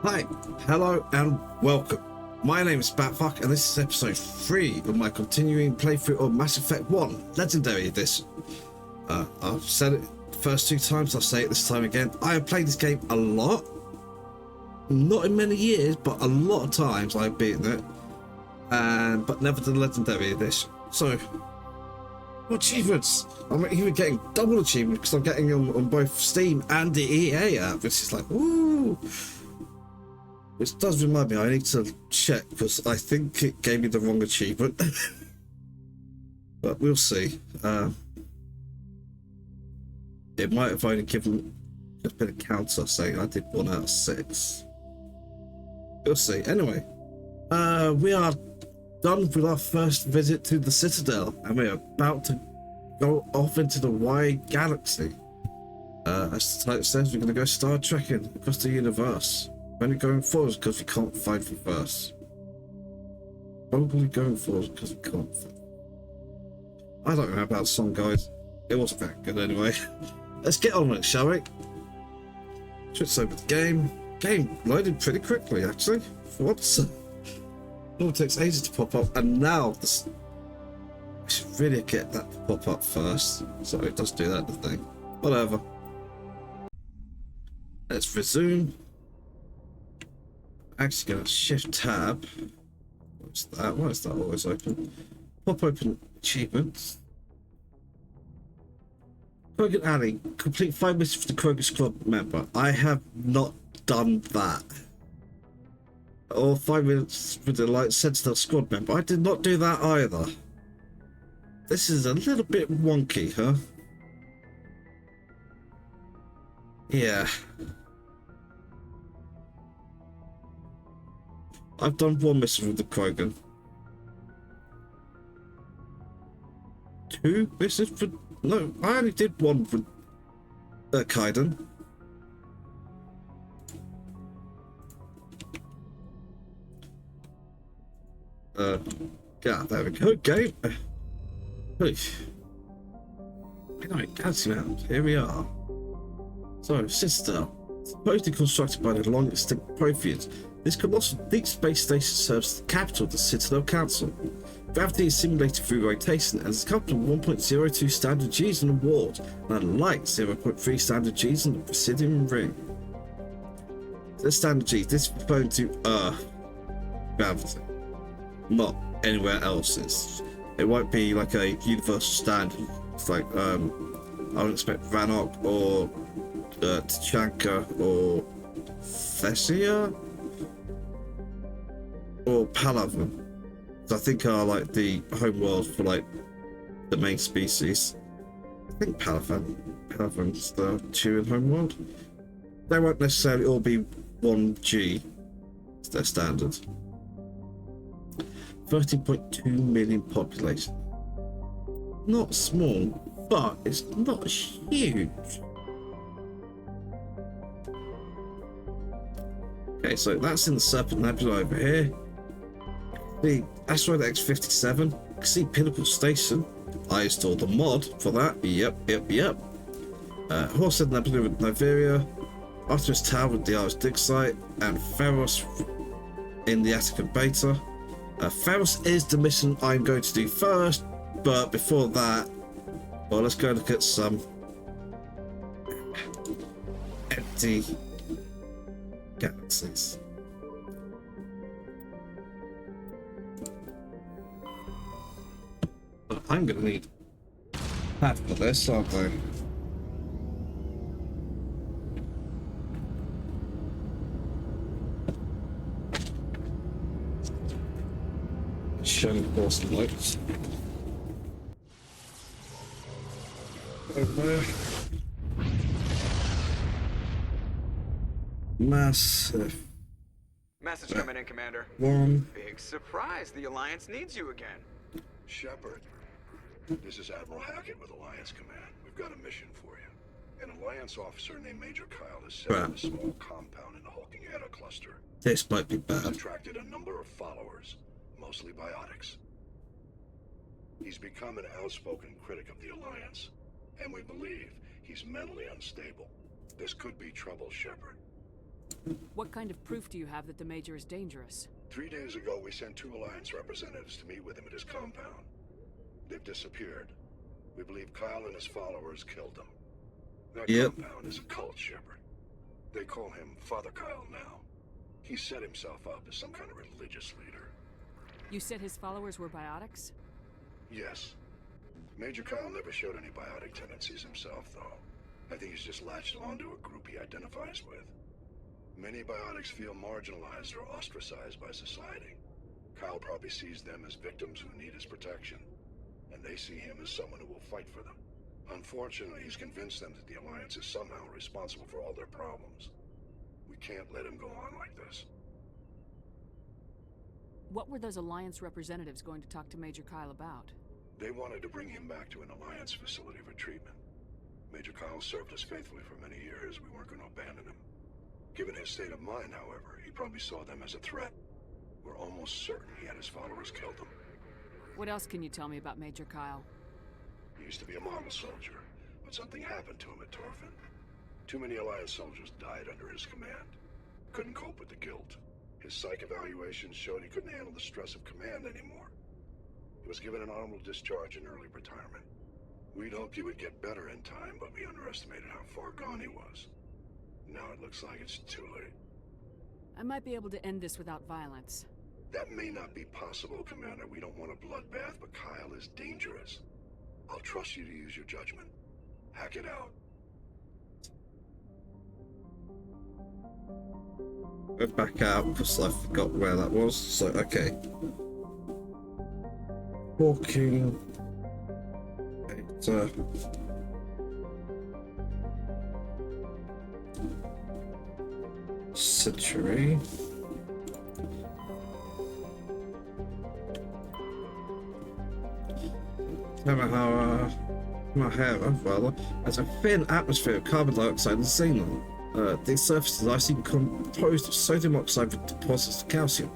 Hi, hello, and welcome. My name is Batfuck, and this is episode 3 of my continuing playthrough of Mass Effect 1 Legendary Edition. I've said it the first 2 times, I'll say it this time again. I have played this game a lot. Not in many years, but a lot of times I've beaten it. But never the Legendary Edition. So, achievements! I'm even getting double achievements because I'm getting them on both Steam and the EA app, which is like, woo! Which does remind me, I need to check because I think it gave me the wrong achievement. But we'll see. It might have only given just been a counter saying I did 1 out of 6. We'll see. Anyway, we are done with our first visit to the Citadel, and we're about to go off into the wide galaxy. As the title says, we're going to go star trekking across the universe. We're only going forwards because we can't find reverse. Probably going forwards because we can't find. I don't know about the song, guys. It wasn't that good anyway. Let's get on with it, shall we? Switch over the game. Game loaded pretty quickly, actually. For once. It takes ages to pop up, and now this. I should really get that to pop up first. So it does do that, the thing. Whatever. Let's resume. Actually gonna shift tab. What's that? Why is that always open? Pop open achievements. Krogan Alley. Complete 5 missions for the Krogan Squad member. I have not done that. Or 5 minutes with the Light Sentinel Squad member. I did not do that either. This is a little bit wonky, huh? Yeah. I've done 1 mission with the Krogan. 2 missions for... No, I only did 1 with Kaiden. Yeah, there we go. Game. Hey. Anyway, Galaxy Map. Here we are. So, Citadel. Supposedly constructed by the long extinct Protheans. This colossal deep space station serves as the capital of the Citadel Council. Gravity is simulated through rotation and is coupled to 1.02 standard Gs in the ward, and unlike 0.3 standard Gs in the Presidium Ring. The standard Gs, this is referring to Earth gravity, not anywhere else. It won't be like a universal standard. It's like, I would expect Rannoch or Tachanka or Thessia or Palaven. I think are like the home world for like the main species. I think Palaven's the Turin home world. They won't necessarily all be 1G. It's their standard. 13.2 million population. Not small, but it's not huge. Okay, so that's in the Serpent Nebula over here. The Asteroid X-57. You can see Pinnacle Station. I installed the mod for that. Yep. Horsehead Nebula with Niveria. Artemis Tower with the Irish Dig Site. And Pharos in the Attica Beta. Pharos is the mission I'm going to do first. But before that, well, let's go look at some empty galaxies. I'm gonna need that for this, aren't I? Showing course lights. Over. Massive. Message coming in, Commander. 1. Big surprise. The Alliance needs you again. Shepard, this is Admiral Hackett with Alliance Command. We've got a mission for you. An Alliance officer named Major Kyle is set in a small compound in the Hulking Eta cluster. This might be He's bad. attracted a number of followers, mostly biotics. He's become an outspoken critic of the Alliance, and we believe he's mentally unstable. This could be trouble, Shepard. What kind of proof do you have that the Major is dangerous? 3 days ago, we sent 2 Alliance representatives to meet with him at his compound. They've disappeared. We believe Kyle and his followers killed them. That compound is a cult, Shepard. They call him Father Kyle now. He set himself up as some kind of religious leader. You said his followers were biotics? Yes. Major Kyle never showed any biotic tendencies himself, though. I think he's just latched onto a group he identifies with. Many biotics feel marginalized or ostracized by society. Kyle probably sees them as victims who need his protection, and they see him as someone who will fight for them. Unfortunately, he's convinced them that the Alliance is somehow responsible for all their problems. We can't let him go on like this. What were those Alliance representatives going to talk to Major Kyle about? They wanted to bring him back to an Alliance facility for treatment. Major Kyle served us faithfully for many years. We weren't going to abandon him. Given his state of mind, however, he probably saw them as a threat. We're almost certain he had his followers killed them. What else can you tell me about Major Kyle? He used to be a model soldier, but something happened to him at Torfin. Too many Alliance soldiers died under his command. Couldn't cope with the guilt. His psych evaluations showed he couldn't handle the stress of command anymore. He was given an honorable discharge in early retirement. We'd hoped he would get better in time, but we underestimated how far gone he was. Now it looks like it's too late. I might be able to end this without violence. That may not be possible, Commander. We don't want a bloodbath, but Kyle is dangerous. I'll trust you to use your judgment. Hack it out. Go back out because I forgot where that was. So, okay. Walking. Century. Tamahara, rather, has a thin atmosphere of carbon dioxide and xenon. The surface is icy composed of sodium oxide with deposits of calcium.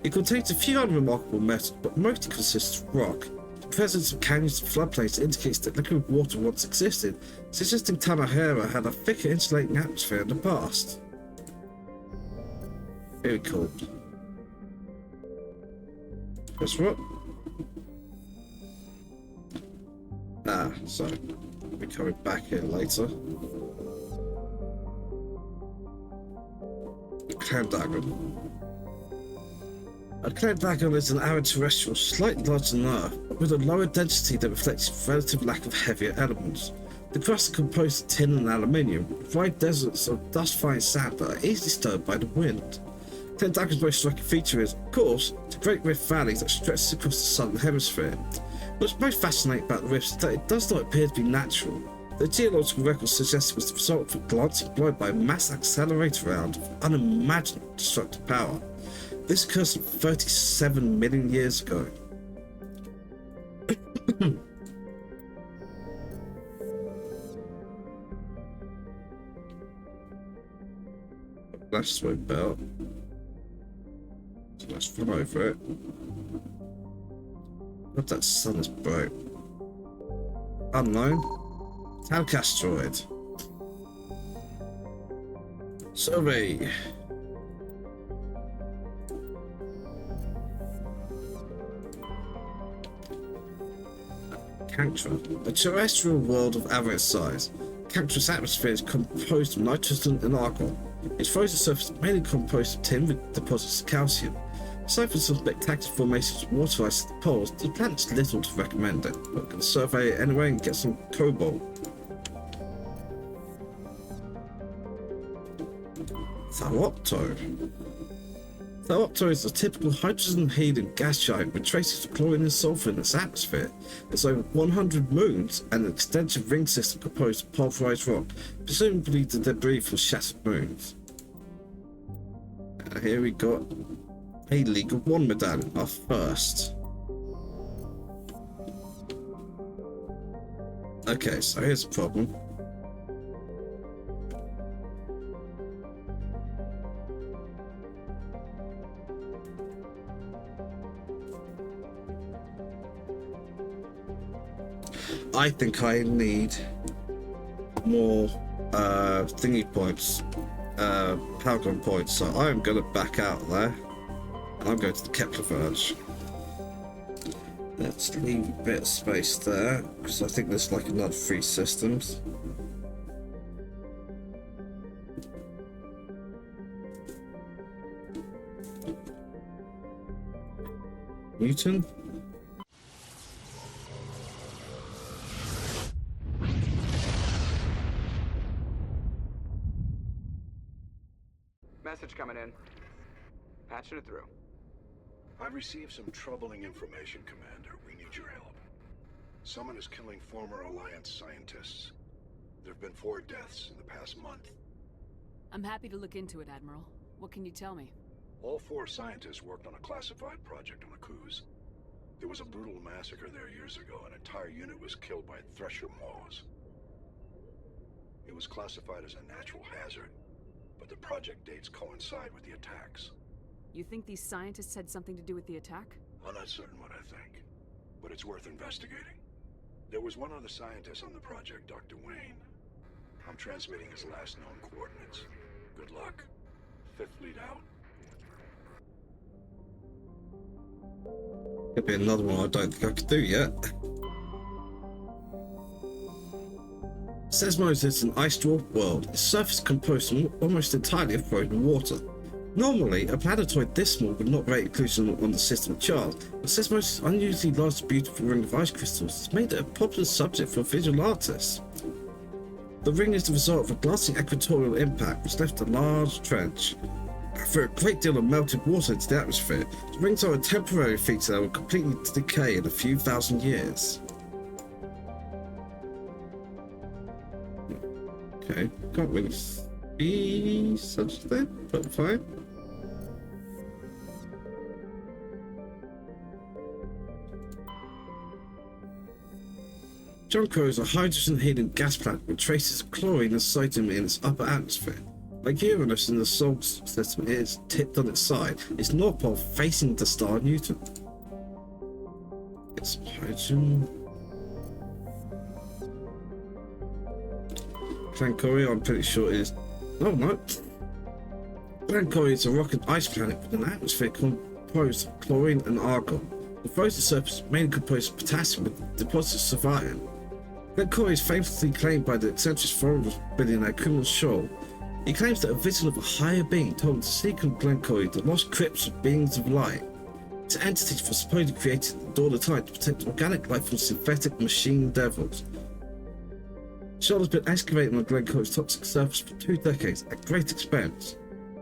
It contains a few unremarkable metals, but mostly consists of rock. The presence of canyons and floodplains indicates that liquid water once existed, suggesting Tamahara had a thicker insulating atmosphere in the past. Very cool. Guess what? So we'll be coming back here later. Cloud Dragon. A cloud dragon is an arid terrestrial slightly larger than Earth, but with a lower density that reflects its relative lack of heavier elements. The crust is composed of tin and aluminium, with wide deserts of dust-fine sand that are easily stirred by the wind. Cloud Dragon's most striking feature is, of course, the Great Rift Valley that stretches across the southern hemisphere. What's most fascinating about the rift is that it does not appear to be natural. The geological record suggests it was the result of a glancing blow by a mass accelerator round of unimaginable destructive power. This occurred some 37 million years ago. Flash swoop belt. So let's fly over it. God, that sun is bright. Unknown. Talc asteroid. Survey. Cancra, a terrestrial world of average size. Cantra's atmosphere is composed of nitrogen and argon. Its frozen surface is mainly composed of tin with deposits of calcium. Aside from some spectacular formations of water ice at the poles, the planet's little to recommend it, but we can survey it anyway and get some cobalt. Thaopto. Thaopto is a typical hydrogen-helium gas giant with traces of chlorine and sulfur in its atmosphere. It's over 100 moons and an extensive ring system composed of pulverized rock, presumably the debris from shattered moons. And here we got a League of One medallion, our first. Okay, so here's the problem. I think I need more thingy points. Paragon points, so I'm going to back out there. And I'm going to the Kepler Verge. Let's leave a bit of space there, because I think there's like another 3 systems. Newton? Message coming in. Patching it through. I've received some troubling information, Commander. We need your help. Someone is killing former Alliance scientists. There have been 4 deaths in the past month. I'm happy to look into it, Admiral. What can you tell me? All 4 scientists worked on a classified project on Akuz. There was a brutal massacre there years ago. An entire unit was killed by Thresher Moths. It was classified as a natural hazard, but the project dates coincide with the attacks. You think these scientists had something to do with the attack? I'm not certain what I think, but it's worth investigating. There was one other scientist on the project, Dr. Wayne. I'm transmitting his last known coordinates. Good luck. 5th Fleet out. Could be another one I don't think I could do yet. Sesmos is an ice-dwarfed world. Its surface is composed almost entirely of frozen water. Normally, a planetoid this small would not rate inclusion on the system chart, but Sesmos' unusually large, beautiful ring of ice crystals has made it a popular subject for visual artists. The ring is the result of a glassy equatorial impact which left a large trench. After a great deal of melted water into the atmosphere, the rings are a temporary feature that will completely decay in a few thousand years. Okay, can't really see such a thing, but fine. Jonko is a hydrogen-helium gas planet with traces of chlorine and sodium in its upper atmosphere. Like Uranus in the Solar System, it is tipped on its side, its north pole facing the star Newton. It's hydrogen. Clancori, I'm pretty sure is. Oh no. Clancori is a rock and ice planet with an atmosphere composed of chlorine and argon. The frozen surface is mainly composed of potassium with deposits of iron. Clancori is famously claimed by the eccentric foreign billionaire Kumar Shaw. He claims that a vision of a higher being told him to seek on Clancori the lost crypts of beings of light. Its entities were supposedly created at the dawn of time to protect organic life from synthetic machine devils. Shaw has been excavating on Glencori's toxic surface for 2 decades at great expense.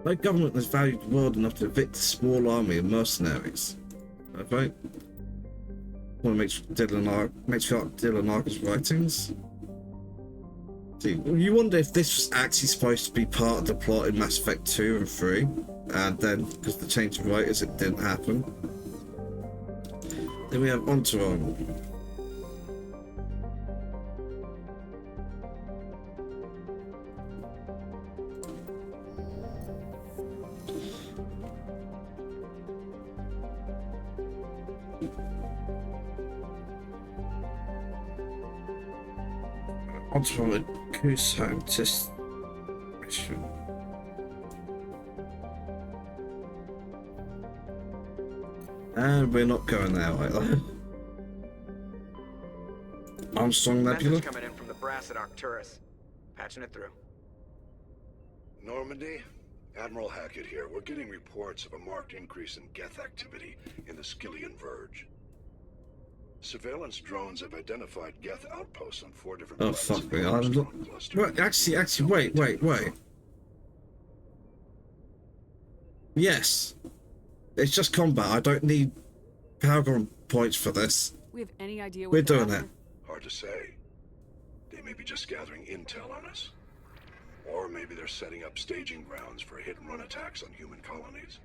No government has valued the world enough to evict a small army of mercenaries. Okay. Want to make sure Dylan Archer's writings. See, you wonder if this was actually supposed to be part of the plot in Mass Effect 2 and 3, and then because the change of writers, it didn't happen. Then we have Entoron. Entoron, a coup scientist mission. And we're not going there either. Armstrong Nebula. Message coming in from the brass at Arcturus. Patching it through. Normandy? Admiral Hackett here. We're getting reports of a marked increase in Geth activity in the Skillian Verge. Surveillance drones have identified Geth outposts on 4 different Oh planets. fuck me! Well, actually, wait. Yes, it's just combat. I don't need Paragon points for this. We have any idea what We're they're doing after? it. Hard to say. They may be just gathering intel on us. Or maybe they're setting up staging grounds for hit-and-run attacks on human colonies.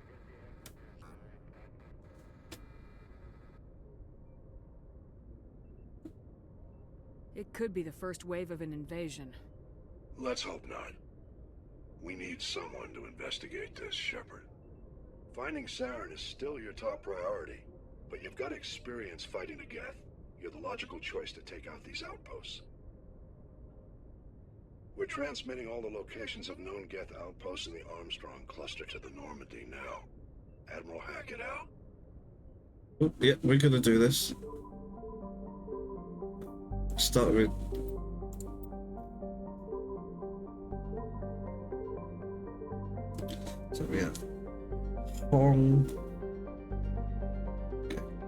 It could be the first wave of an invasion. Let's hope not. We need someone to investigate this, Shepard. Finding Saren is still your top priority, but you've got experience fighting the Geth. You're the logical choice to take out these outposts. We're transmitting all the locations of known Geth outposts in the Armstrong cluster to the Normandy now. Admiral Hackett out. Oh, yeah, we're gonna do this. Start with so we have Hong,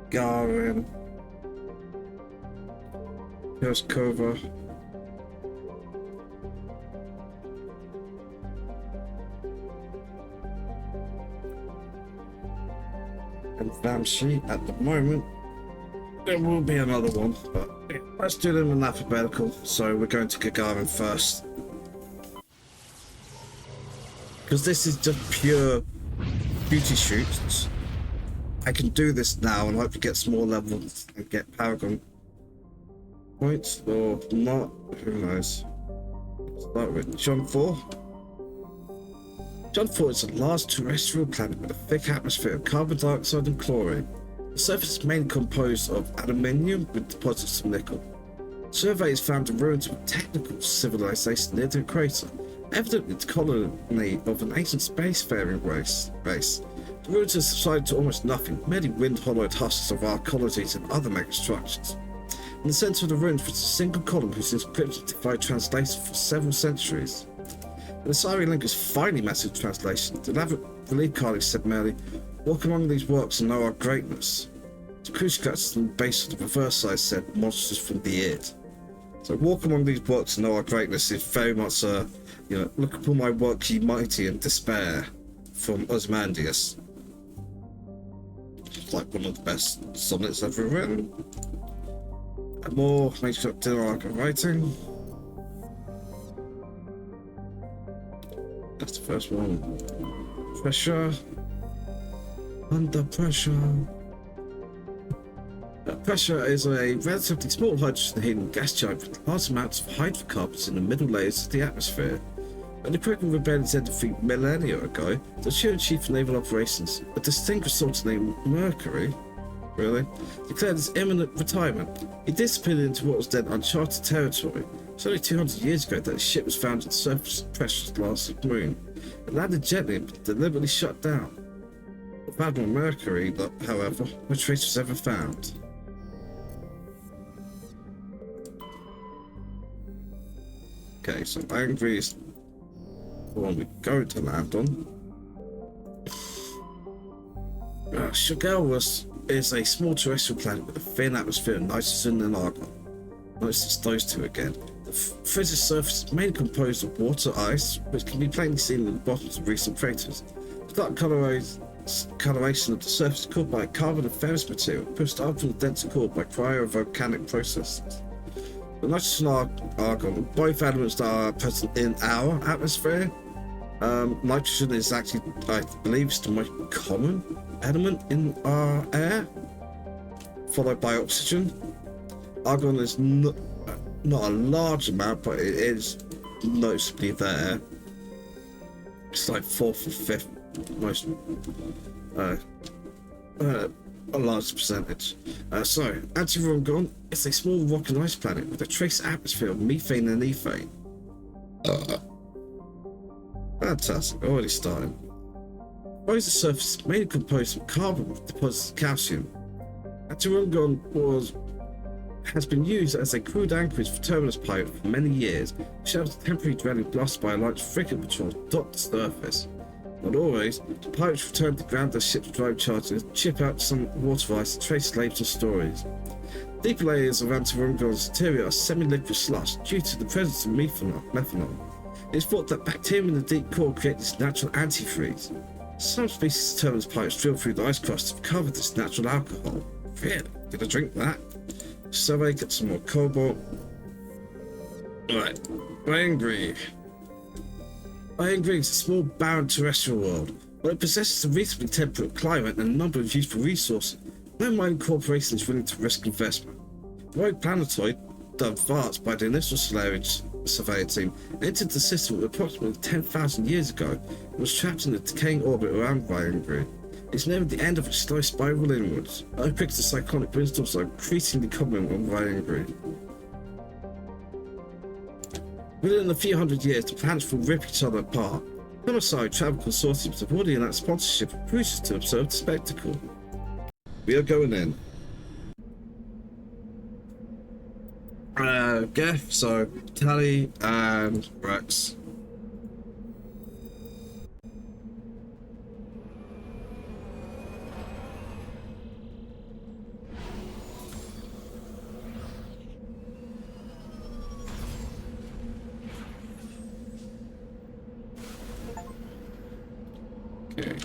Gagarin, here's Kova, and Vamshi. At the moment there will be another one, but yeah, let's do them in alphabetical. So we're going to Gagarin first, because this is just pure beauty shoots. I can do this now and hope to get small levels and get Paragon points, or not, who knows. Start with John 4. John 4 is a large terrestrial planet with a thick atmosphere of carbon dioxide and chlorine. The surface is mainly composed of aluminium with deposits of nickel. Surveys found the ruins of a technical civilization near the crater, evidently the colony of an ancient spacefaring race. The ruins have subsided to almost nothing, merely wind-hollowed husks of archaeologies and other megastructures. In the centre of the ruins was a single column whose inscription defied translation for several centuries. The Asari language finally mastered translation. The elaborate relief carving said merely, "Walk among these works and know our greatness." The crucifix on the base of the reverse side said, "Monsters from the Id." So walk among these works and know our greatness is very much look upon my work ye mighty and despair, from Ozymandias. It's like one of the best sonnets ever written. And more makes up dinner arc of writing. That's the first one. Pressure. Under pressure. Pressure is a relatively small hydrogen helium gas giant with large amounts of hydrocarbons in the middle layers of the atmosphere. When the Kraken rebellions ended 3 millennia ago, the Assyrian chief of naval operations, a distinguished soldier named Mercury, declared his imminent retirement. He disappeared into what was then uncharted territory. It was only 200 years ago that his ship was found at the surface of Pressure's last submarine. It landed gently and deliberately shut down. Of Admiral Mercury, however, no trace was ever found. Okay, so Angry is the one we go to land on. Shogel is a small terrestrial planet with a thin atmosphere of nitrogen and argon. Notice those two again. The frigid surface is mainly composed of water ice, which can be plainly seen at the bottoms of recent craters. The dark coloration of the surface is caused by carbon and ferrous material pushed up from the denser core by cryovolcanic processes. The nitrogen and argon, both elements that are present in our atmosphere. Nitrogen is actually, I believe, it's the most common element in our air, followed by oxygen. Argon is not a large amount, but it is noticeably there. It's like 4th or 5th most, a large percentage. So, Antirongon is a small rock and ice planet with a trace atmosphere of methane and ethane. Fantastic, already starting. The surface is mainly composed of carbon with deposits of calcium. Antirongon has been used as a crude anchorage for terminus pilot for many years, shelters temporary dwelling blasted by a large frigate patrol dot the surface. Not always, the pilots return to ground their ship's drive charges, chip out some water ice, and trace labels and stories. Deeper layers of Antirongon's interior are semi-liquid slush due to the presence of methanol. It is thought that bacteria in the deep core create this natural antifreeze. Some species of terminus pipes drilled through the ice crust have covered this natural alcohol. Really? Gonna drink that? Survey, get some more cobalt. Alright, Angry. Angry is a small, barren terrestrial world, but it possesses a reasonably temperate climate and a number of useful resources. No mining corporation is willing to risk investment. The rogue planetoid, dubbed Vart by the initial surveyor team, entered the system approximately 10,000 years ago and was trapped in a decaying orbit around Angry. It's near the end of its slow spiral inwards. Earthquakes and cyclonic windstorms are increasingly common on Angry. Within a few hundred years, the planets will rip each other apart. Homicide travel consortiums have already announced sponsorship of cruises to observe the spectacle. We are going in. Geff, so Tally and Rex. Okay.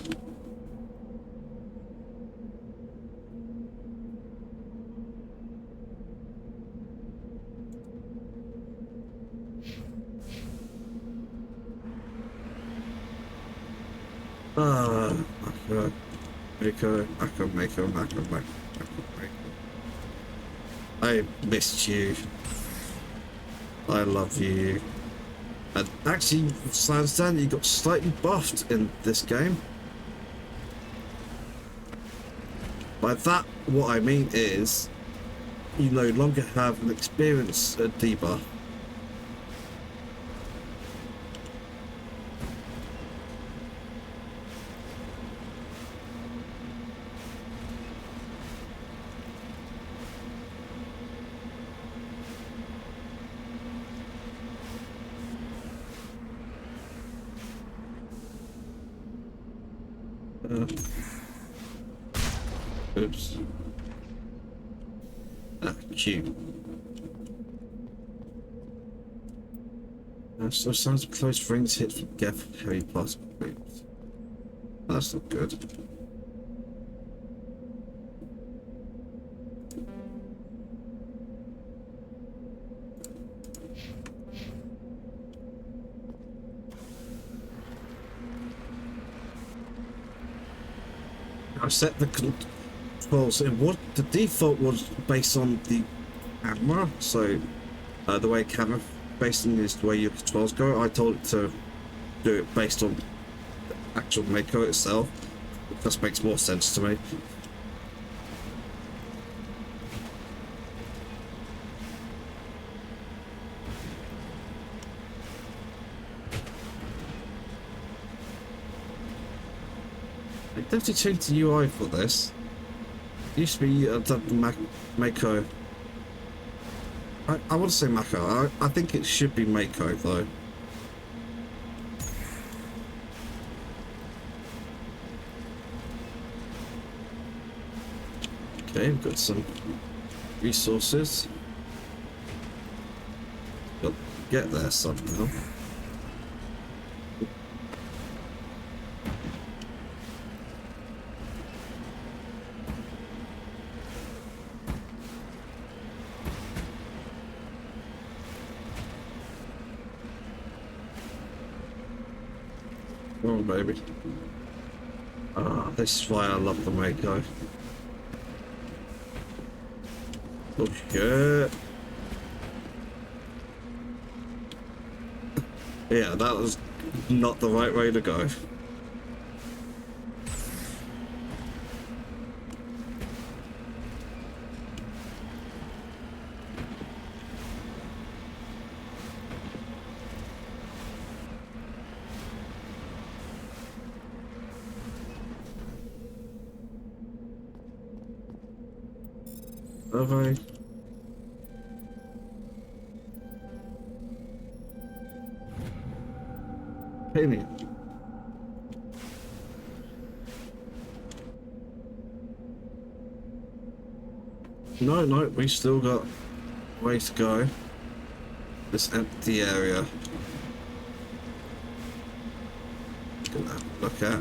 Mako. I missed you. I love you. And actually, I understand you got slightly buffed in this game. By that, what I mean is, you no longer have an experience debuff. Oops. Q. So sounds close range hits from Geff heavy particle beams. That's not good. I set the controls. The default was based on the camera, so the way camera facing is the way your controls go. I told it to do it based on the actual Mako itself. It just makes more sense to me. They definitely changed the UI for this. It used to be the Mako. I want to say Mako. I think it should be Mako though. Okay, we've got some resources. Got to get there somehow. Oh, baby. Ah, this is why I love the Mako. Oh, shit. Yeah, that was not the right way to go. Have I? Penny. No, we still got way to go. This empty area. Gonna look at.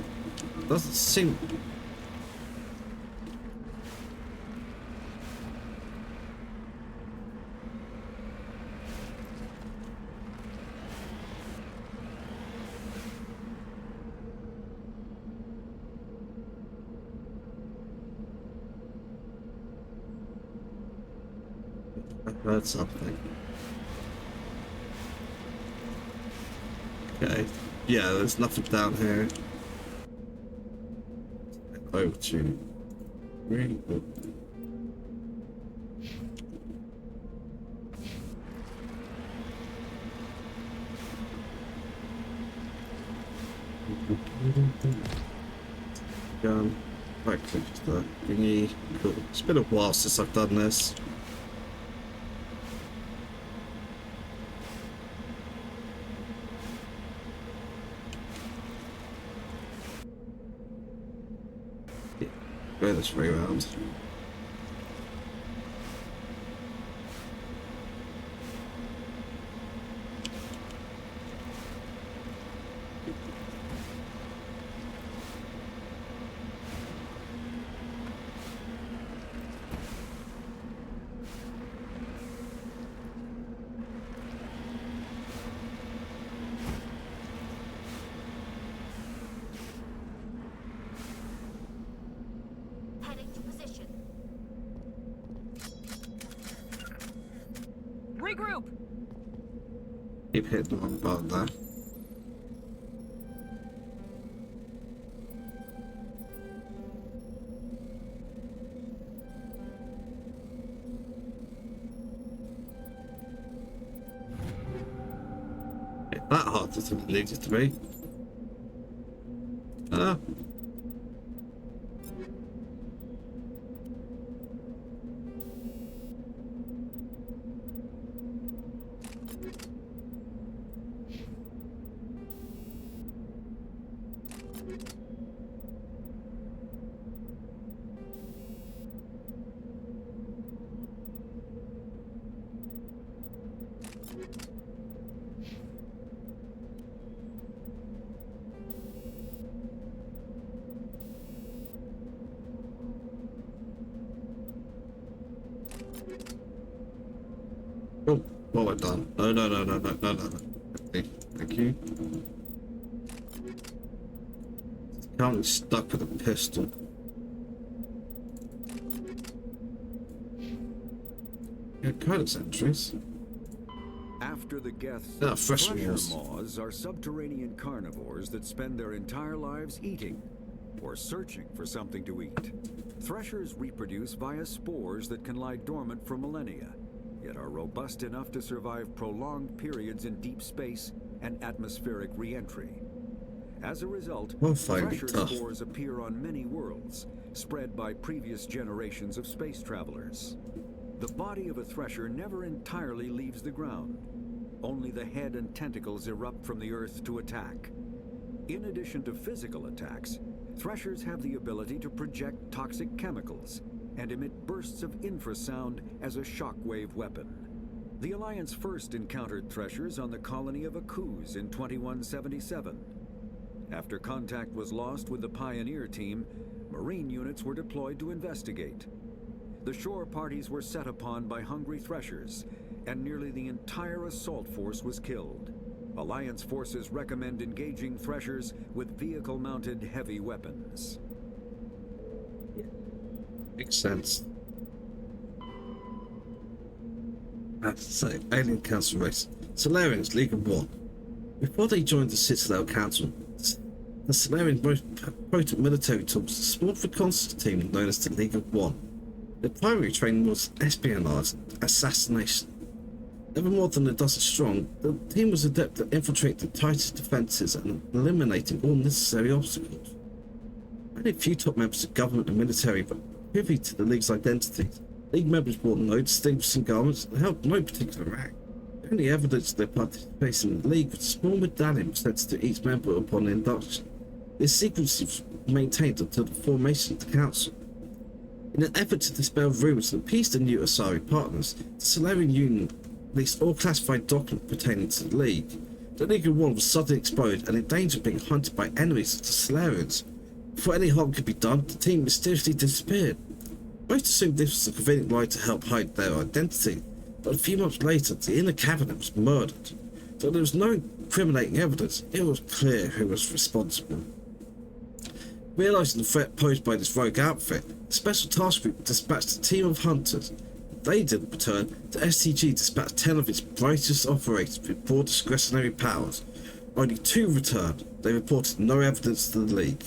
Doesn't seem. I heard something. Okay. Yeah, there's nothing down here. Over to green. Right click the thingy. Cool. It's been a while since I've done this. Yeah, go this way around. Heading to position. Regroup! Keep hitting the wrong button there. That hard doesn't it need it to be. Ah. Oh, well done. No. Okay, thank you. Currently stuck with a pistol. Yeah, credits entries. After the Geths, Ah, fresh thresher meals. moths are subterranean carnivores that spend their entire lives eating or searching for something to eat. Threshers reproduce via spores that can lie dormant for millennia, yet are robust enough to survive prolonged periods in deep space and atmospheric re-entry. As a result, We'll find it thresher tough. spores appear on many worlds, spread by previous generations of space travelers. The body of a thresher never entirely leaves the ground. Only the head and tentacles erupt from the earth to attack. In addition to physical attacks, threshers have the ability to project toxic chemicals and emit bursts of infrasound as a shockwave weapon. The Alliance first encountered threshers on the colony of Akuz in 2177. After contact was lost with the Pioneer team, Marine units were deployed to investigate. The shore parties were set upon by hungry threshers, and nearly the entire assault force was killed. Alliance forces recommend engaging threshers with vehicle-mounted heavy weapons. Makes sense. That's to say, Alien Council race. Solarians, League of One. Before they joined the Citadel Council, the Solarian most potent military tools spawned the constant team known as the League of One. Their primary training was espionage and assassination. Never more than a dozen strong, the team was adept at infiltrating the tightest defences and eliminating all necessary obstacles. Only a few top members of government and military were privy to the League's identities. League members wore no distinguishing garments and held no particular rank. The only evidence of their participation in the League was a small medallion presented to each member upon induction. This secrecy was maintained until the formation of the Council. In an effort to dispel rumours and appease the new Asari partners, the Solarian Union released all classified documents pertaining to the League. The League of One was suddenly exposed and in danger of being hunted by enemies of the Solarians. Before any harm could be done, the team mysteriously disappeared. Most assumed this was a convenient way to help hide their identity, but a few months later, the inner cabinet was murdered. Though there was no incriminating evidence, it was clear who was responsible. Realising the threat posed by this rogue outfit, the Special Task Group dispatched a team of hunters. They didn't return. The STG dispatched 10 of its brightest operators with broad discretionary powers. Only 2 returned. They reported no evidence to the League.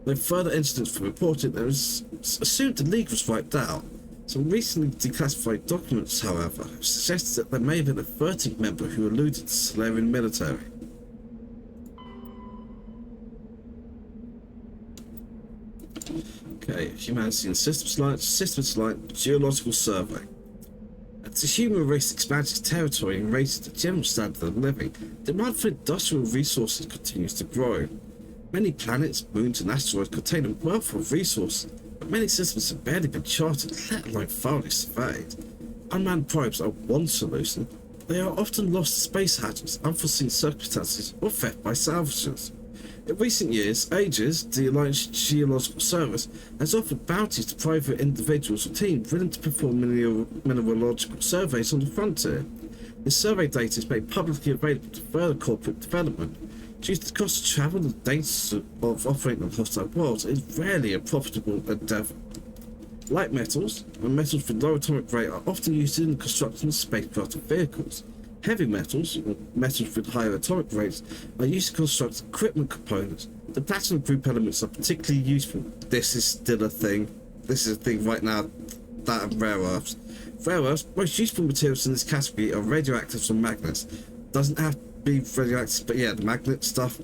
No further incidents were reported. It was assumed the League was wiped out. Some recently declassified documents, however, have suggested that there may have been a 13th member who eluded the Solarian military. Okay, humanity and systems like geological survey. As the human race expands its territory and raises the general standard of living, demand for industrial resources continues to grow. Many planets, moons, and asteroids contain a wealth of resources, but many systems have barely been charted, let alone thoroughly surveyed. Unmanned probes are one solution. They are often lost to space hazards, unforeseen circumstances, or theft by salvagers. In recent years, AGES, the Alliance Geological Service, has offered bounties to private individuals or teams willing to perform mineralogical surveys on the frontier. This survey data is made publicly available to further corporate development. Due to the cost of travel and the dangers of operating on hostile worlds, it is rarely a profitable endeavour. Light metals, and metals with low atomic rate, are often used in the construction of spacecraft and vehicles. Heavy metals, or metals with higher atomic rates, are used to construct equipment components. The platinum group elements are particularly useful. This is still a thing. This is a thing right now, that and rare earths. Rare earths, most useful materials in this category are radioactives and magnets. Doesn't have to be radioactive, but yeah, the magnet stuff,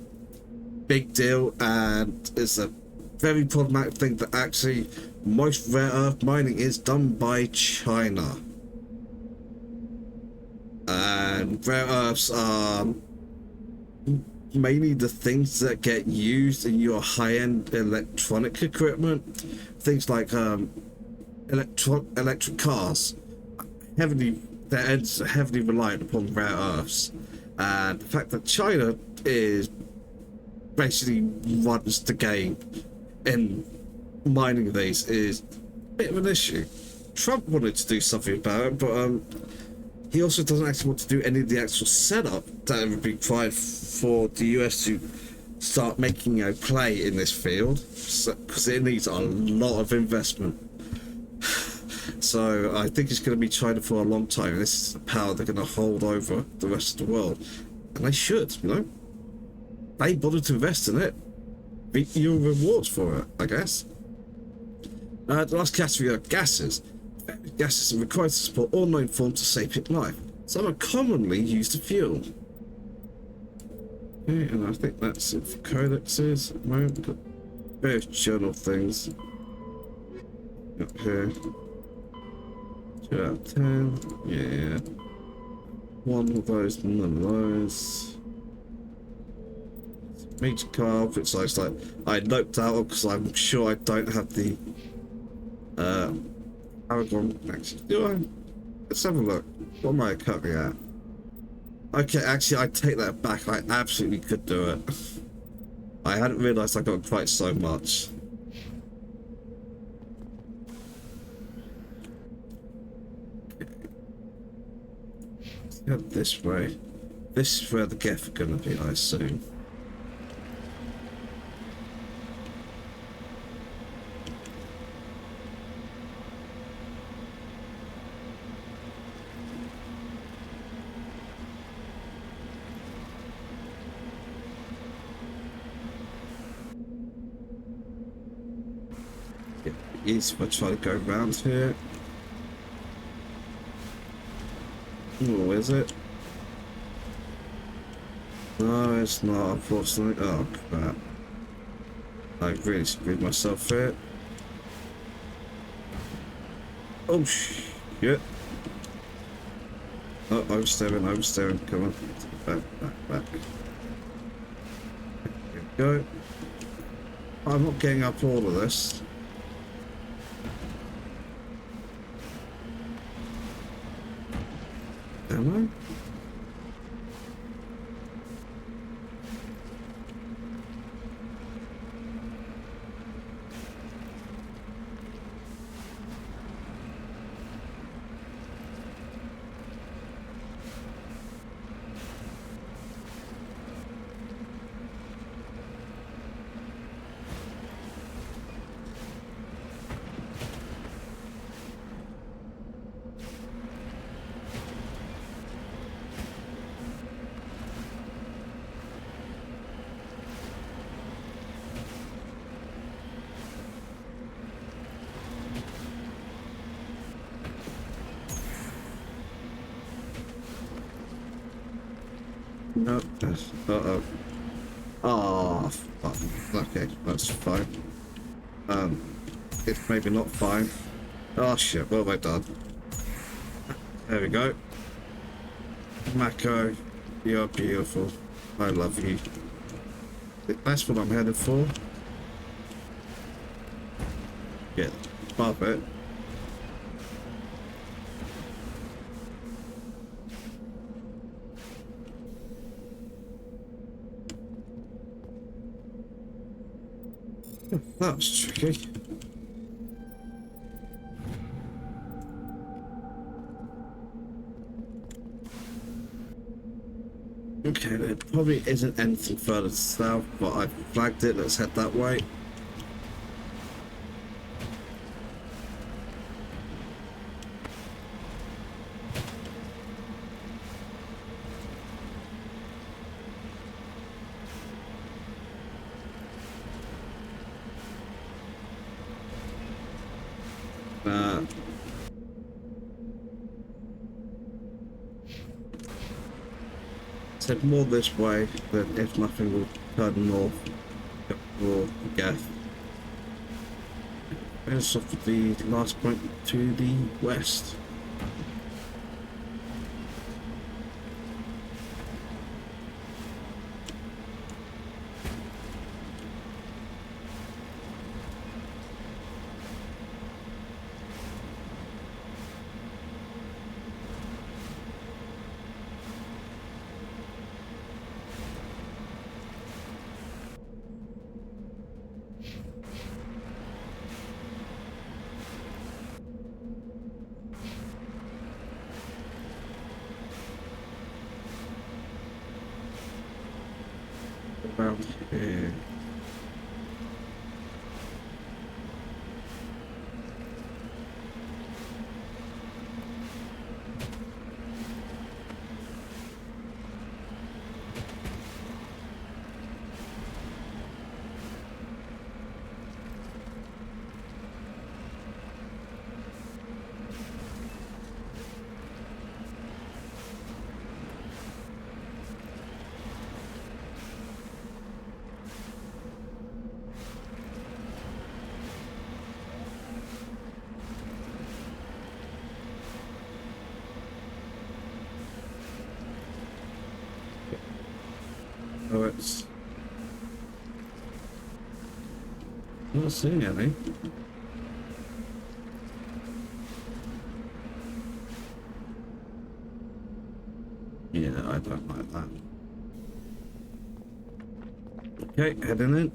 big deal, and it's a very problematic thing that actually most rare earth mining is done by China. And rare earths are mainly the things that get used in your high-end electronic equipment. Things like electric cars. Their ends are heavily reliant upon rare earths. And the fact that China is basically runs the game in mining these is a bit of an issue. Trump wanted to do something about it, but he also doesn't actually want to do any of the actual setup that would be required for the US to start making a play in this field, because it needs a lot of investment. So I think it's going to be China for a long time. This is the power they're going to hold over the rest of the world, and they should, you know. They bothered to invest in it. Beat your rewards for it, I guess. The last category are gases. Gases are required to support all known forms of sapient life. Some are commonly used to fuel. Okay, and I think that's it for codexes at the moment. Got various journal things. Up here. 2 out of 10. Yeah. One of those, none of those. Major car, which looks like I noped out because I'm sure I don't have the Aragon. Actually, do I? Let's have a look. What am I cutting at? Okay, actually, I take that back. I absolutely could do it. I hadn't realised I got quite so much. Let's go this way. This is where the Geth are going to be, I assume. East, we'll try to go around here. Oh, is it? No, it's not, unfortunately. Oh, crap. I really screwed myself here. Oh, shit. Oh, oversteering, come on. Back. There we go. I'm not getting up all of this. Am I? No, uh-oh. Oh, fuck. Okay, that's fine. It's maybe not fine. Oh shit, what have I done? There we go. Mako, you're beautiful. I love you. That's what I'm headed for. Get above it. That was tricky. Okay, there probably isn't anything further south, but I flagged it. Let's head that way. Said more this way, then if nothing will turn north or Gath. There's off the last point to the west. Around here. Oh, it's not seeing any. Yeah, I don't like that. Okay, heading in.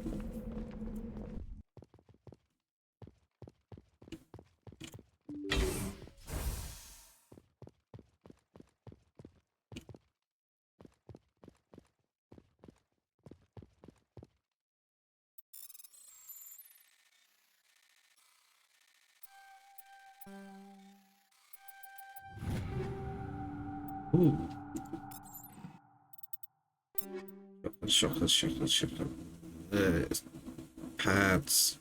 Ooh. Chocolate. There's pads.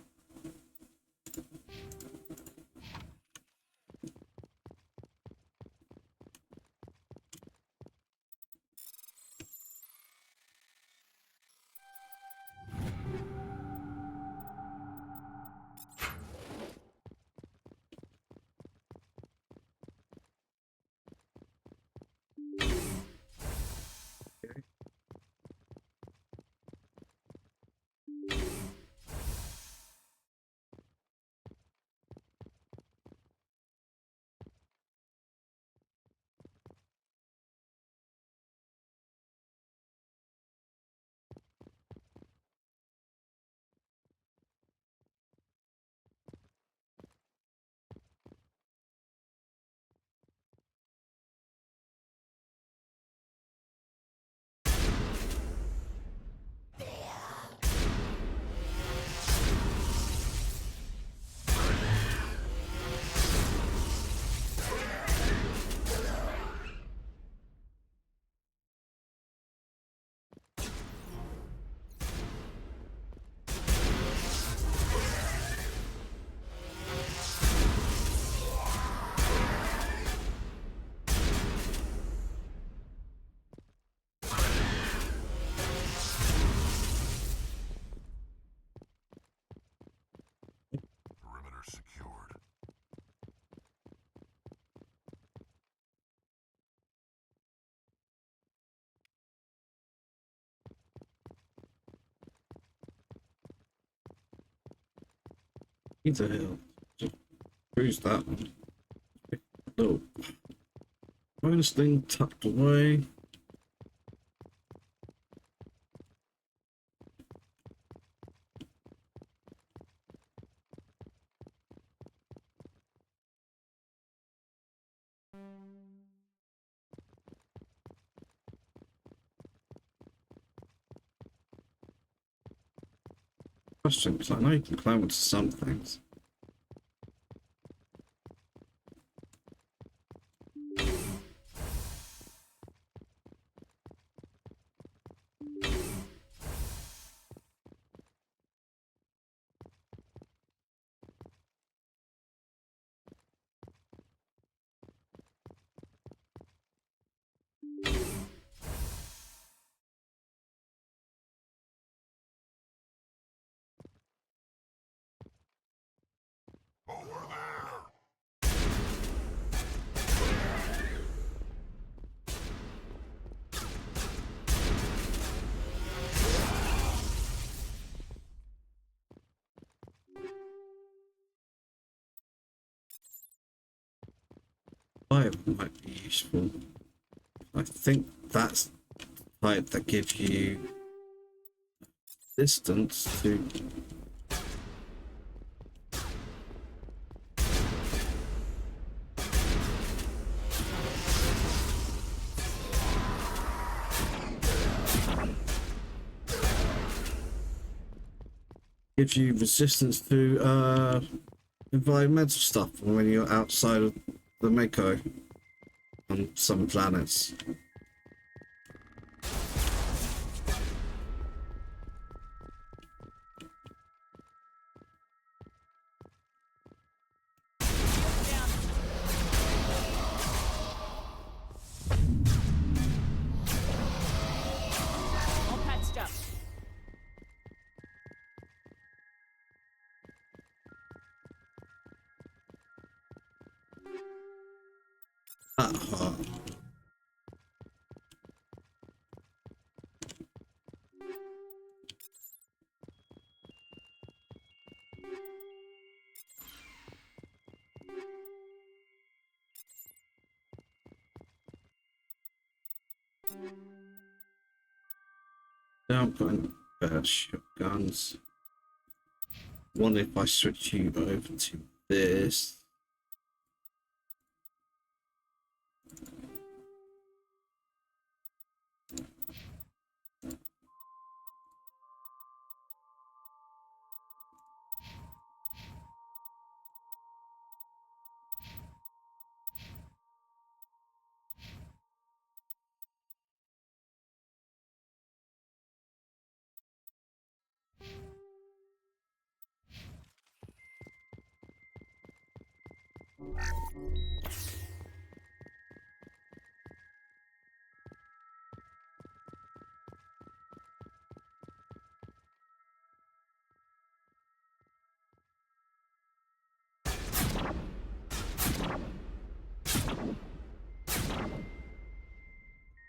Either hill. Who's that one? Little bonus thing tucked away. Question, because I know you can climb into some things. Fire might be useful. I think that's the type that gives you distance to. Gives you resistance to environmental stuff when you're outside of the Mako on some planets. All patched up. Uh-huh. Now I'm going better shotguns. Wonder if I switch you over to this.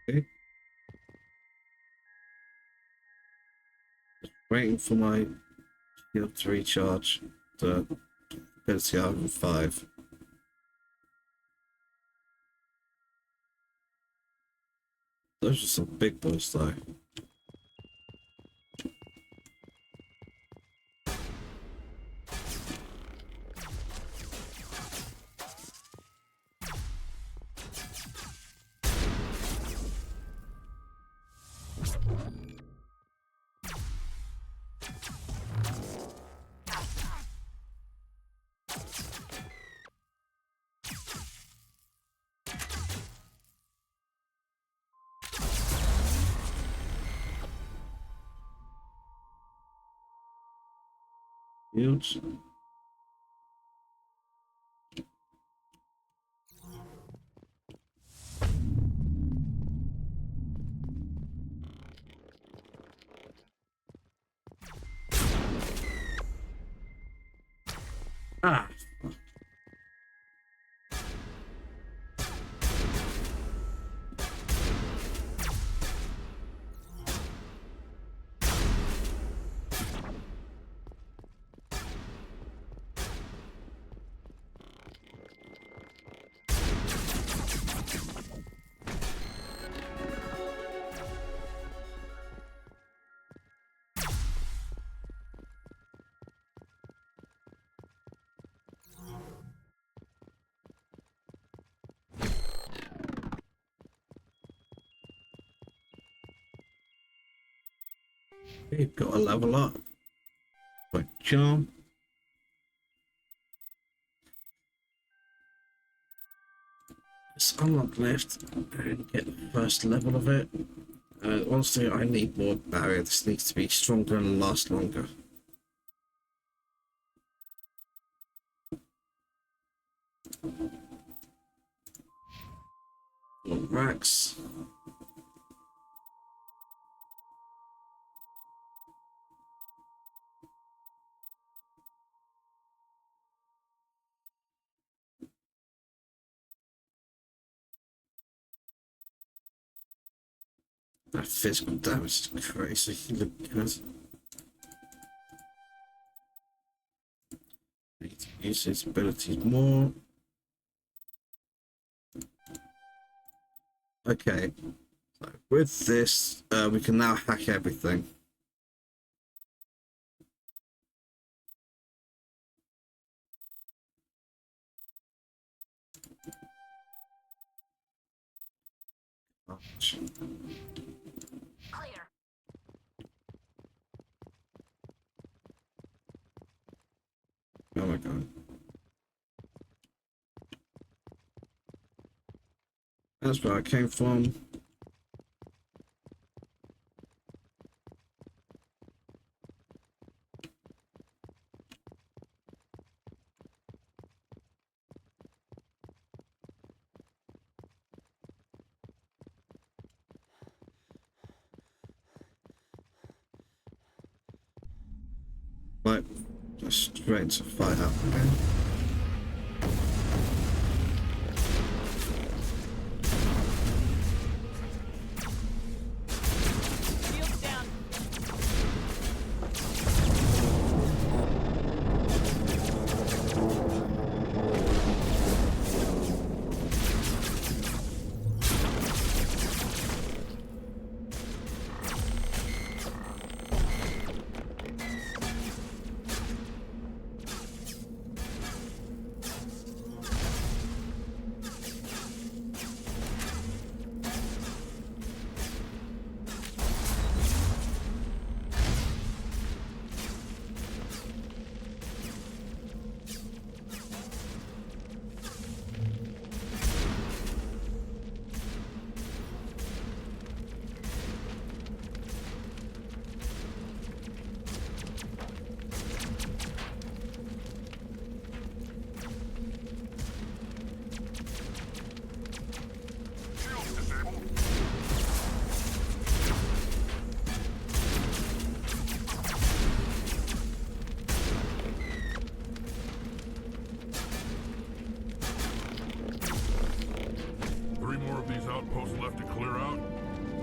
Okay. Waiting for my shield to recharge the ability out of 5. Those are some big boys though. Shields. Ah. We've got a level up. Quick jump. Let's unlock lift and get the first level of it. Honestly, I need more barrier. This needs to be stronger and last longer. More racks. That physical damage is crazy. Look good. Need to use his abilities more. Okay. So with this, we can now hack everything. Ouch. Clear. Oh my god. That's where I came from. Right, just straight to fight up again. Shields down. Three more of these outposts left to clear out?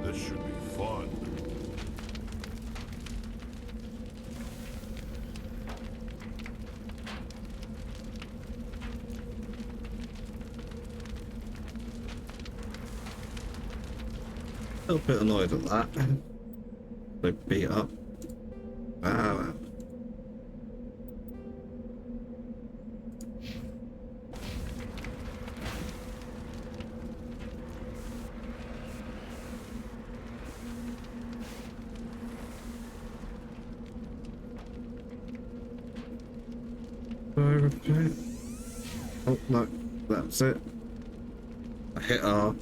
This should be fun. A little bit annoyed at that. They beat up. Wow. Okay. Oh no, that's it. I hit R.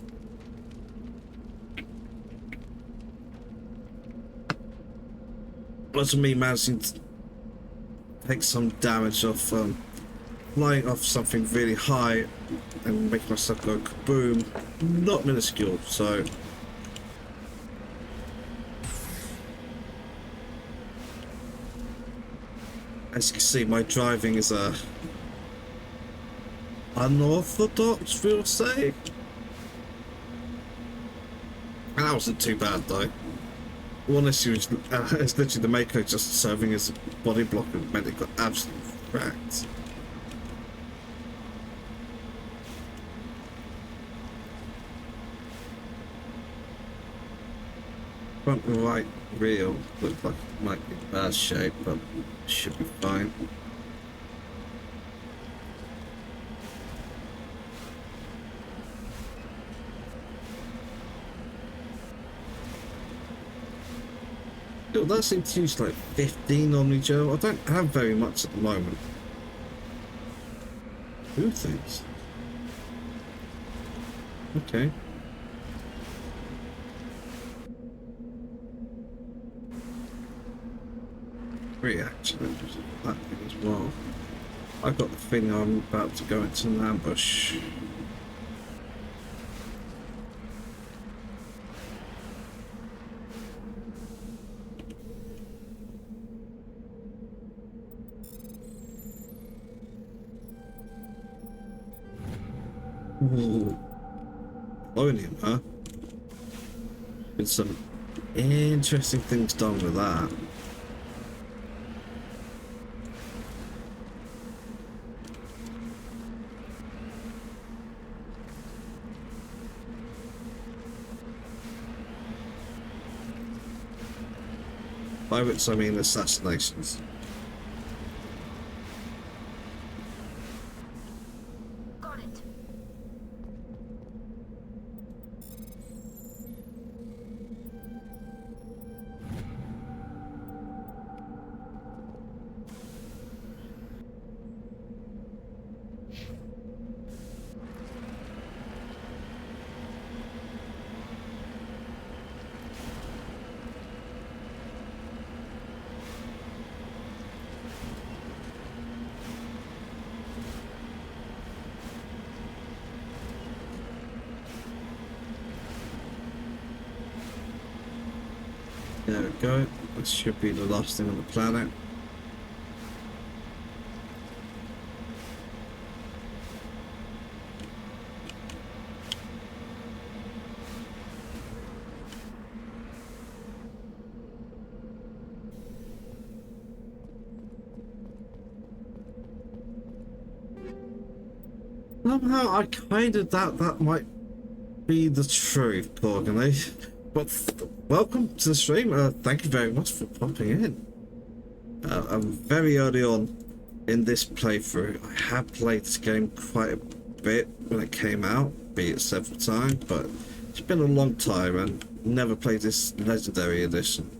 That's me managing to take some damage off flying off something really high and make myself go kaboom. Not minuscule, so as you can see, my driving is unorthodox, we'll say. And that wasn't too bad though. One issue is literally the Mako just serving as a body block and meant it got absolutely cracked. Front right rear looks like it might be in bad shape, but it should be fine. Still, that seems to use like 15 on each other. I don't have very much at the moment. Who thinks? Okay. Reaction that thing as well. I've got the feeling I'm about to go into an ambush. Ooh. Polonium, huh? Been some interesting things done with that. By which I mean assassinations. Got it. There we go. This should be the last thing on the planet. Somehow I kind of doubt that might be the truth, Corgan. But welcome to the stream. Thank you very much for popping in. I'm very early on in this playthrough. I have played this game quite a bit when it came out, be it several times, but it's been a long time and never played this legendary edition.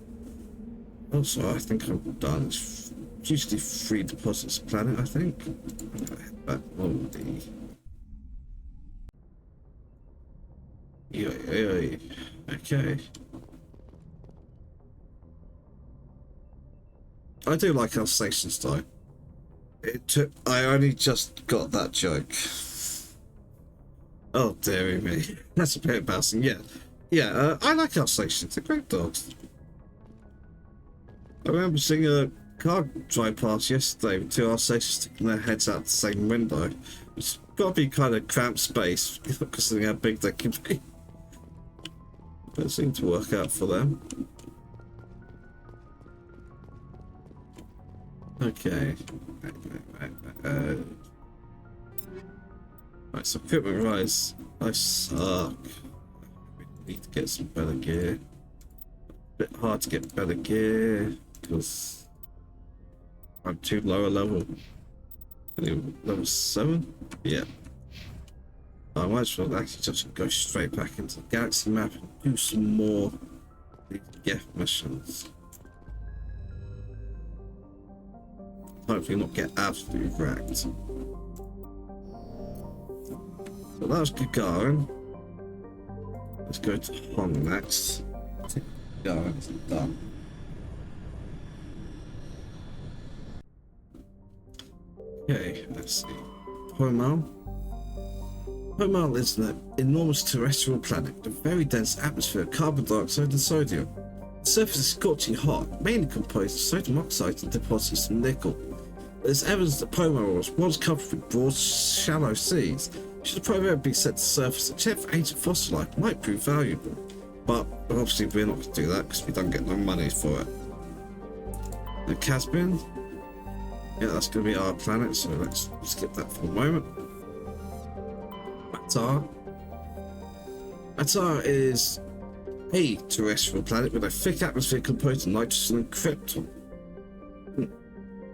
Also, I think I'm done. It's usually 3 deposits planet, I think. I'm gonna head back on the. Okay. I do like how stations die. I only just got that joke. Oh, dearie me. That's a bit embarrassing. Yeah, I like our stations. They're great dogs. I remember seeing a car drive past yesterday with 2 our stations sticking their heads out the same window. It's got to be kind of cramped space, considering how big they can be. But it seemed to work out for them. Okay. Right, so equipment rise. I suck. We need to get some better gear. A bit hard to get better gear because I'm too low a level. Level 7? Yeah. I might as well actually just go straight back into the galaxy map and do some more GEF missions. Hopefully not get absolutely wrecked. So that was good going. Let's go to Hong next. Going, it's done. Okay, let's see. Homo. Homo is an enormous terrestrial planet with a very dense atmosphere of carbon dioxide and sodium. The surface is scorching hot, mainly composed of sodium oxide and deposits of nickel. There's evidence that Pomo was once covered with broad, shallow seas. Should the Pomo be set to surface, a check for ancient fossil life might prove valuable. But obviously we're not going to do that because we don't get no money for it. The Caspian. Yeah, that's going to be our planet, so let's skip that for a moment. Matar. Matar is a terrestrial planet with a thick atmosphere composed of nitrogen and krypton.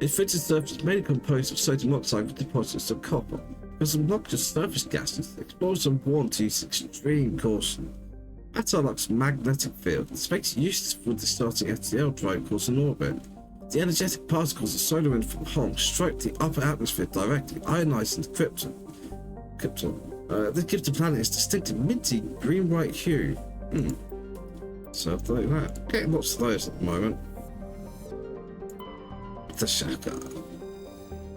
Its frigid surface is mainly composed of sodium oxide with deposits of copper. Because of noxious surface gases, explorers are warned to use extreme caution. Atarlock's magnetic field. This makes it useful for distorting FTL drive cores in orbit. The energetic particles of solar wind from Hong strike the upper atmosphere directly, ionizing the krypton. This gives the planet its distinctive minty green-white hue. So like that. Getting lots of those at the moment. The Shaka.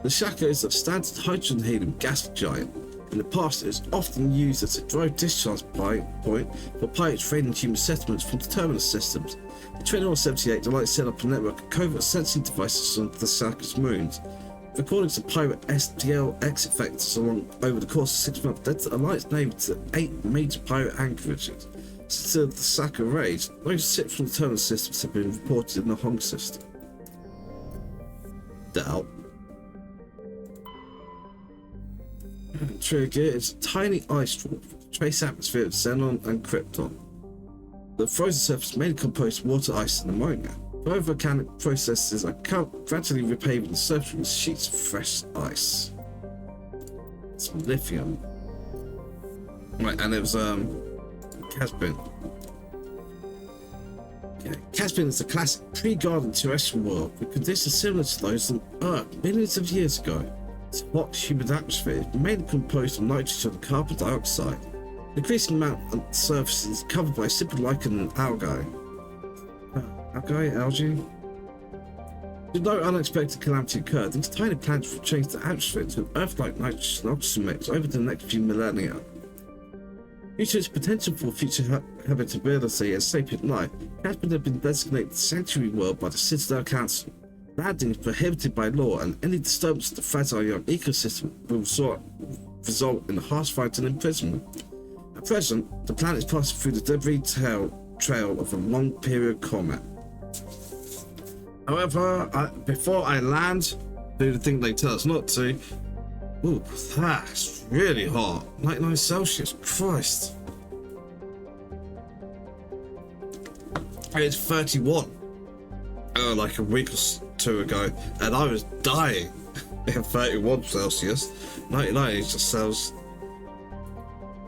The Shaka is a standard hydrogen-helium gas giant. In the past, it was often used as a drive discharge point for pirates raiding human settlements from the terminus systems. In 2178, the Alliance set up a network of covert sensing devices on the Shaka's moons. Recordings of pirate STL exit vectors over the course of 6 months led the Alliance Navy to 8 major pirate anchorages. Since the Shaka raids, no ships from the terminus systems have been reported in the Hong system. Doubt. Trigger is a tiny ice dwarf with a trace atmosphere of xenon and krypton. The frozen surface is mainly composed of water, ice, and ammonia. Further volcanic processes are gradually repaving the surface with sheets of fresh ice. Some lithium. Right, and it was Caspian. Okay. Caspian is a classic pre-garden terrestrial world with conditions similar to those on Earth millions of years ago. Its hot, humid atmosphere is mainly composed of nitrogen and carbon dioxide. The increasing amount on the surface is covered by simple lichen and algae. Algae? If no unexpected calamity occurred, these tiny planets will change the atmosphere to an Earth-like nitrogen oxygen mix over the next few millennia. Due to its potential for future habitability and sapient life, Caspian has been designated the Sanctuary World by the Citadel Council. Landing is prohibited by law, and any disturbance of the fragile young ecosystem will result in harsh fight and imprisonment. At present, the planet is passing through the debris trail of a long-period comet. However, before I land, do the thing they tell us not to. Ooh, that's really hot. 99 Celsius, Christ. It's 31. Like a week or two ago, and I was dying at 31 Celsius. 99 just sounds...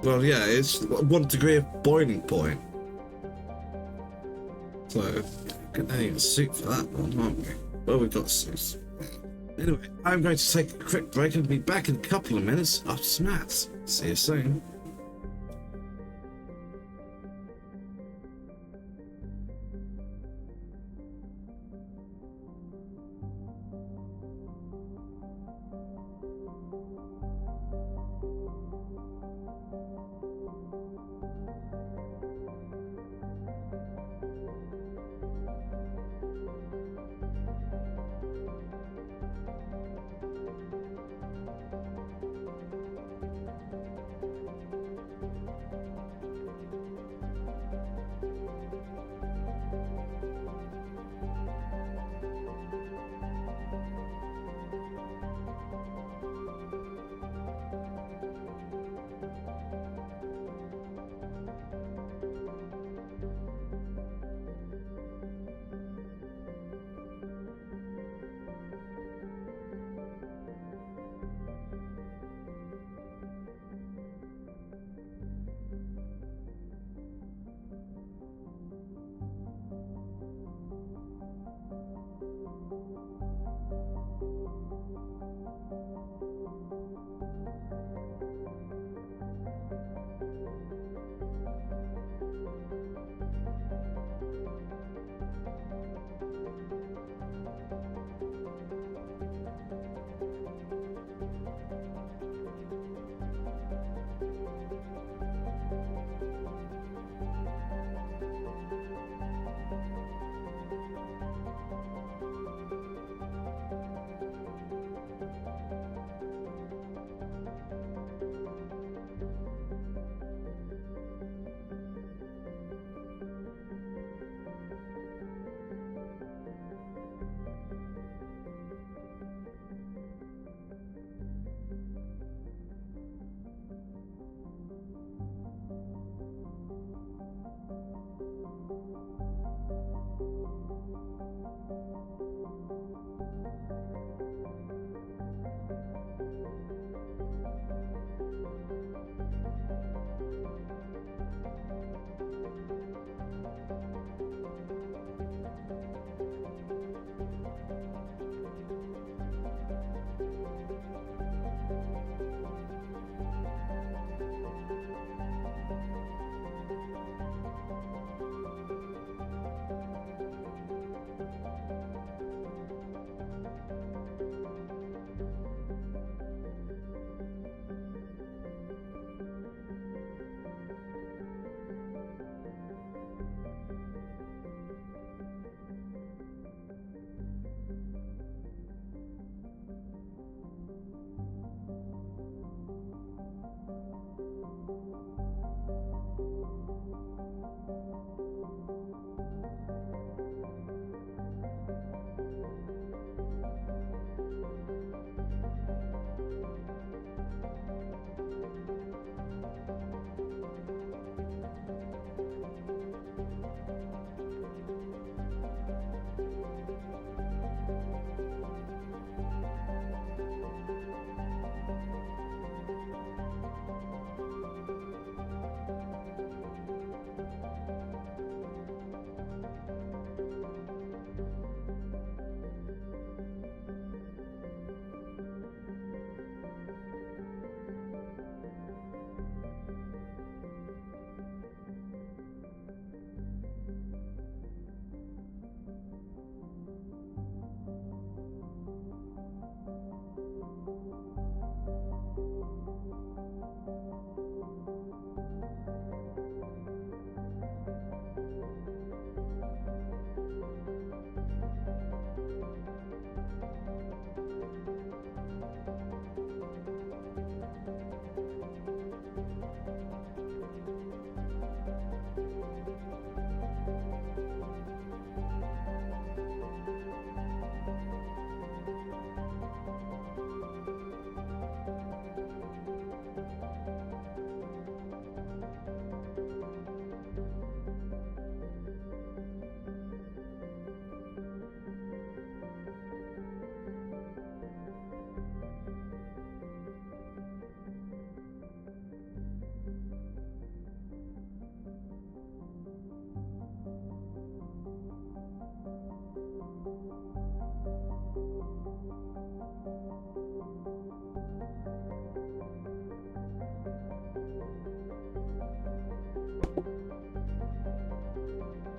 Well, yeah, it's 1 degree of boiling point. So, we're gonna need a suit for that one, aren't we? Well, we've got suits. Anyway, I'm going to take a quick break and be back in a couple of minutes after some ads. See you soon.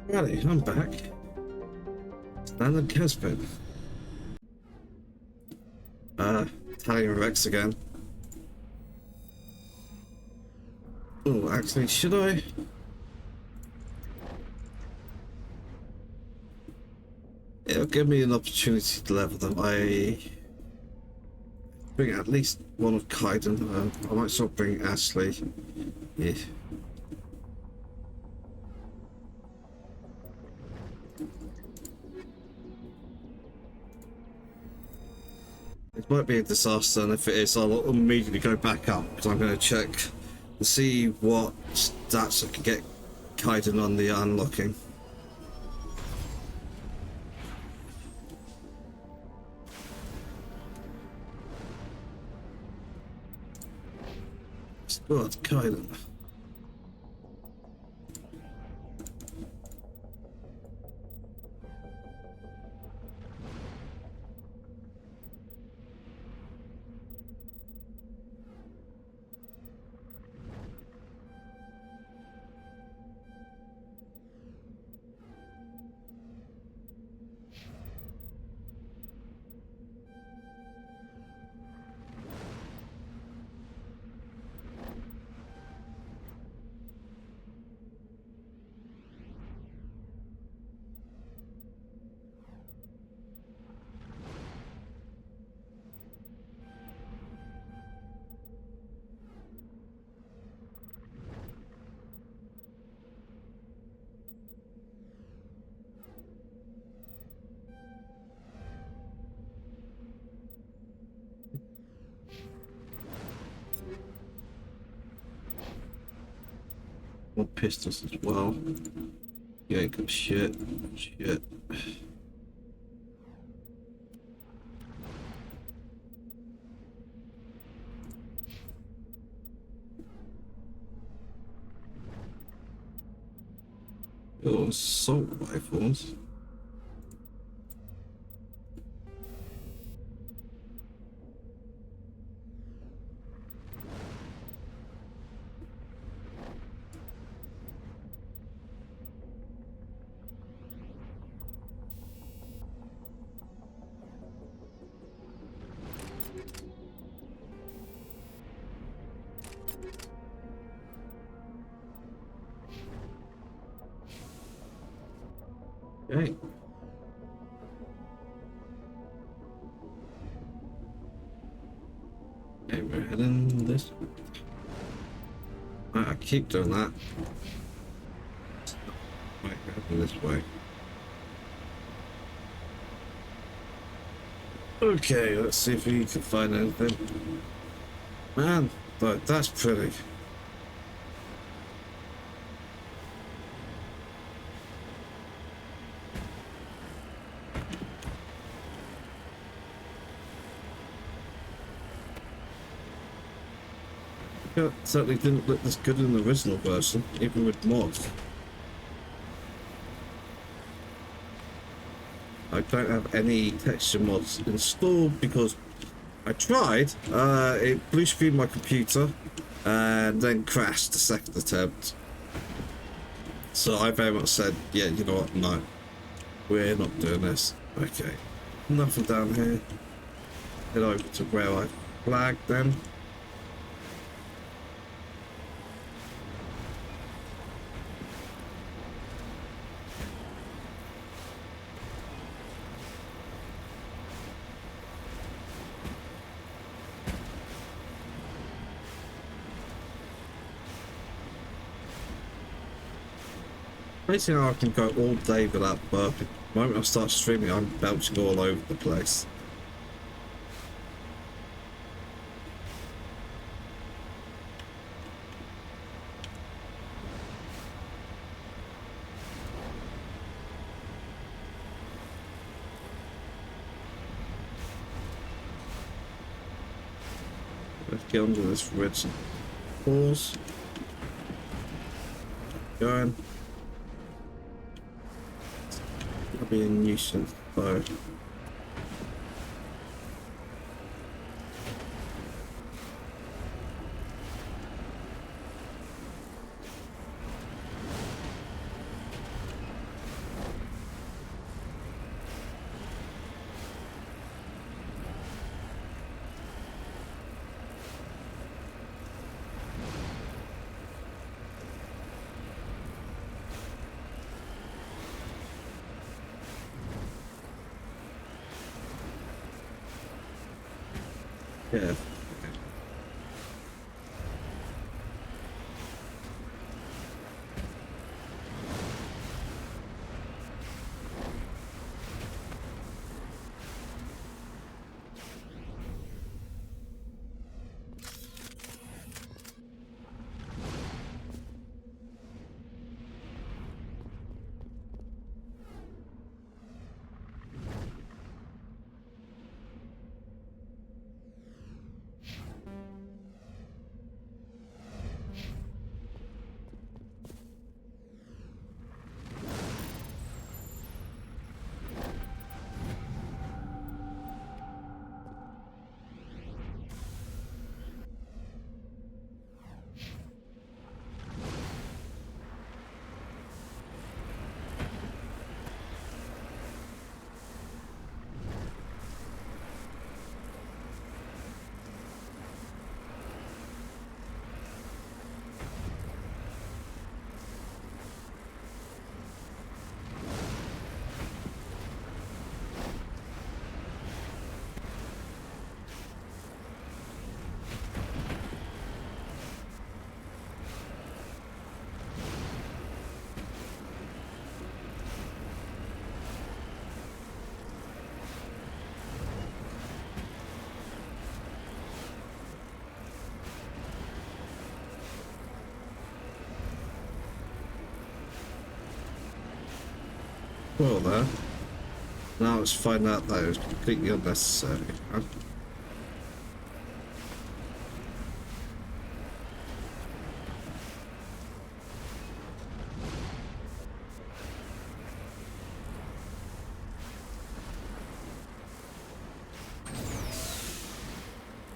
Righty, I'm back. Standard Caspin. Italian Rex again. Oh, actually, should I? It'll give me an opportunity to level them. I bring at least one of Kaiden. I might sort of bring Ashley. Yeah. It might be a disaster, and if it is, I'll immediately go back up because I'm going to check and see what stats I can get Kaiden on the unlocking. Good, Kaiden. More pistols as well. You ain't got shit. Shit. Oh, assault rifles. Okay. Okay, we're heading this way. I keep doing that. Right, we're heading this way. Okay, let's see if we can find anything. Man, but that's pretty. It certainly didn't look this good in the original version, even with mods. I don't have any texture mods installed because I tried. It blue screened my computer and then crashed the second attempt. So I very much said, yeah, you know what, no, we're not doing this. Okay, nothing down here. Head over to where I flagged them. Basically, I can go all day without burping. The moment I start streaming, I'm belching all over the place. Let's get under this red pause. Going. That'll be a nuisance though. Yeah. Well there. Now let's find out that it was completely unnecessary.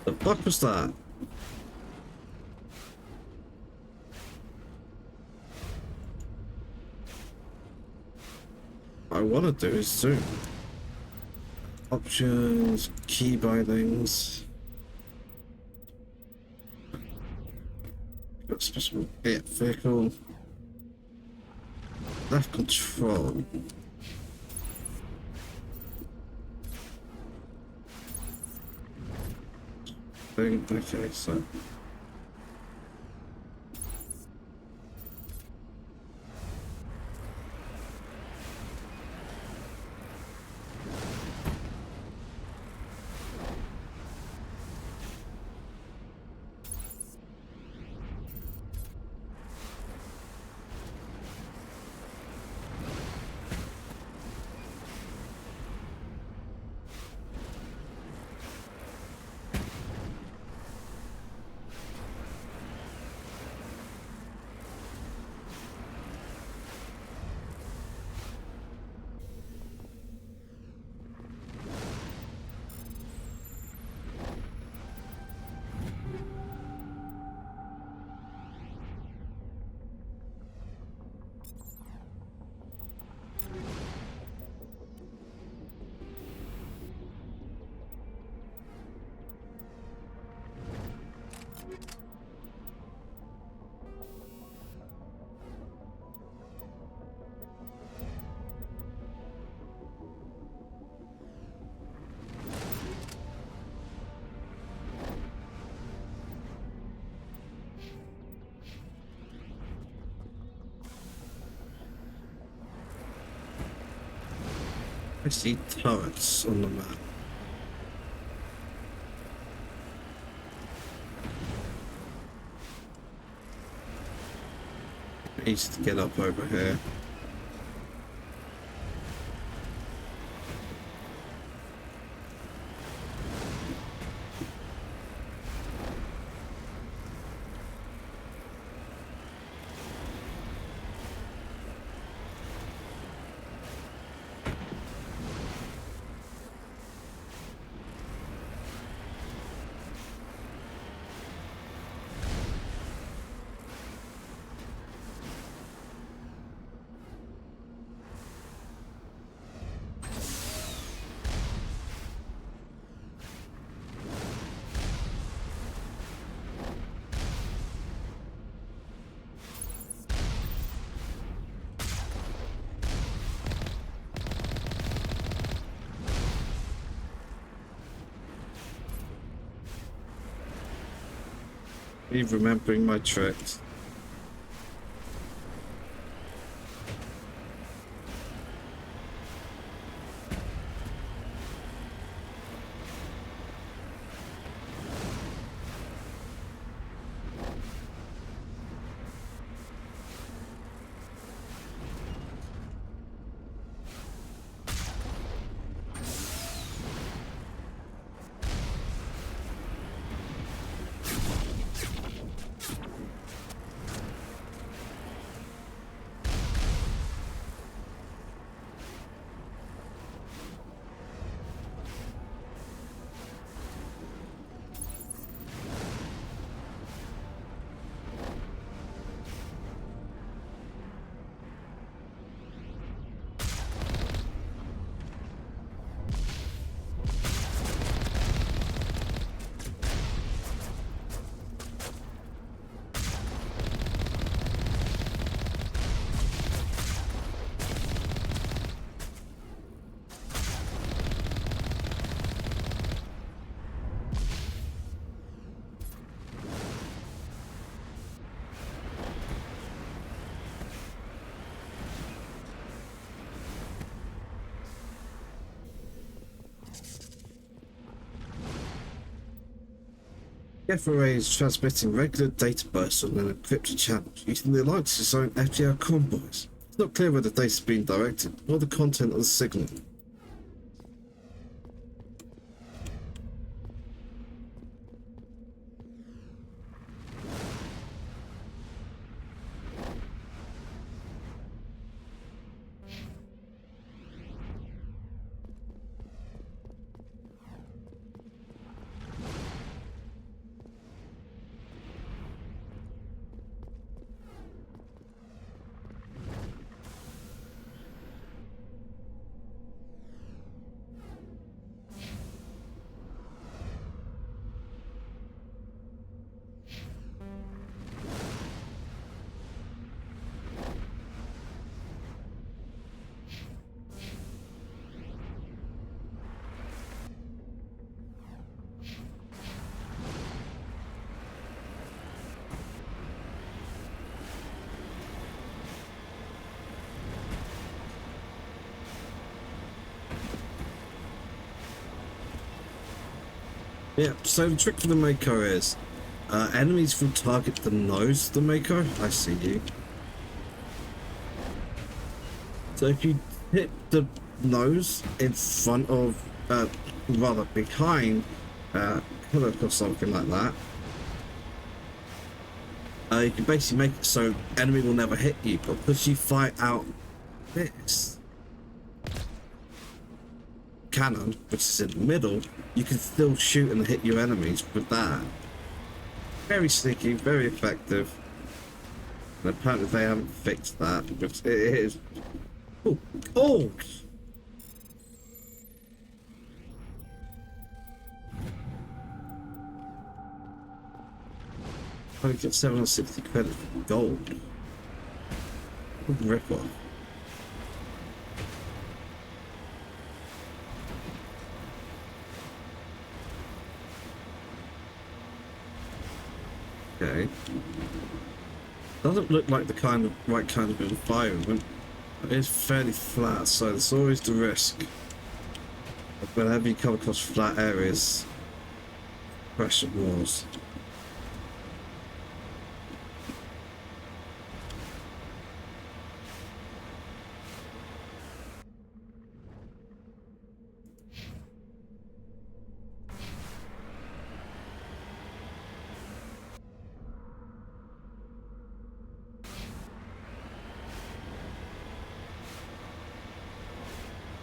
The fuck was that? What I want to do is zoom. Options, key bindings. Got special hit vehicle. Left control. Okay, so. I see turrets on the map. Easy to get up over here. Me remembering my tricks. FRA is transmitting regular data bursts on an encrypted channel using the Alliance's own FTL convoys. It's not clear where the data is being directed or the content of the signal. Yeah, so the trick for the Mako is enemies will target the nose of the Mako. I see you. So if you hit the nose in front of, rather behind, Hillock or something like that, you can basically make it so enemy will never hit you, but because you fight out this cannon, which is in the middle, you can still shoot and hit your enemies with that. Very sneaky, very effective. And apparently they haven't fixed that, which it is. Oh, oh! I get 760 credits for gold. What a rip-off. Okay. Doesn't look like the right kind of environment. It is fairly flat, so there's always the risk. Whenever you come across flat areas, pressure wars.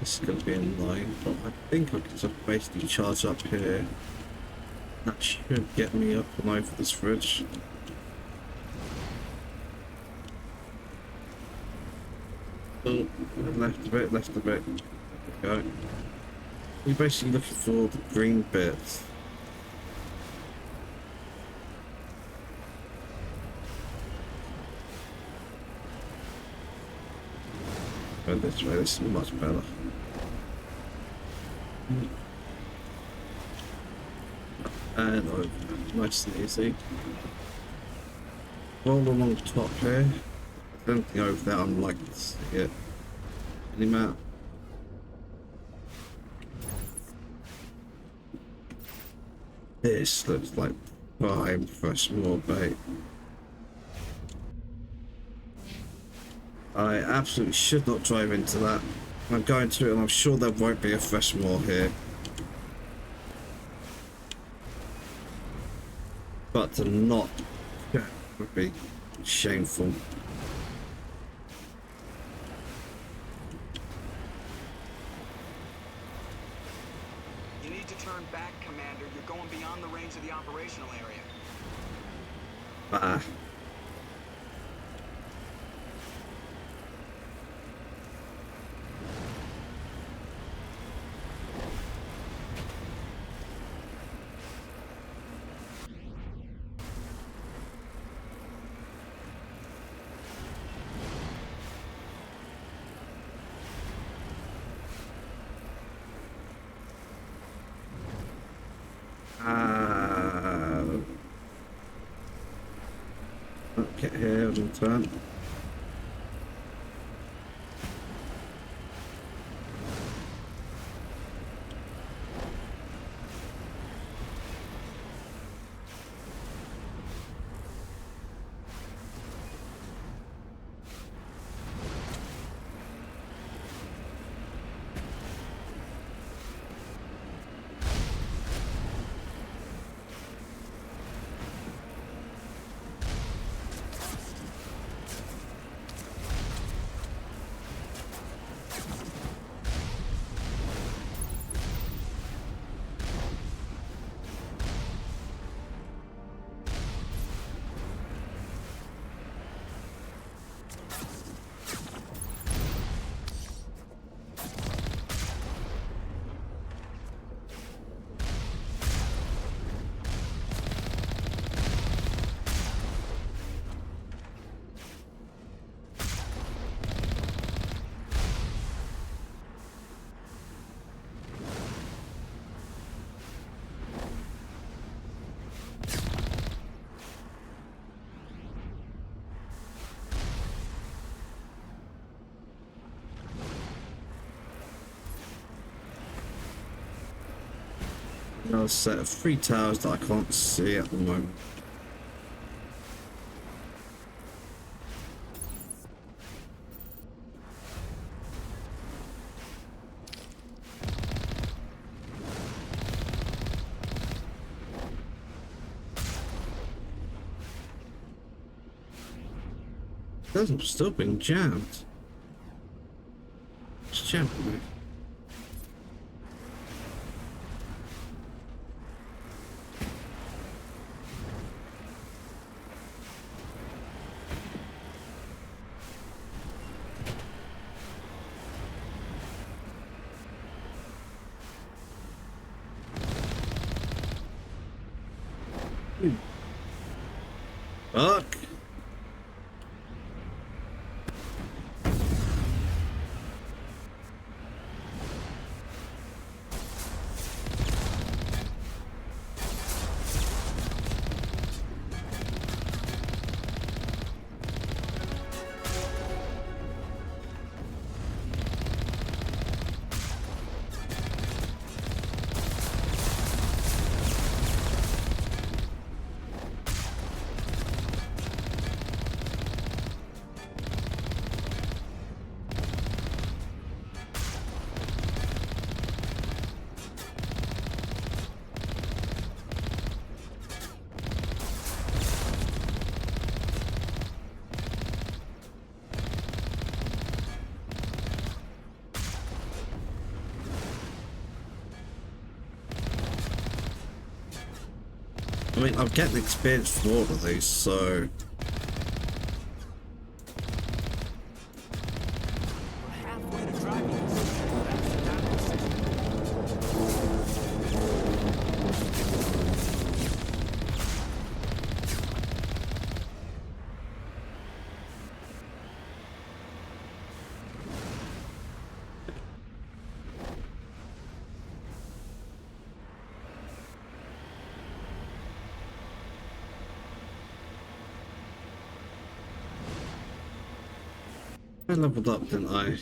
This is going to be in line, but I think I can just basically charge up here. That should get me up and over this bridge. Oh, left a bit, left a bit. There we go. You're basically looking for the green bits. Go this way, this is much better. And over, nice and easy. Roll along the top here. Anything over there, I'm likely to see it. Any map? This looks like prime for a small bait. I absolutely should not drive into that. I'm going to it and I'm sure there won't be a fresh moor here. But to not would be shameful. You need to turn back, Commander. You're going beyond the range of the operational area. Ah. Get here and turn. Another set of 3 towers that I can't see at the moment. Doesn't still being jammed. It's jammed, mate. Fuck. I mean, I'm getting experience for all of these, so... Halfway to driving this. Thanks to that decision. I leveled up, didn't I?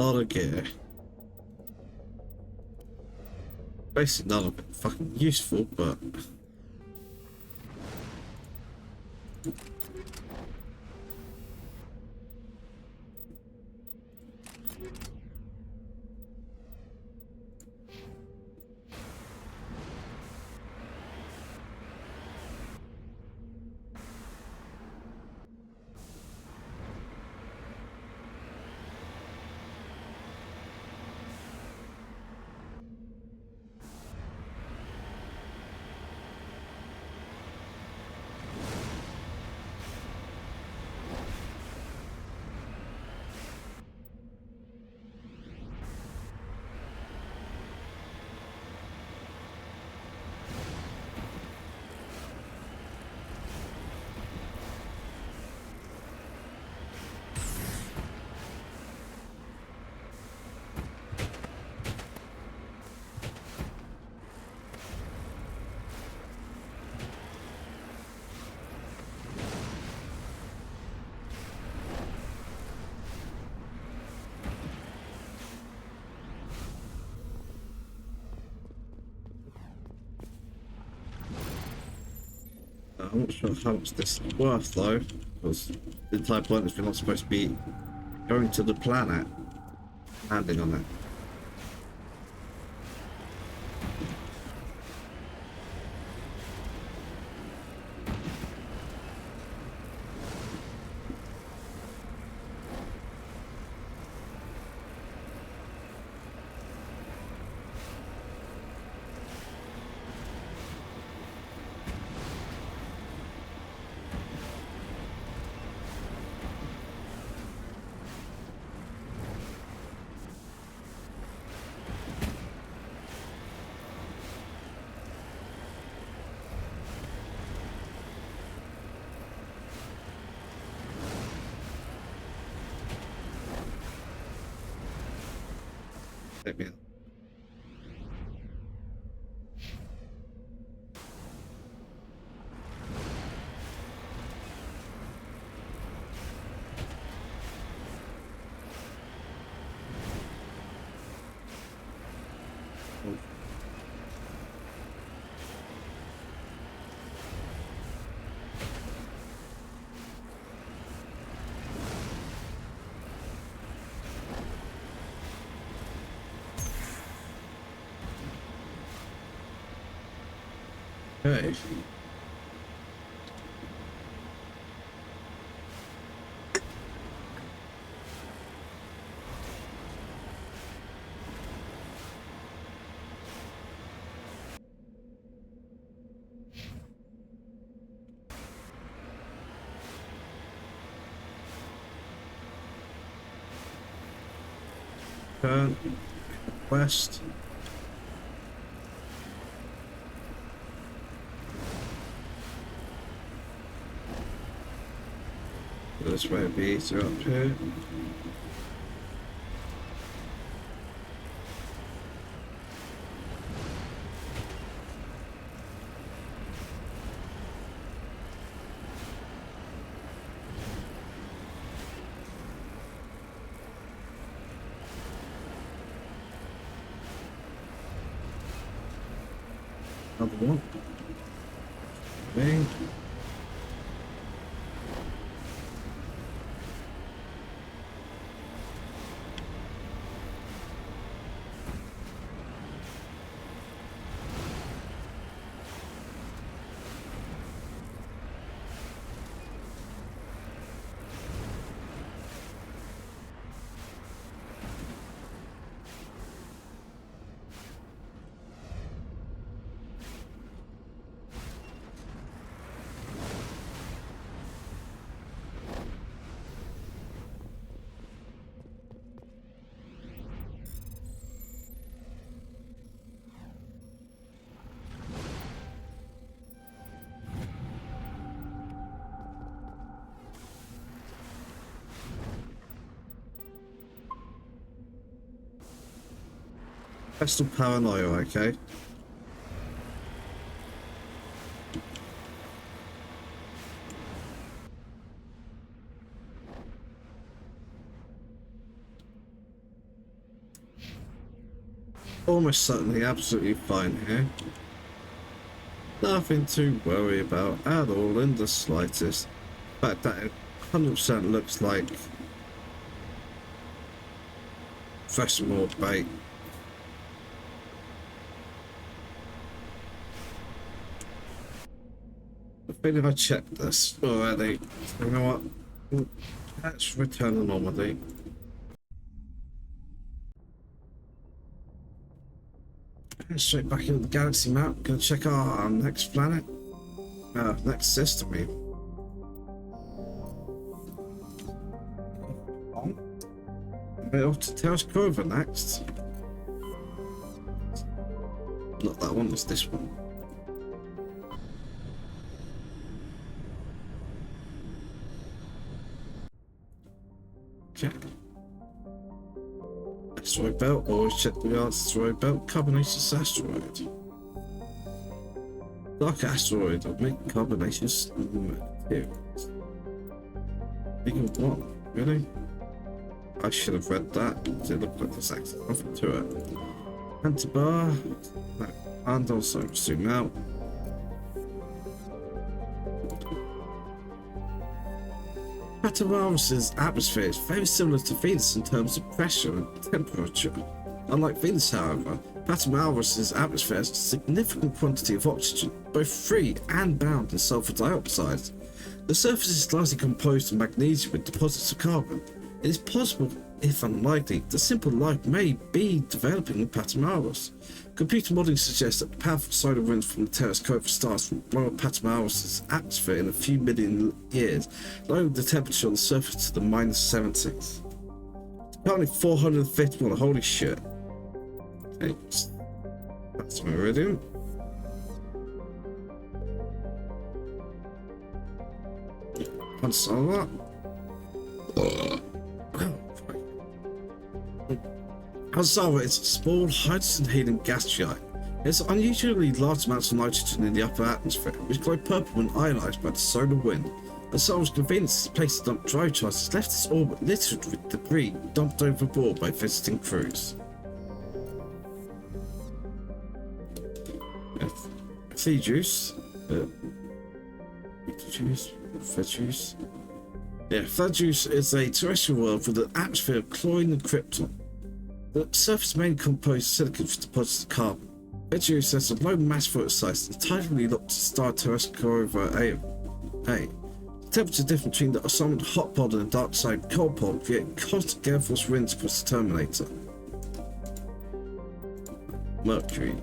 Lot of gear. Basically none of it fucking useful, but... I'm not sure how much this is worth though, because the entire point is we're not supposed to be going to the planet, landing on it. Take me out. Okay. Turn west. This might be easier up here. Another one. Bang. Pestle paranoia, okay? Almost certainly absolutely fine here. Nothing to worry about at all in the slightest. In fact, that 100% looks like fresh more bait. I think if I checked this already, you know what? Let's return to normality. Straight back into the galaxy map. Gonna check our next planet, next system. We're off to Terrace Clover next. Not that one, it's this one. Okay. Asteroid belt, always check the asteroid belt. Carbonaceous asteroid. Dark asteroid will make carbonaceous materials. Bigger one, really? I should have read that. It looked like there's actually nothing to it. Antibar, and also zoom out. Paterarus's atmosphere is very similar to Venus in terms of pressure and temperature. Unlike Venus, however, Paterarus's atmosphere has a significant quantity of oxygen, both free and bound in sulfur dioxide. The surface is largely composed of magnesium with deposits of carbon. It is possible, if unlikely, that simple life may be developing in Paterarus. Computer modelling suggests that the powerful solar winds from the Terrace Clover stars will blow up Paterarus' atmosphere in a few million years, lowering the temperature on the surface to the -70s. It's currently 451, holy shit. Okay, that's Meridian. Unsell that. Hazara is a small hydrogen-helium gas giant. It has unusually large amounts of nitrogen in the upper atmosphere, which glow purple when ionized by the solar wind. Hazara's convenience place to dump drive charges has left its orbit littered with debris dumped overboard by visiting crews. Thejuice. Thejuice. Yeah, Thejuice is a terrestrial world with an atmosphere of chlorine and krypton. The surface mainly composed of silicon with deposits of carbon. Thejuice has a low mass photo size and tightly locked to star Terrace Clover A. The temperature difference between the somewhat hot pod and the dark side cold pod create constant gale force winds across the Terminator. Mercury.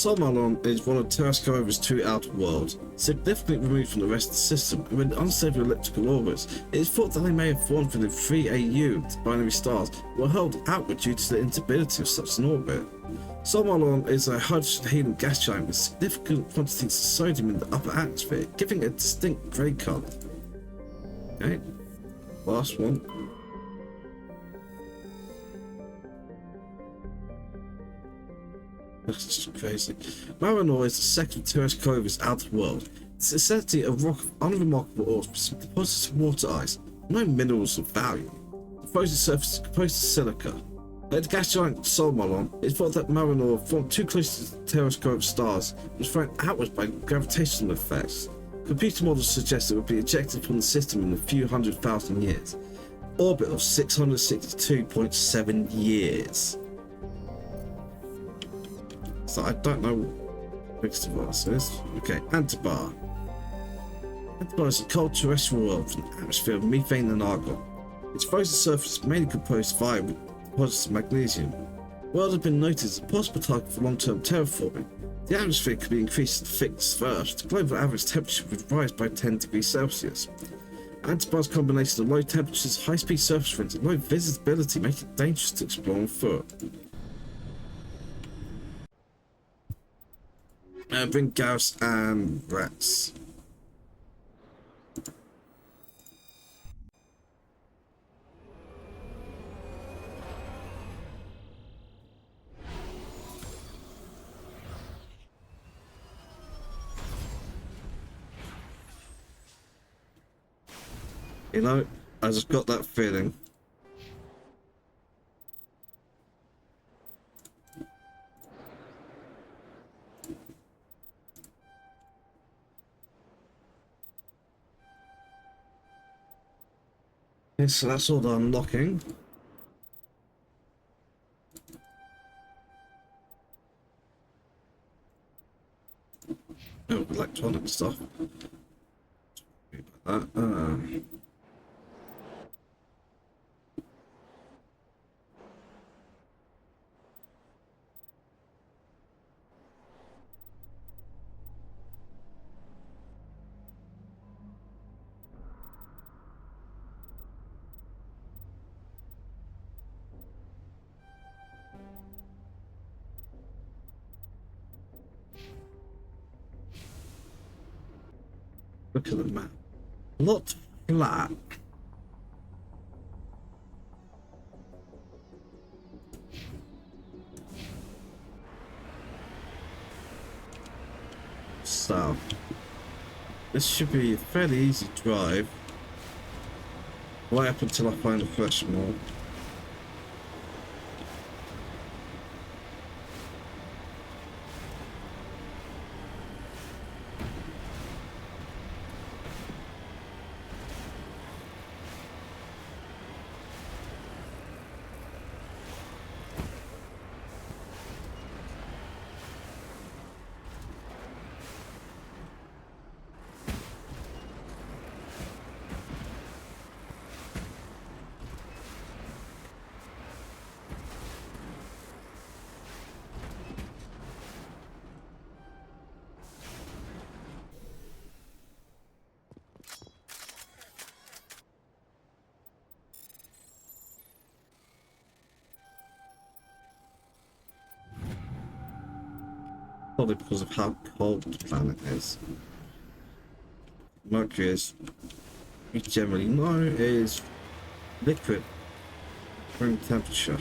Solmalon is one of Terrascova's two outer worlds, significantly removed from the rest of the system, and with unstable elliptical orbits. It is thought that they may have formed within 3 AU, the binary stars, were hurled outward due to the instability of such an orbit. Solmalon is a hydrogen-helium gas giant with significant quantities of sodium in the upper atmosphere, giving it a distinct grey colour. Okay, last one. That's just crazy. Marinor is the second Terrascova's outer world. It's essentially a rock of unremarkable ores with some deposits of water ice, no minerals of value. The frozen surface is composed of silica. Like the gas giant Solmalon, it's thought that Marinor formed too close to the Terrascova stars and was thrown outwards by gravitational effects. Computer models suggest it would be ejected from the system in a few 100,000 years. Orbit of 662.7 years. So I don't know what mixed device is. Okay, Antibar. Antibar is a cold terrestrial world with an atmosphere of methane and argon. Its frozen surface is mainly composed of iron with deposits of magnesium. The world has been noted as a possible target for long-term terraforming. The atmosphere could be increased to fix first. The global average temperature would rise by 10 degrees Celsius. Antibar's combination of low temperatures, high-speed surface winds, and low visibility make it dangerous to explore on foot. Bring Garrus and Rex. You know, I just got that feeling. Okay, so that's all the unlocking. Oh, electronic stuff. Look at the map. A lot flat. So, this should be a fairly easy drive. Right up until I find a fresh mall. Probably because of how cold the planet is. Mercury is, we generally know, is liquid room temperature.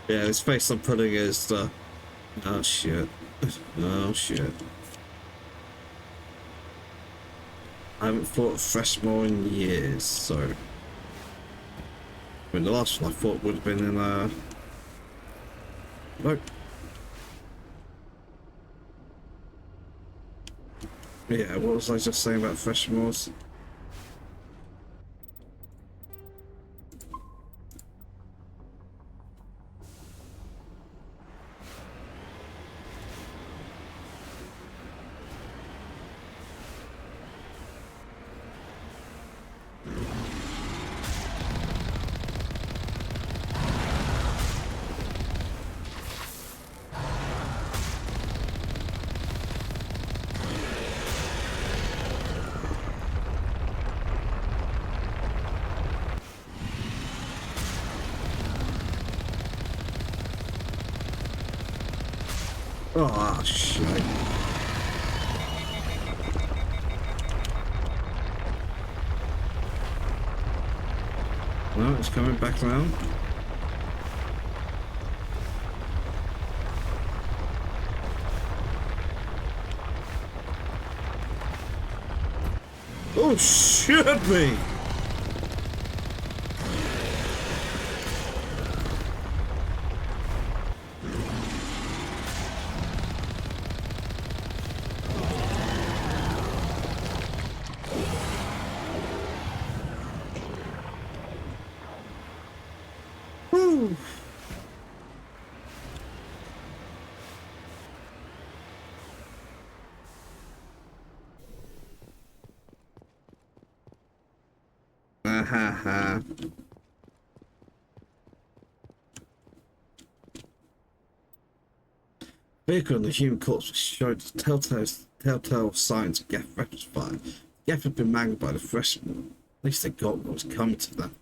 Yeah, this face I'm putting is the... Oh shit. Oh shit. I haven't fought Freshmore in years, so... I mean, the last one I fought would have been in, Nope. Yeah, what was I just saying about Freshmore's? Oh, shit. No, it's coming back around. Oh, should be. Woo. Ha ha. Vehicle and the human corpse showed telltale signs of Geth weapons fire. Geth had been mangled by the freshman. At least they got what was coming to them.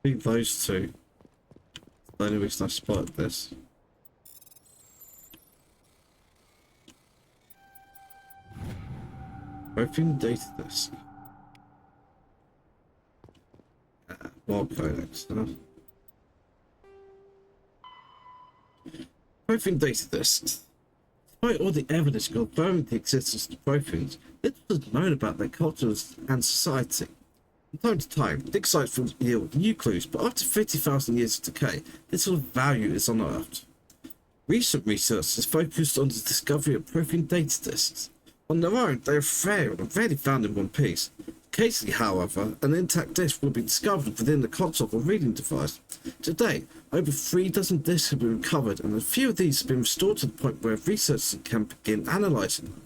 I think those two. The only reason I spotted this. Open data disk. More codex, huh? Protein data disks. Despite all the evidence confirming the existence of proteins, little was known about their cultures and society. From time to time, dig sites will yield new clues, but after 50,000 years of decay, little value is unearthed. Recent research is focused on the discovery of protein data disks. On their own, they are rare and rarely found in one piece. Occasionally, however, an intact disk will be discovered within the console or reading device. Today, over 3 dozen disks have been recovered, and a few of these have been restored to the point where researchers can begin analysing them.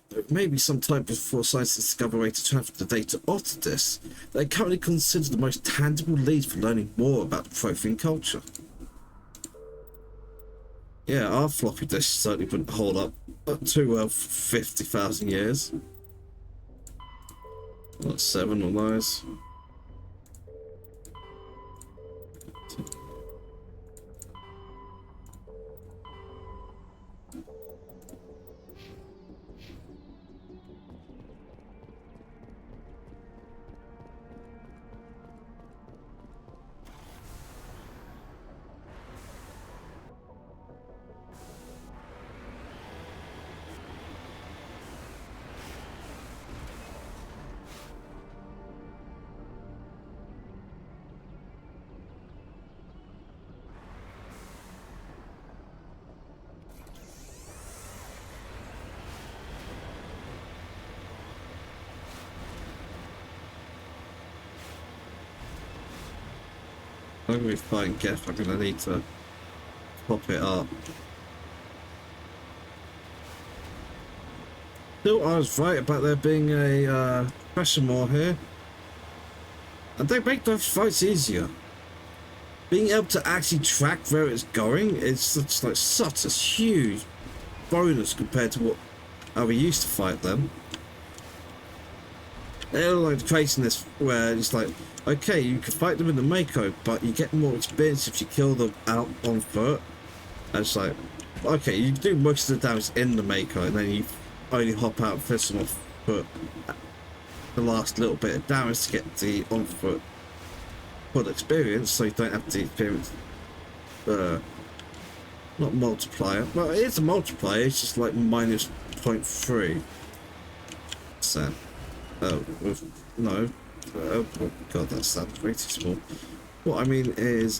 Though it may be some time before scientists discover a way to transfer the data off the disks, they are currently considered the most tangible leads for learning more about the protein culture. Yeah, our floppy disk certainly wouldn't hold up too well for 50,000 years. What, 7 on those? I'm going to be fighting Geth. I'm going to need to pop it up. Still, I was right about there being a pressure more here. And they make those fights easier. Being able to actually track where it's going is such a huge bonus compared to how we used to fight them. They're like creating this where it's like, okay, you can fight them in the Mako, but you get more experience if you kill them out on foot. And it's like, okay, you do most of the damage in the Mako, and then you only hop out and finish them off foot. The last little bit of damage to get the on foot full experience, so you don't have the experience. Not multiplier. Well, it is a multiplier. It's just like minus 0.3%. Oh, no. Oh god, that's way too small. What I mean is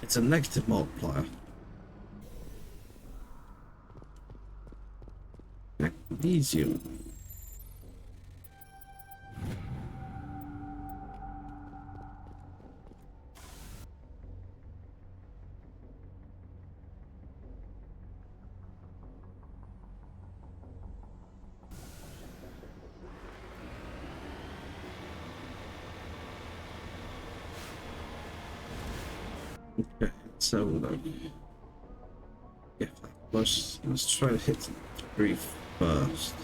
it's a negative multiplier. Magnesium. Okay, so yeah, let's try to hit the 3 first.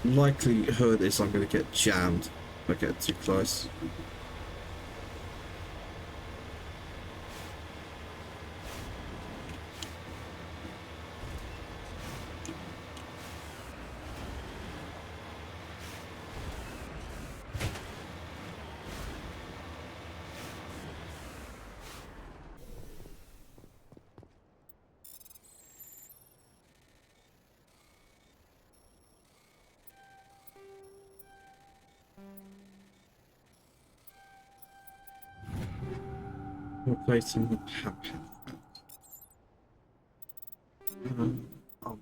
Likelihood is I'm going to get jammed if I get too close. Replacing the power. Oh,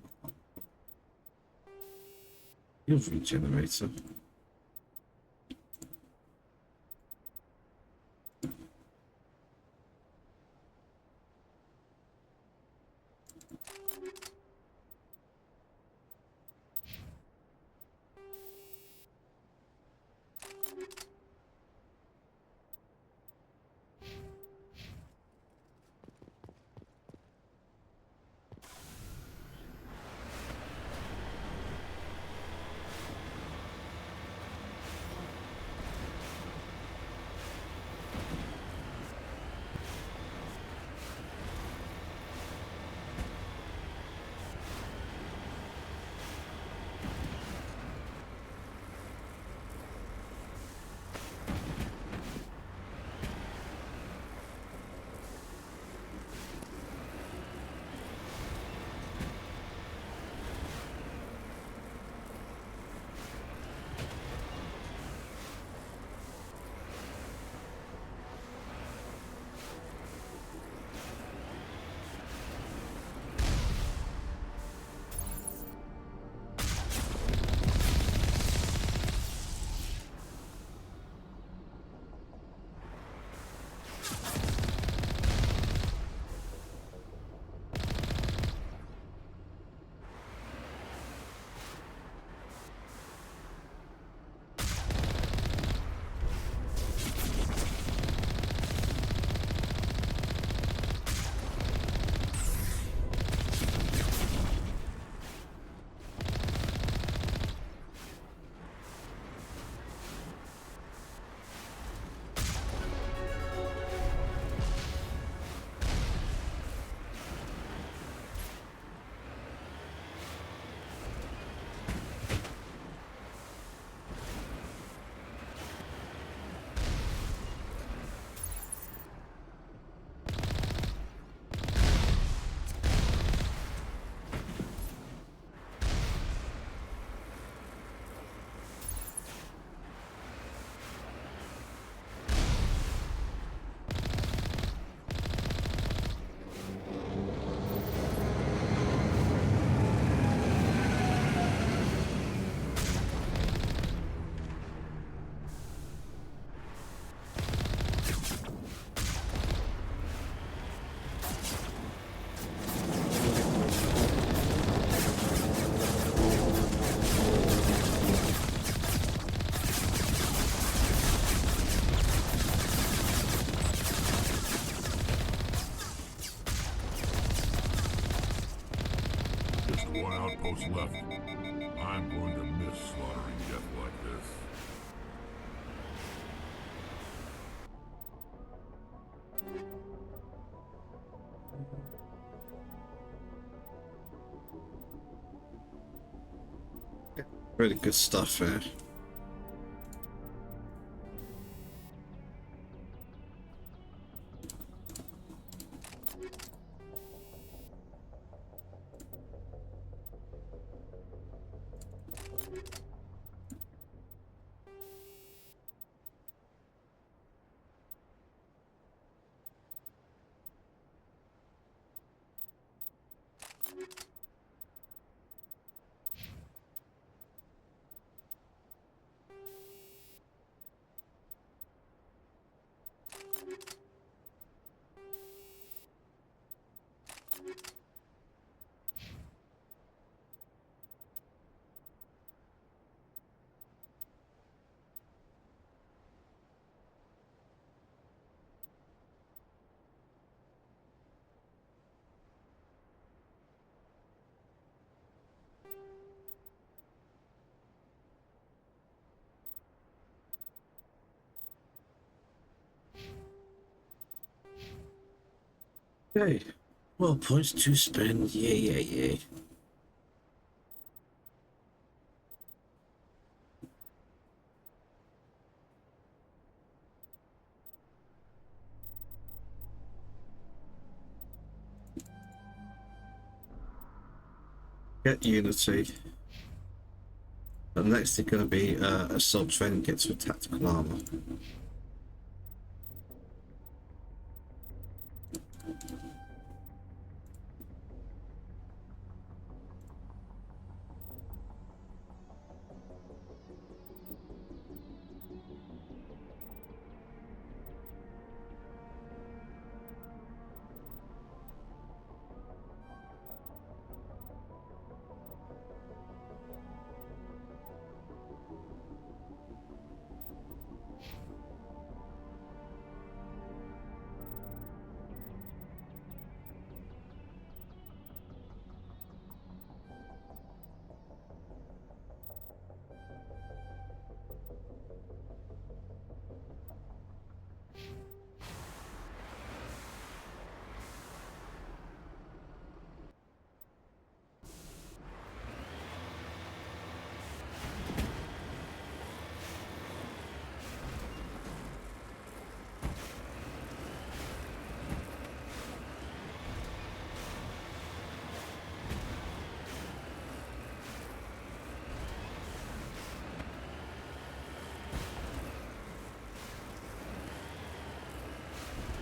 fuel generator. One outpost left. I'm going to miss slaughtering death like this. Really good stuff here. Okay. Well, points to spend. Yeah. Get Unity. And next is going to be assault training, get to tactical armor.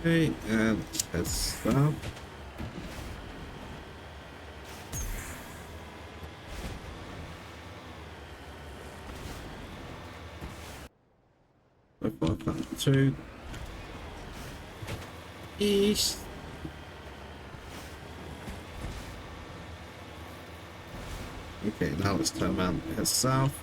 Okay, and let's stop. Two east. Okay, now let's turn around and head south.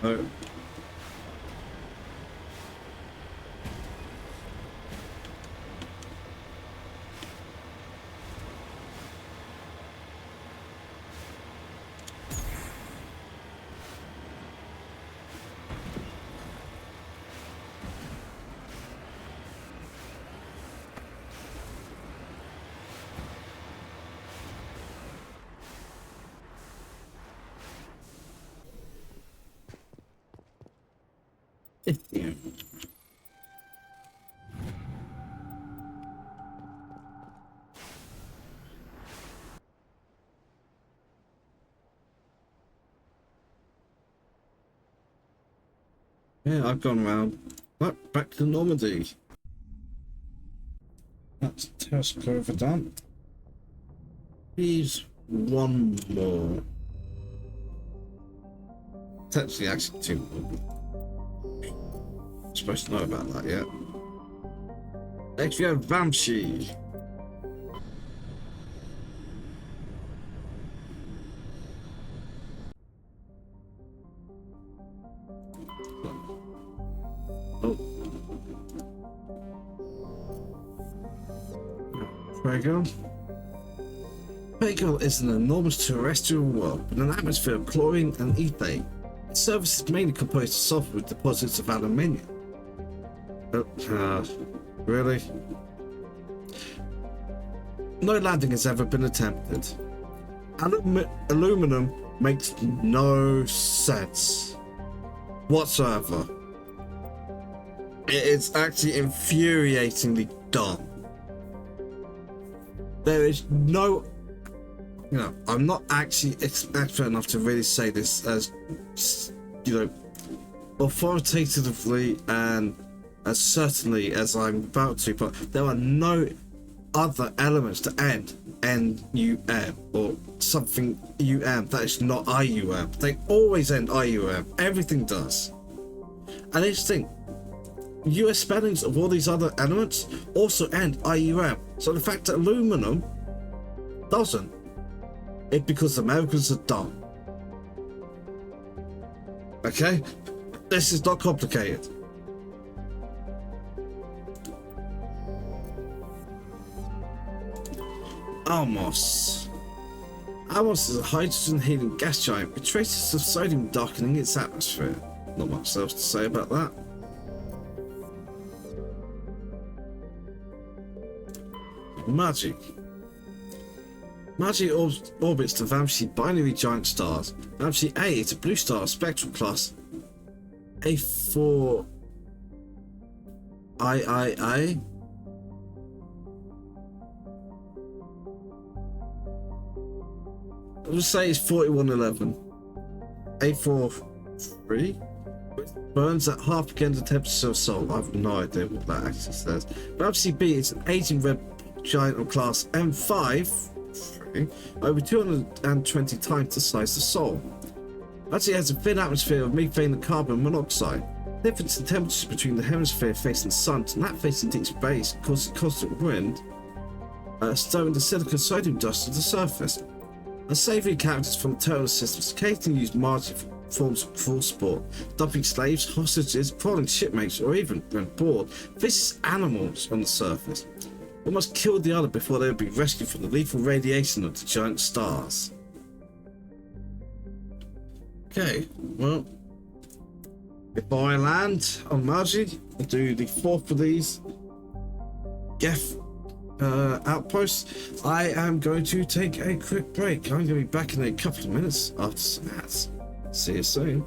Oh. Yeah. Yeah, I've gone around. Right, back to Normandy. That's Terrace over done. He's one more. Technically, actually, two more. I'm supposed to know about that yet. Next, we have Vamshi. Oh. Prego. Prego is an enormous terrestrial world with an atmosphere of chlorine and ethane. Its surface is mainly composed of sulfur with deposits of aluminium. Really? No landing has ever been attempted. Aluminum makes no sense whatsoever. It is actually infuriatingly dumb. There is no, I'm not actually expert enough to really say this as, authoritatively and as certainly as I'm about to, but there are no other elements to end NUM or something UM that is not IUM. They always end IUM. Everything does. And interesting, US spellings of all these other elements also end IUM. So the fact that aluminum doesn't, it's because Americans are dumb. Okay? This is not complicated. Almos. Almos is a hydrogen-helium gas giant with traces of sodium darkening its atmosphere. Not much else to say about that. Magic. Magic orbits the Vamshi binary giant stars. Vamshi A is a blue star of spectral class A4 III. I'll just say it's 4111. A43, which burns at half again the temperature of Sol. I have no idea what that actually says. Vamshi B is an aging red giant of class M5, over 220 times the size of Sol. Actually has a thin atmosphere of methane and carbon monoxide. The difference in temperatures between the hemisphere facing the sun and that facing deep space causes constant wind, stirring the silicon sodium dust to the surface. Unsavory characters from the terror systems occasionally use Margie for forms of cruel sport, dumping slaves, hostages, prowling shipmates, or even, when bored, vicious animals on the surface. One must kill the other before they will be rescued from the lethal radiation of the giant stars. Okay, well, before I land on Margie, I'll do the fourth of these Geth outposts. I am going to take a quick break. I'm going to be back in a couple of minutes after some ads. See you soon.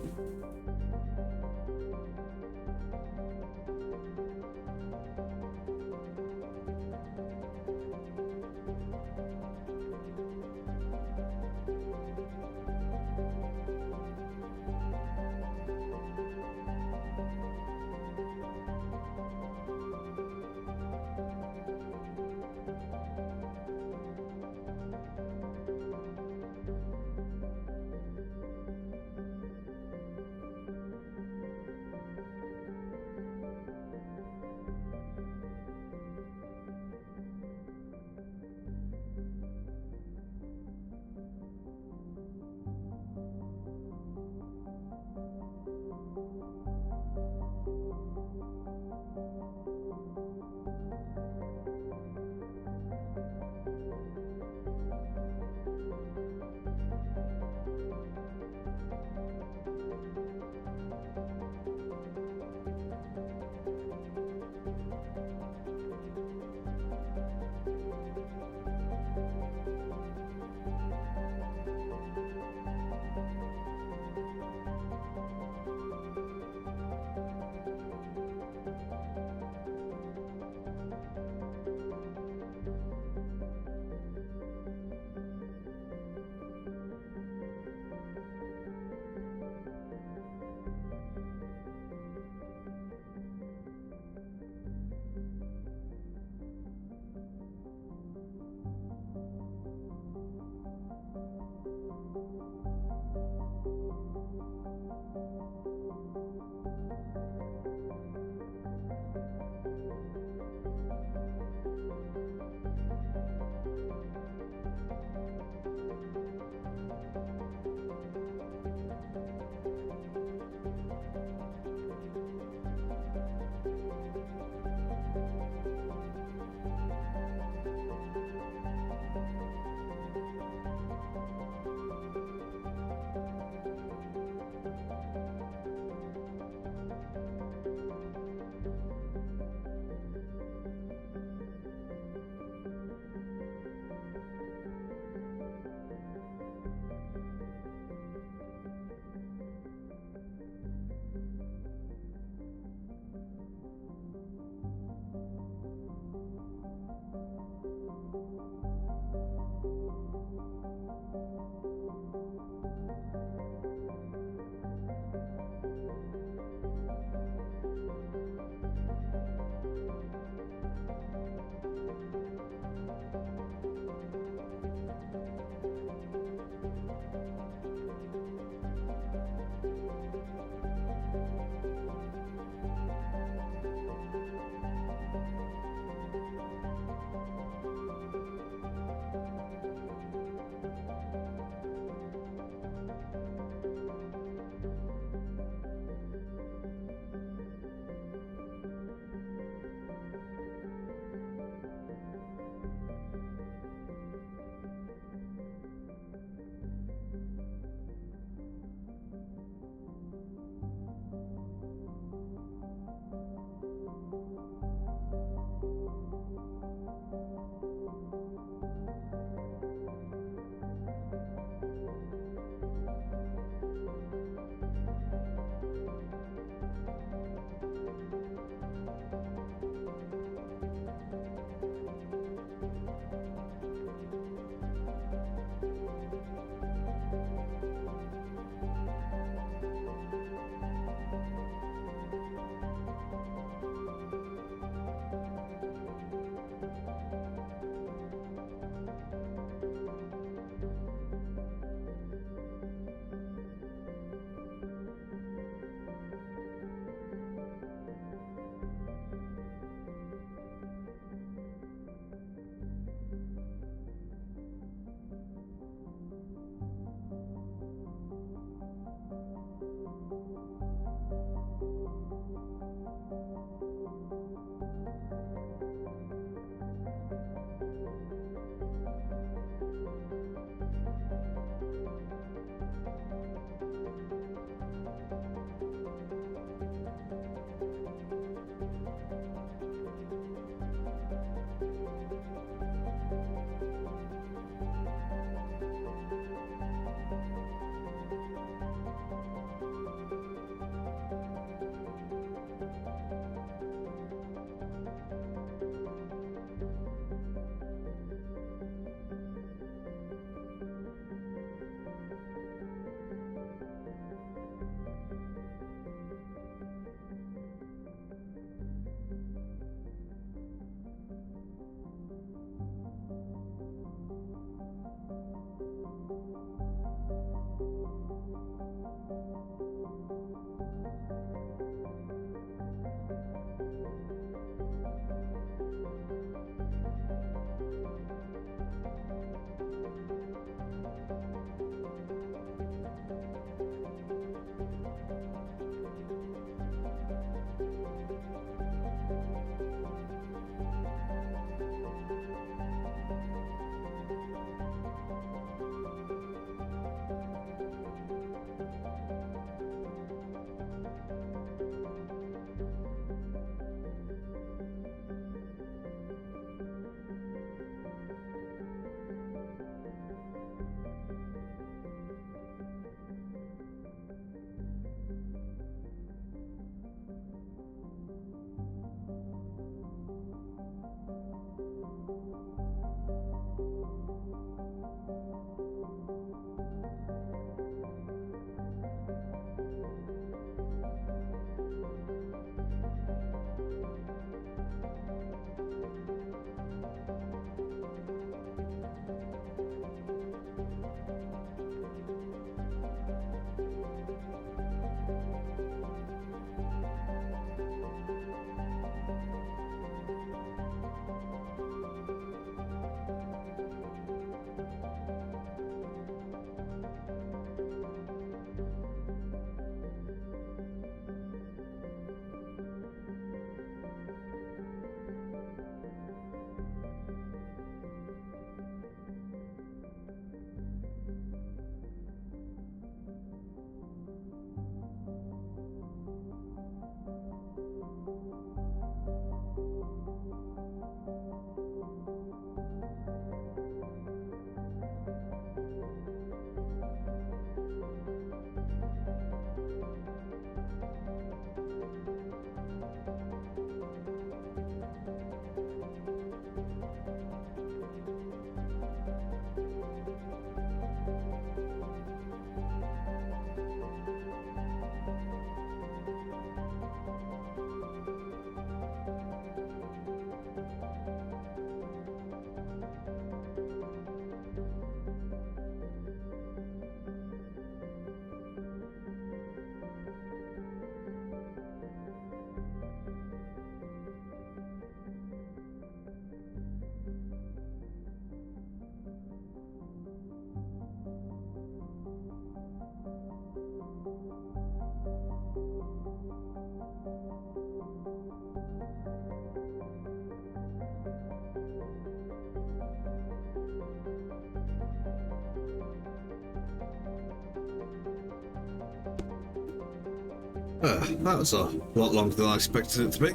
That was a lot longer than I expected it to be.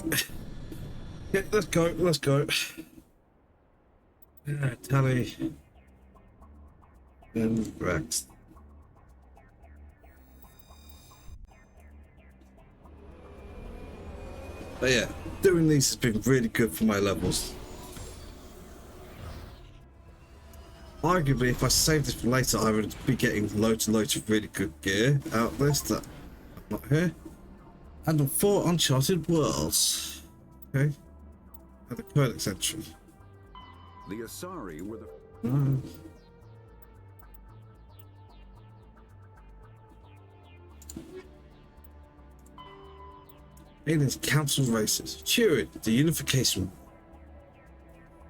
Yeah, let's go, let's go. Tally. And Rex. But yeah, doing these has been really good for my levels. Arguably, if I saved this for later, I would be getting loads and loads of really good gear out of this that I'm not here. And on 4 uncharted worlds. Okay. And the codex entry. The Asari were the... No. Aliens Council races. Turin, the unification.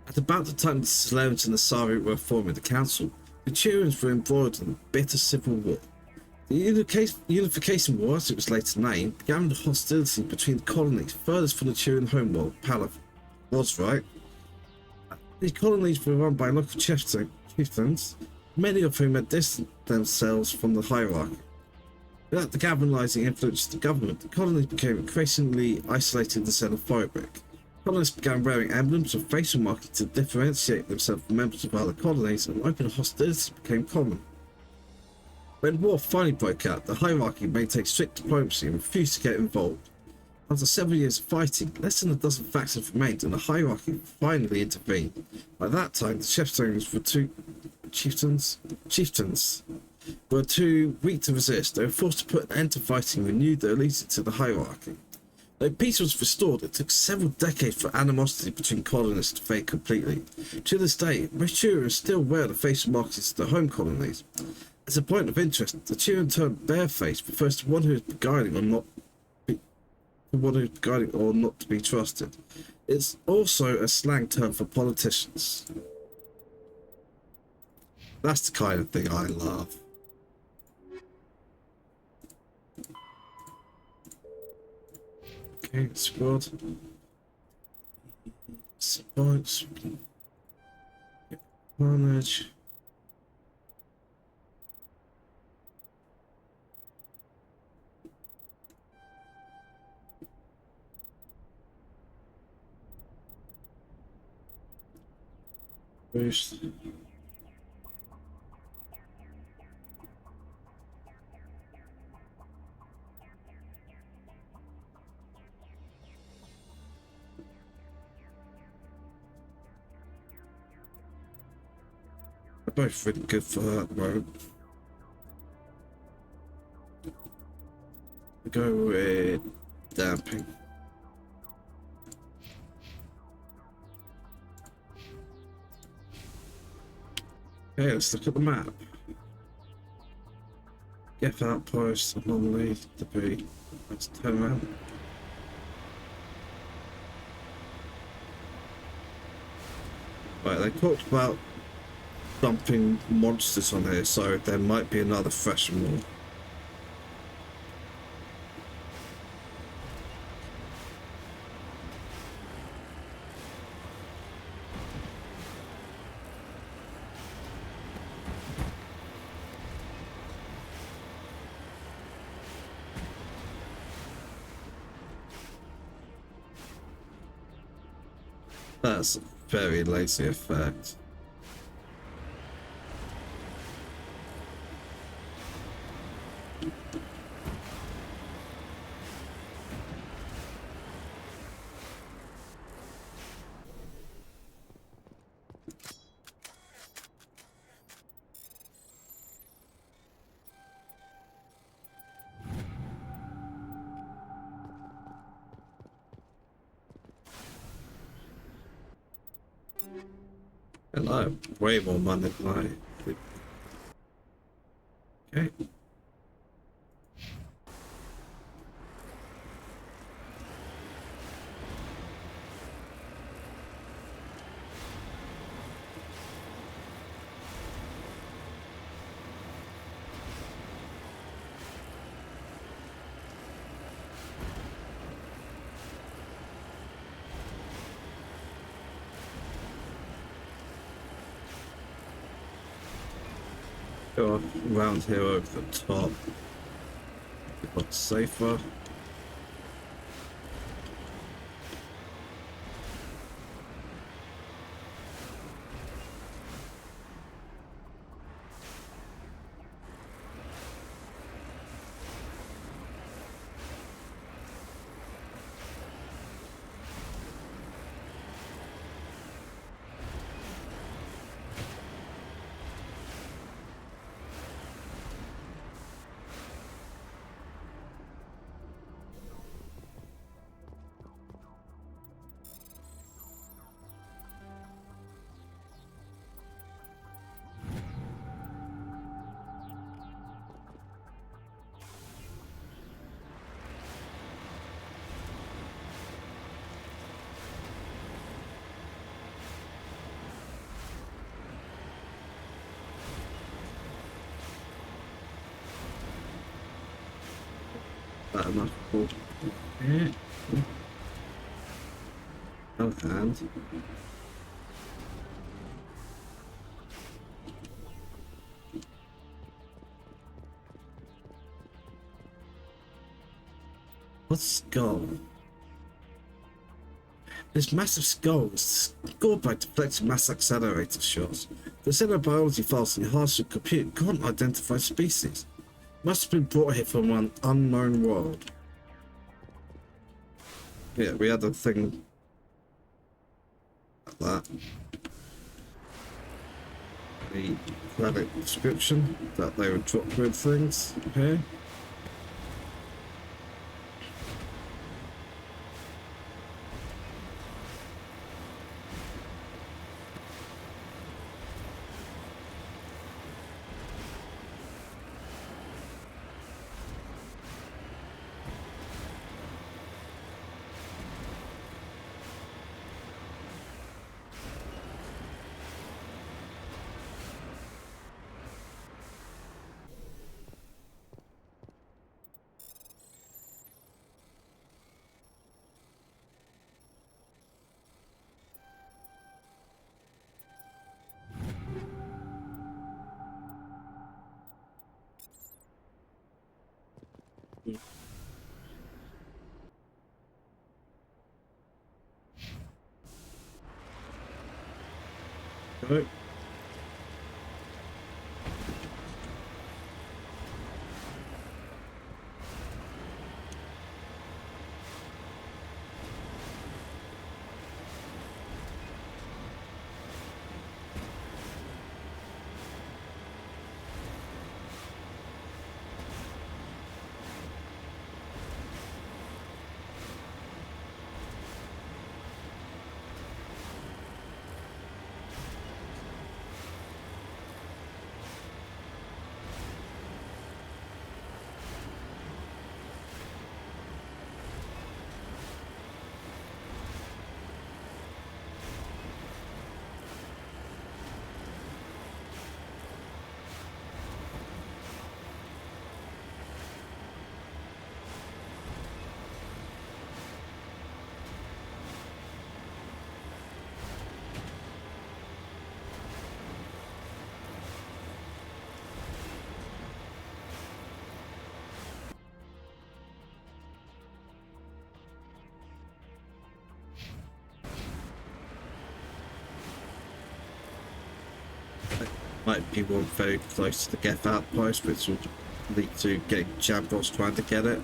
At about the time the Solarians and the Asari were forming the Council, the Turans were embroiled in a bitter civil war. The Unification War, as it was later named, began with hostility between the colonies furthest from the Turan homeworld, Palav. Was right. These colonies were run by local chieftains, many of whom had distanced themselves from the hierarchy. Without the galvanizing influence of the government, the colonies became increasingly isolated and xenophobic. Colonists began wearing emblems or facial markings to differentiate themselves from members of other colonies, and open hostility became common. When war finally broke out, the hierarchy maintained strict diplomacy and refused to get involved. After several years of fighting, less than a dozen factions remained, and the hierarchy finally intervened. By that time, the chieftains were too weak to resist. They were forced to put an end to fighting and renewed their allegiance to the hierarchy. Though peace was restored, it took several decades for animosity between colonists to fade completely. To this day, most Turans still wear the facial markings of their home colonies. As a point of interest, the Turan term barefaced refers to one who is beguiling or not to be trusted. It's also a slang term for politicians. That's the kind of thing I love. Okay, squad. Spikes. Carnage. Boost. They're both really good for her at the moment. Go with damping. Okay, let's look at the map. Geth outpost, anomaly, debris. Let's turn around. Right, they talked about dumping monsters on here, so there might be another fresh one. That's a very lazy effect. And I have way more money than I did. Okay. Go around here over the top. A lot safer. That enough for yeah. No hand. What's skull? This massive skull is scored by deflected mass accelerator shots. The xenobiology files in harsh to compute can't identify species. Must have been brought here from an unknown world. Yeah, we had a thing like that. The credit description that they would drop good things here. Go. Might be one very close to the Geth outpost, which would lead to getting Jambos trying to get it.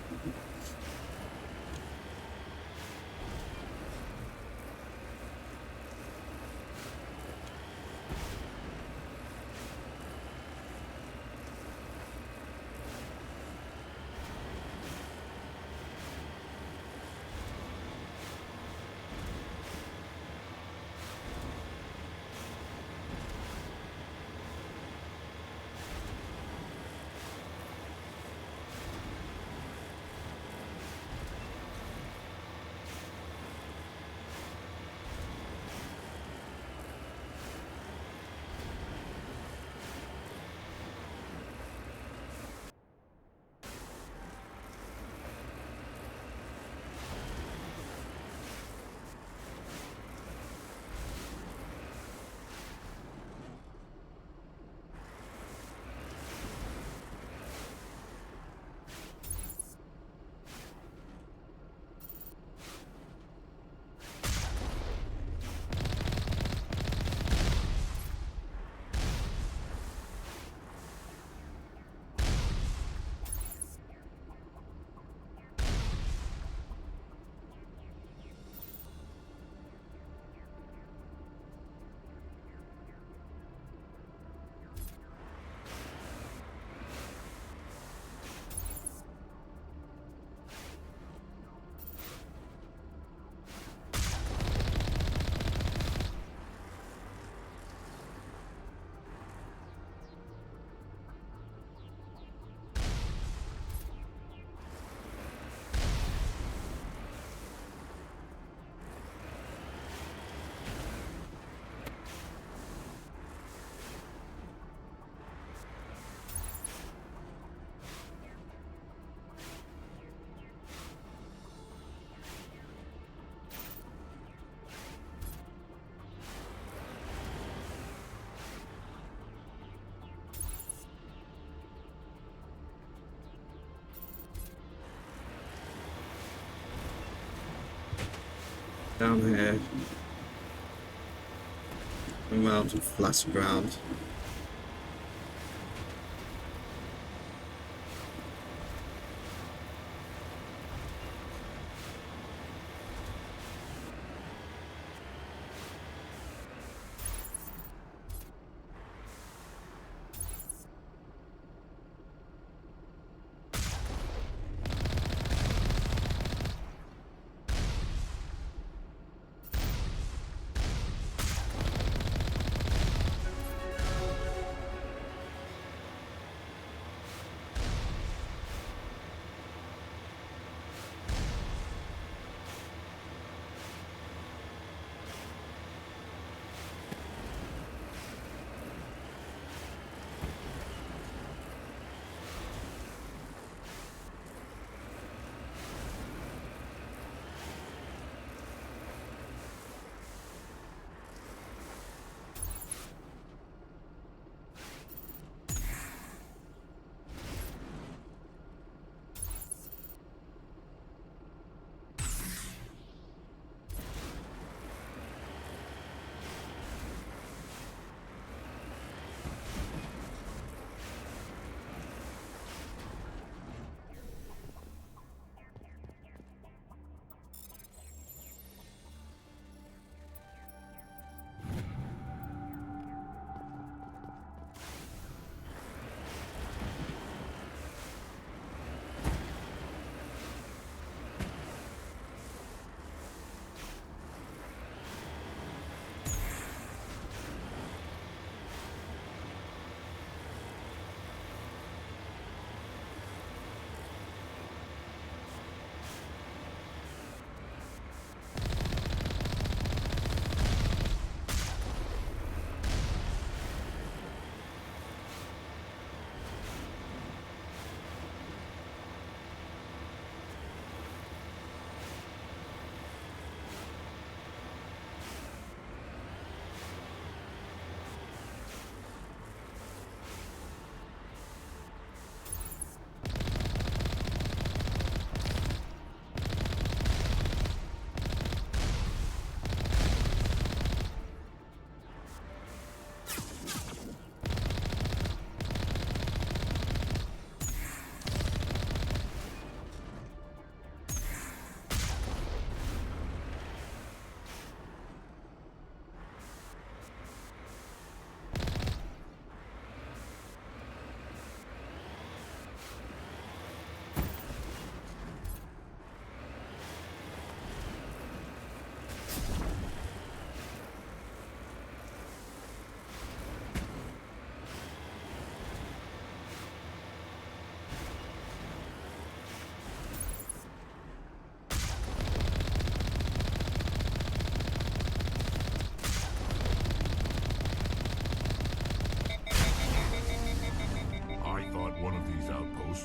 Down here. Around to flat ground.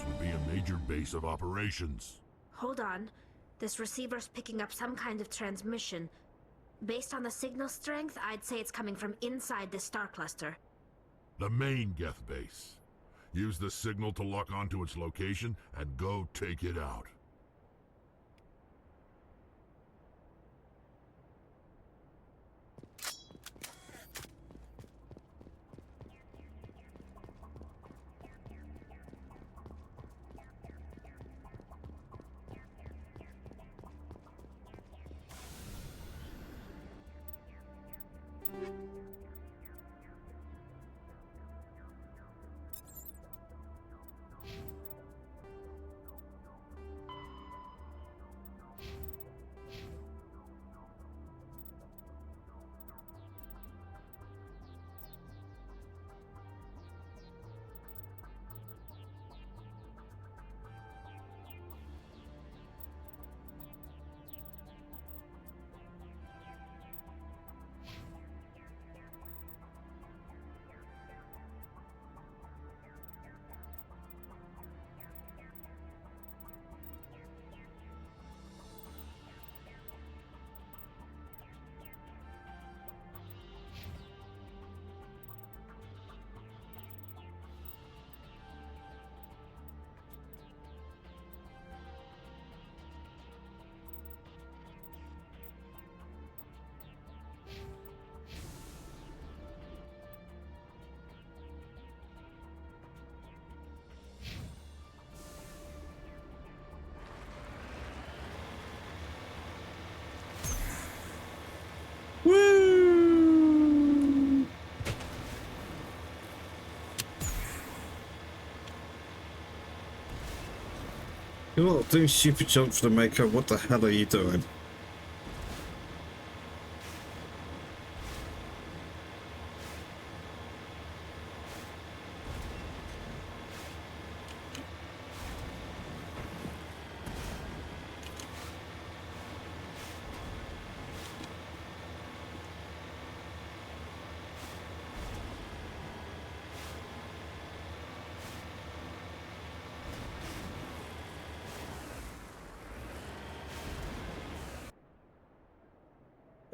Would be a major base of operations. Hold on. This receiver's picking up some kind of transmission. Based on the signal strength, I'd say it's coming from inside the star cluster. The main Geth base. Use the signal to lock onto its location and go take it out. You're not doing stupid jumps for the maker. What the hell are you doing?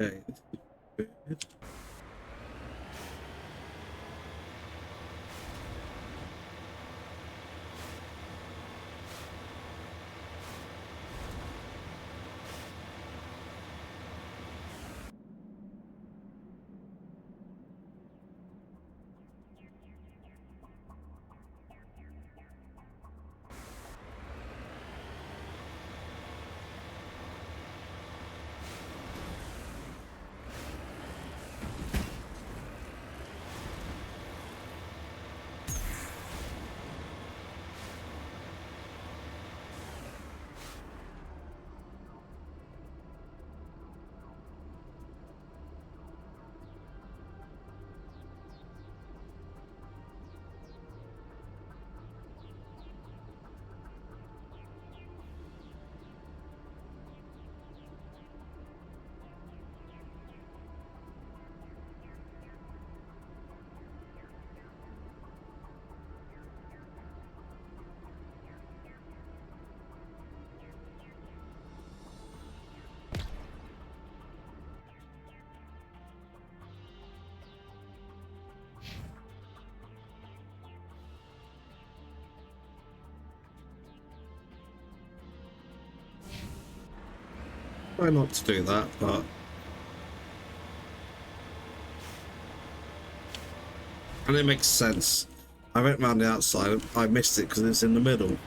Okay. Try not to do that, but and it makes sense. I went round the outside. I missed it because it's in the middle.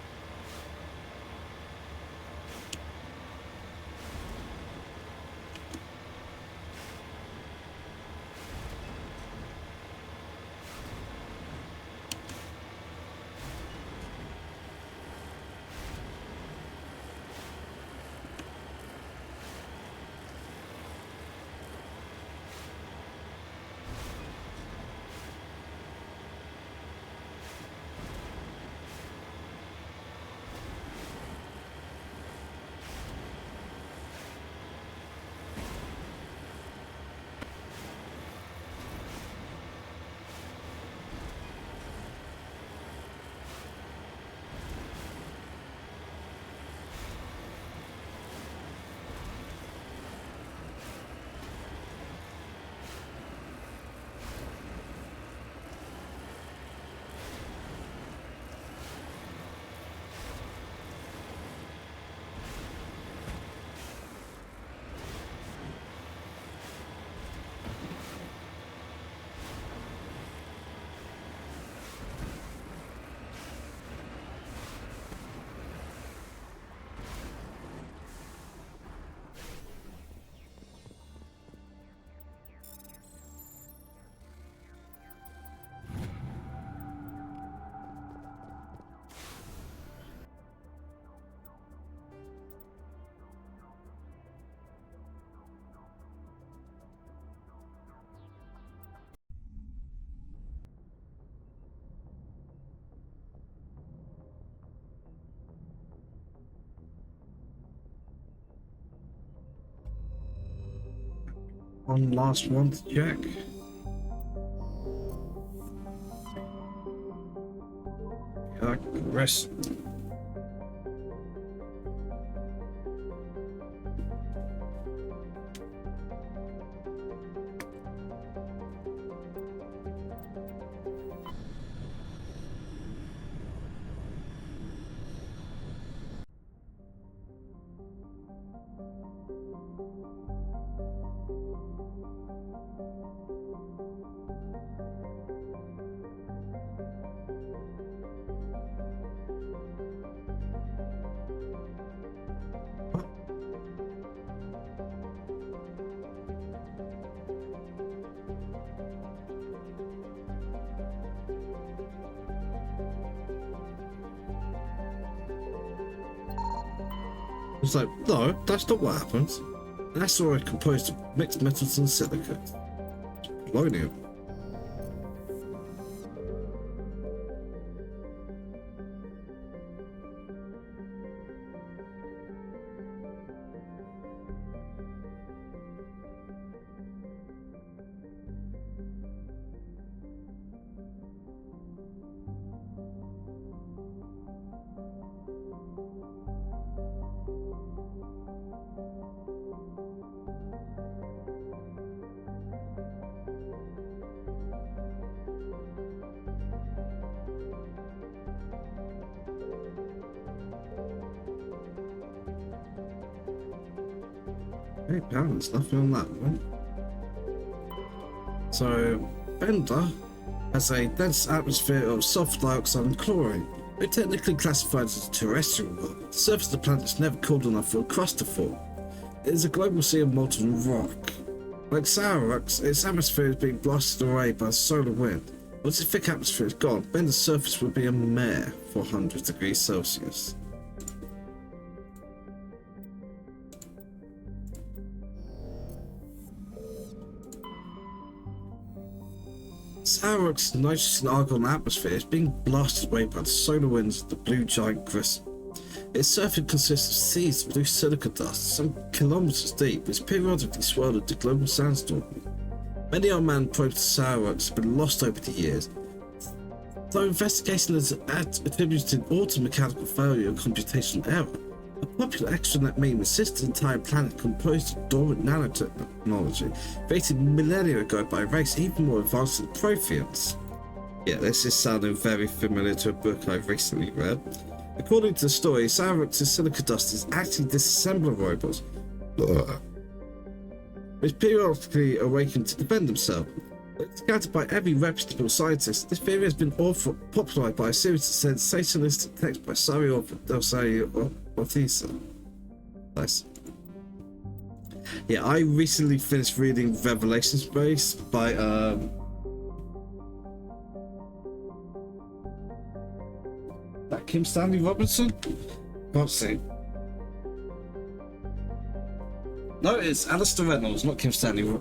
One last one to check. Rest. It's like, no, that's not what happens. An asteroid composed of mixed metals and silicates. Polonium. Hey, balance, nothing on that one. So, Bender has a dense atmosphere of sulfur dioxide and chlorine. Though technically classified as a terrestrial rock, the surface of the planet is never cold enough for a crust to form. It is a global sea of molten rock. Like Saurox, its atmosphere is being blasted away by the solar wind. Once the thick atmosphere is gone, Bender's surface will be a mere 400 degrees Celsius. Saurox's nitrogen argon atmosphere is being blasted away by the solar winds of the blue giant gristle. Its surface consists of seas of blue silica dust, some kilometers deep, which periodically swirl into global sandstorms. Many unmanned probes to Saurox have been lost over the years, though investigation has attributed all to mechanical failure or computational error. A popular extranet meme insists the entire planet composed of dormant nanotechnology created millennia ago by a race even more advanced than Protheans. Yeah, this is sounding very familiar to a book I've recently read. According to the story, Saurox's silica dust is actually disassembler robots, which periodically awaken to defend themselves. Scouted by every reputable scientist, this theory has been popularized by a series of sensationalistic texts by Sari Orthiza. Nice. Yeah, I recently finished reading Revelation Space by that Kim Stanley Robinson? Can't see. No, it's Alistair Reynolds, not Kim Stanley.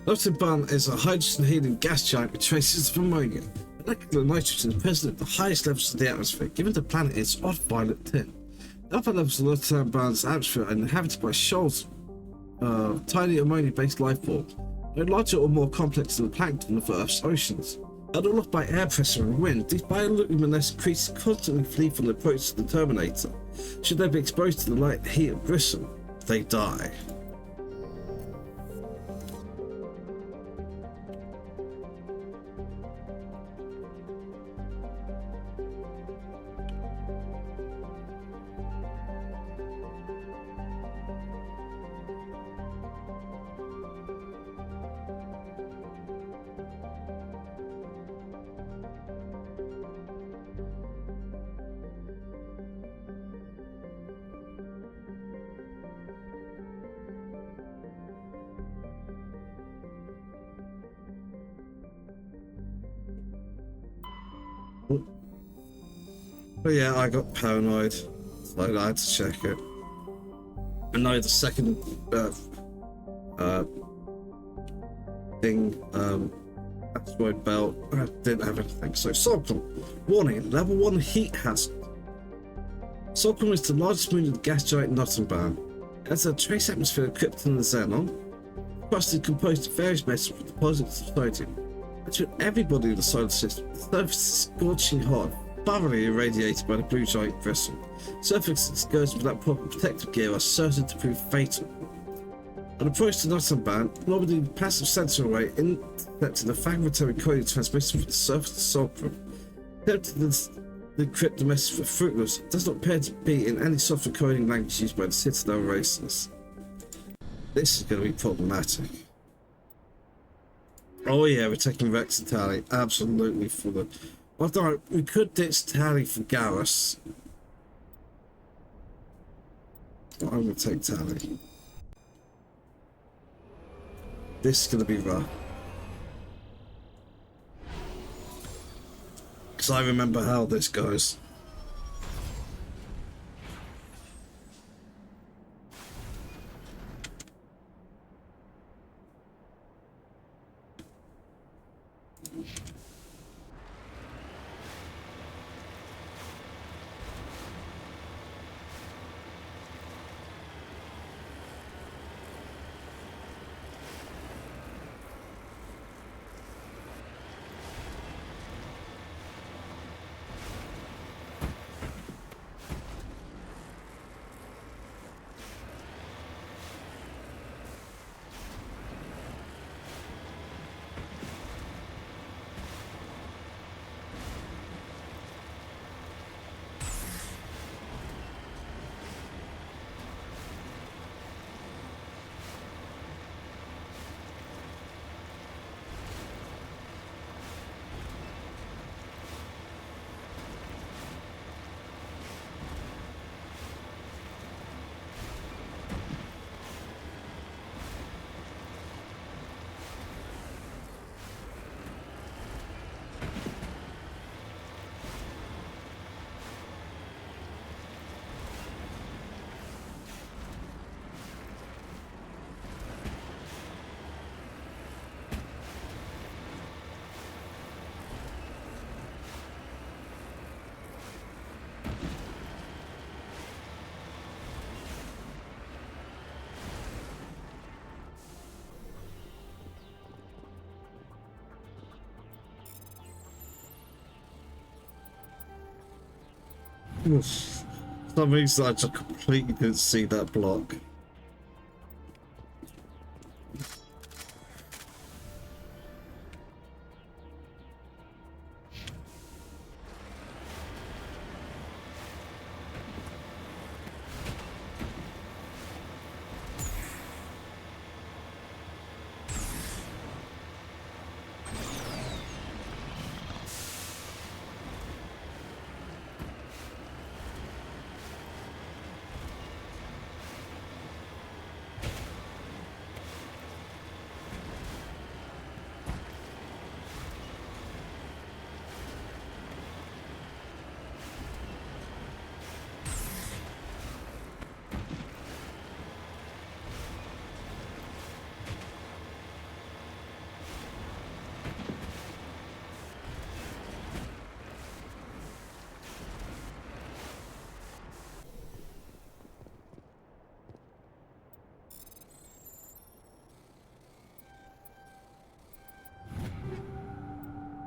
Notably is a hydrogen-helium gas giant with traces of ammonia. Molecular nitrogen is present at the highest levels of the atmosphere, giving the planet its odd violet tint. The upper levels of Notable's atmosphere are inhabited by shoals of tiny ammonia-based life forms, no larger or more complex than the plankton of Earth's oceans. Held aloft by air pressure and wind, these bioluminescent creatures constantly flee from the approach to the Terminator. Should they be exposed to the light heat of Grissom, they die. But yeah, I got paranoid, so I had to check it. And now the second asteroid belt, I didn't have anything. So Solcom, warning, level 1 heat hazard. Solcom is the largest moon of the gas giant Notenban. It has a trace atmosphere of krypton and xenon. Crust is composed of various metals with deposits of sodium. Actually, everybody in the solar system, the surface is scorching hot, thoroughly irradiated by the blue giant gristle. Surface excursions without proper protective gear are certain to prove fatal. On approach to Notenban, normally passive sensor array intercepted a fragmentary coding transmission from the surface of Solcom. Attempting to decrypt the message for fruitless, it does not appear to be in any software coding language used by the Citadel racers. This is going to be problematic. Oh yeah, we're taking Rex and Tally. Absolutely for the... Well, alright, we could ditch Tally for Garrus. But I'm going to take Tally. This is going to be rough. Because I remember how this goes. Oof. For some reason I just completely didn't see that block.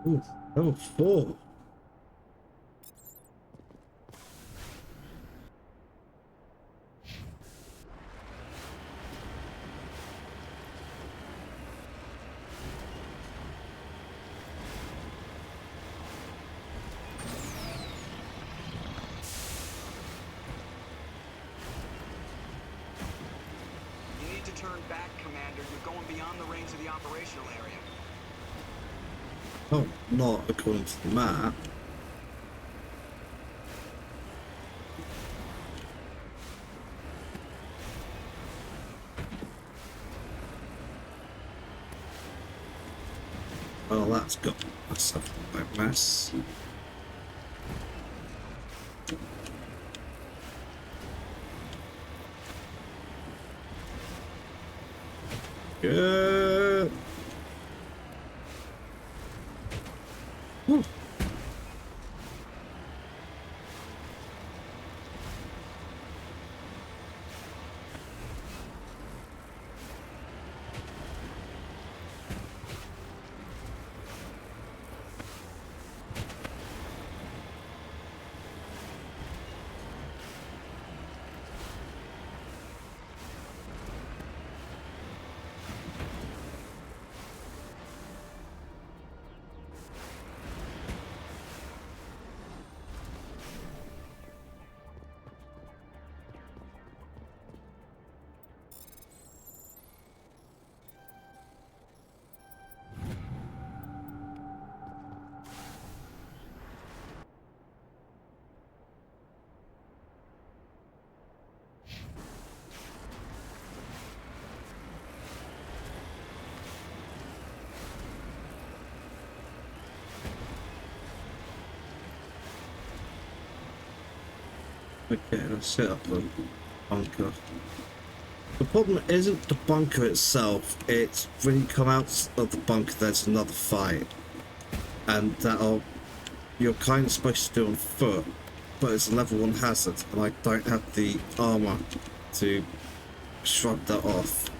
Ooh, level 4. You need to turn back, Commander. You're going beyond the range of the operational area. Oh, not according to the map. Well, that's got myself a mess. Good. Whew. Okay, let's set up the bunker. The problem isn't the bunker itself, it's when you come out of the bunker there's another fight. And you're kind of supposed to do on foot, but it's a level 1 hazard and I don't have the armor to shrug that off.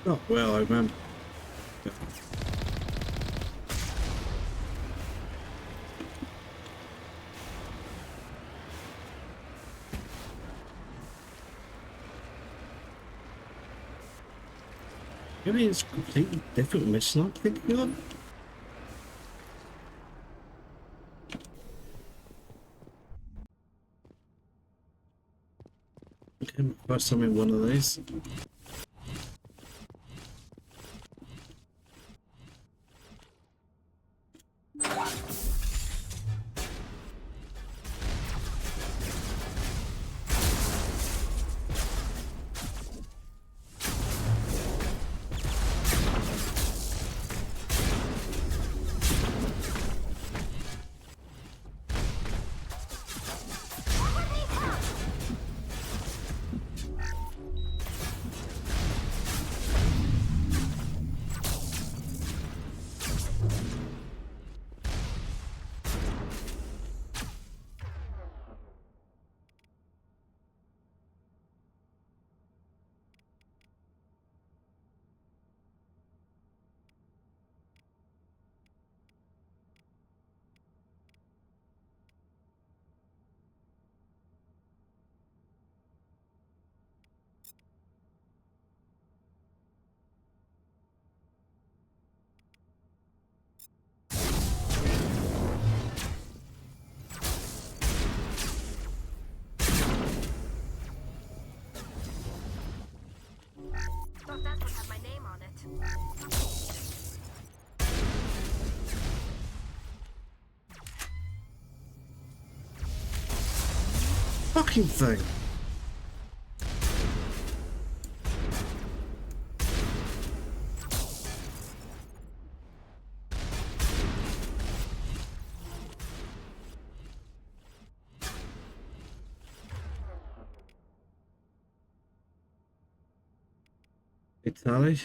Oh, well, I remember. Yeah. Maybe it's a completely different mission I'm thinking of. Okay, first time in one of these. Thought that would have my name on it. Fucking thing. Italy.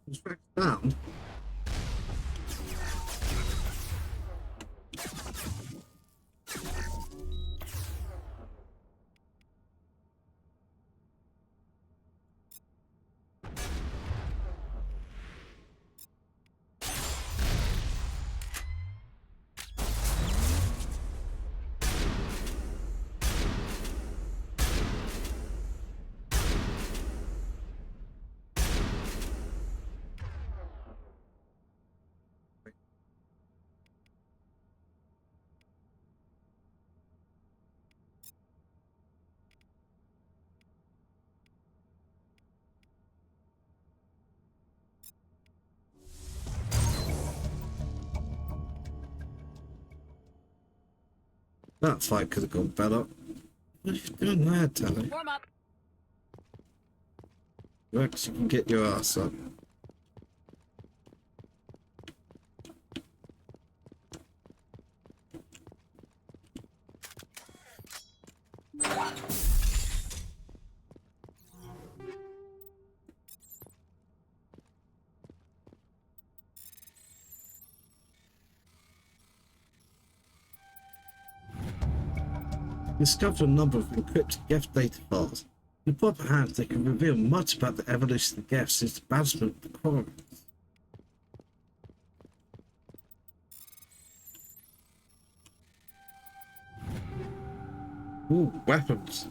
It's back down. That fight could have gone better. What are you doing there, Tally? Warm up. Rex, you can get your ass up. Discovered a number of encrypted Geth data files. In proper hands, they can reveal much about the evolution of the Geth since the banishment of the Quorum. Ooh, weapons.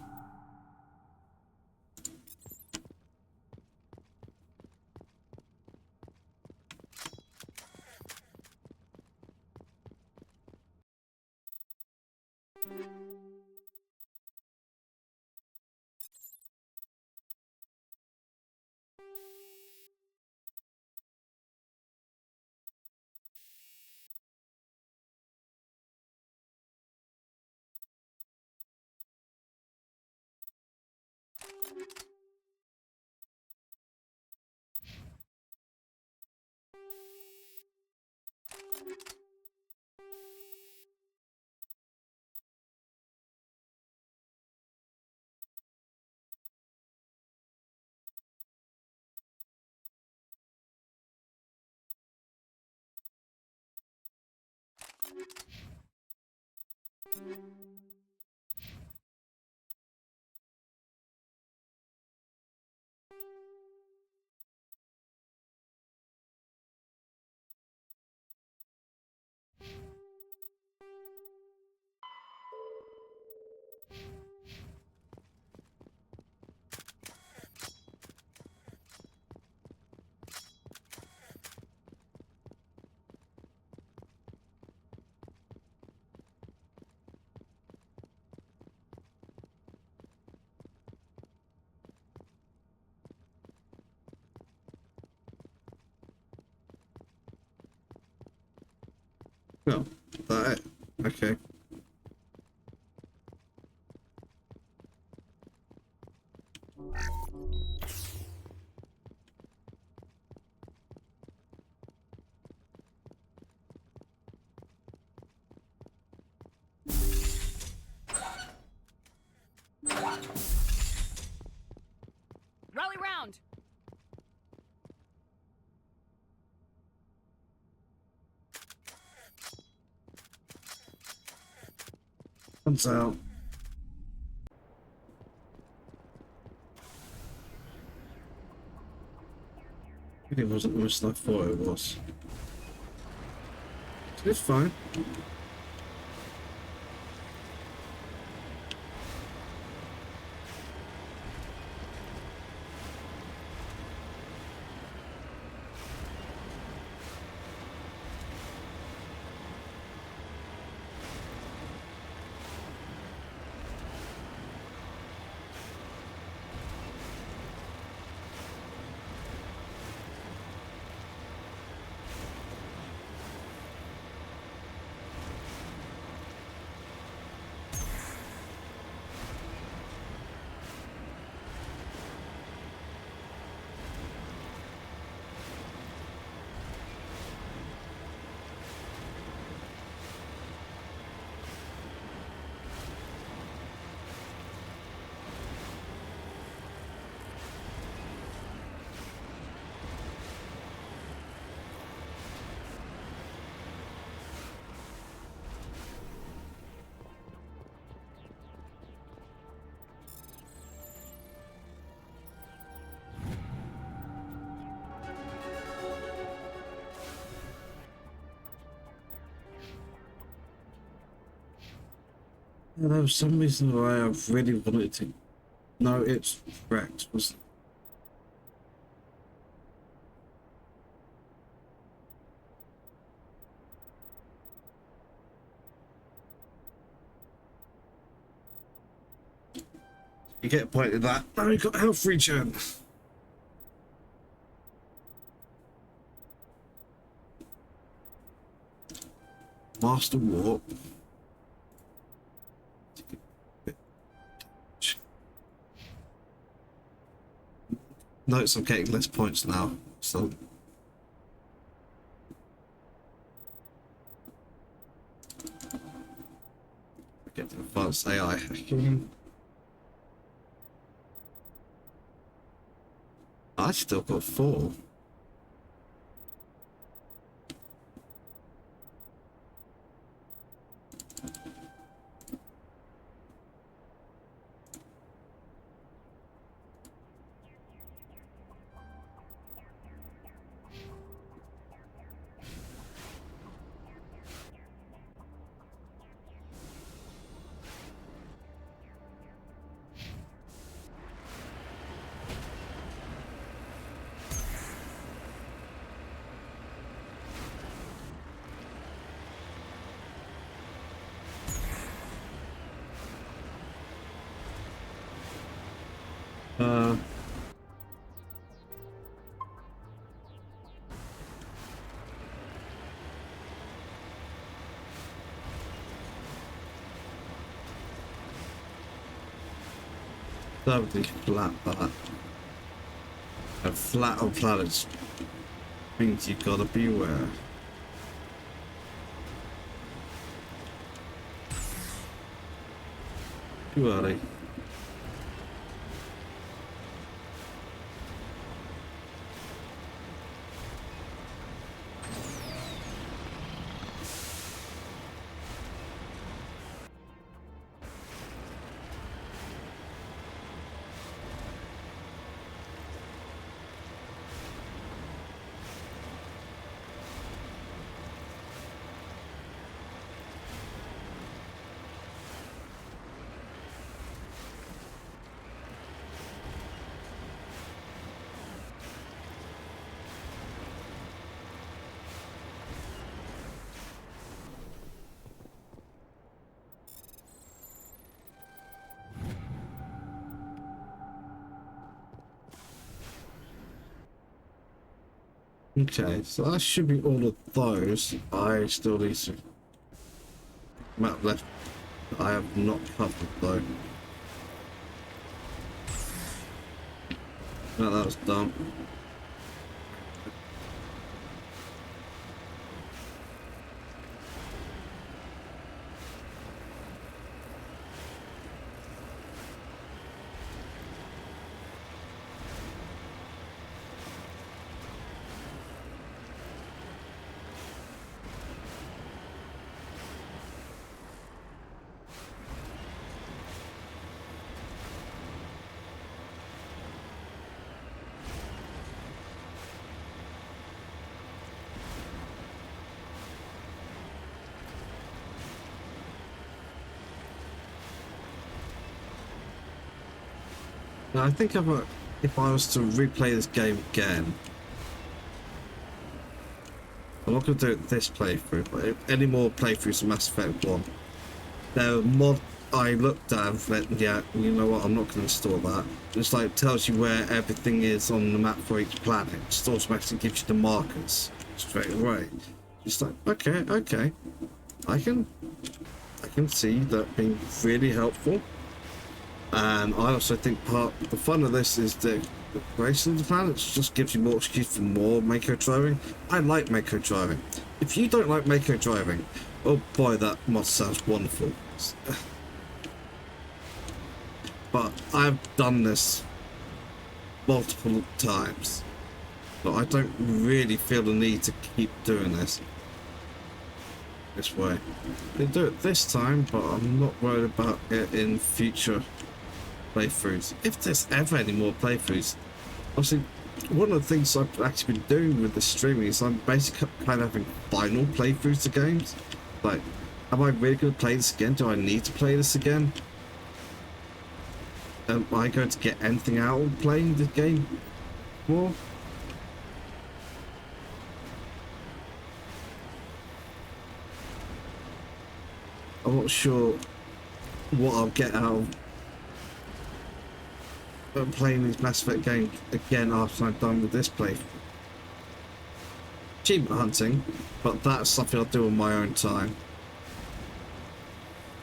Oh, that it. Okay. Rally round. Comes out. It wasn't the most I thought it was. It's fine. There was some reason why I really wanted to know it's correct. Was you get a point of that? Now you got health regen. Master Warp. Notice I'm getting less points now, so get to advanced AI. I still got 4. Something flat, but a flat on planets means you gotta beware. Too early. Okay, so that should be all of those. I still need some map left that I have not covered though. No, that was dumb. Now, I think if I was to replay this game again, I'm not going to do it this playthrough, but if any more playthroughs of Mass Effect 1, there are mod I looked at and went, yeah, you know what, I'm not going to install that. It's like tells you where everything is on the map for each planet. It just automatically gives you the markers straight away. It's like, okay, I can see that being really helpful. And I also think part of the fun of this is the race of the planets just gives you more excuse for more Mako driving. I like Mako driving. If you don't like Mako driving, oh boy, that mod sounds wonderful. But I've done this multiple times, but I don't really feel the need to keep doing this way. They do it this time, but I'm not worried about it in future playthroughs. If there's ever any more playthroughs, obviously one of the things I've actually been doing with the streaming is I'm basically kind of having final playthroughs to games. Like Am I really going to play this again? Do I need to play this again? Am I going to get anything out of playing the game more? I'm not sure what I'll get out of playing this Mass Effect game again after I'm done with this playthrough. Achievement hunting, but that's something I'll do on my own time.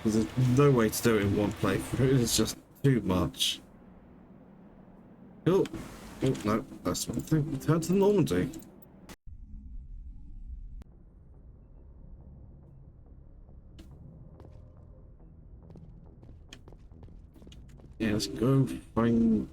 Because there's no way to do it in one playthrough, it's just too much. Oh, oh no, that's one thing. Return to Normandy. Yeah, let's go find...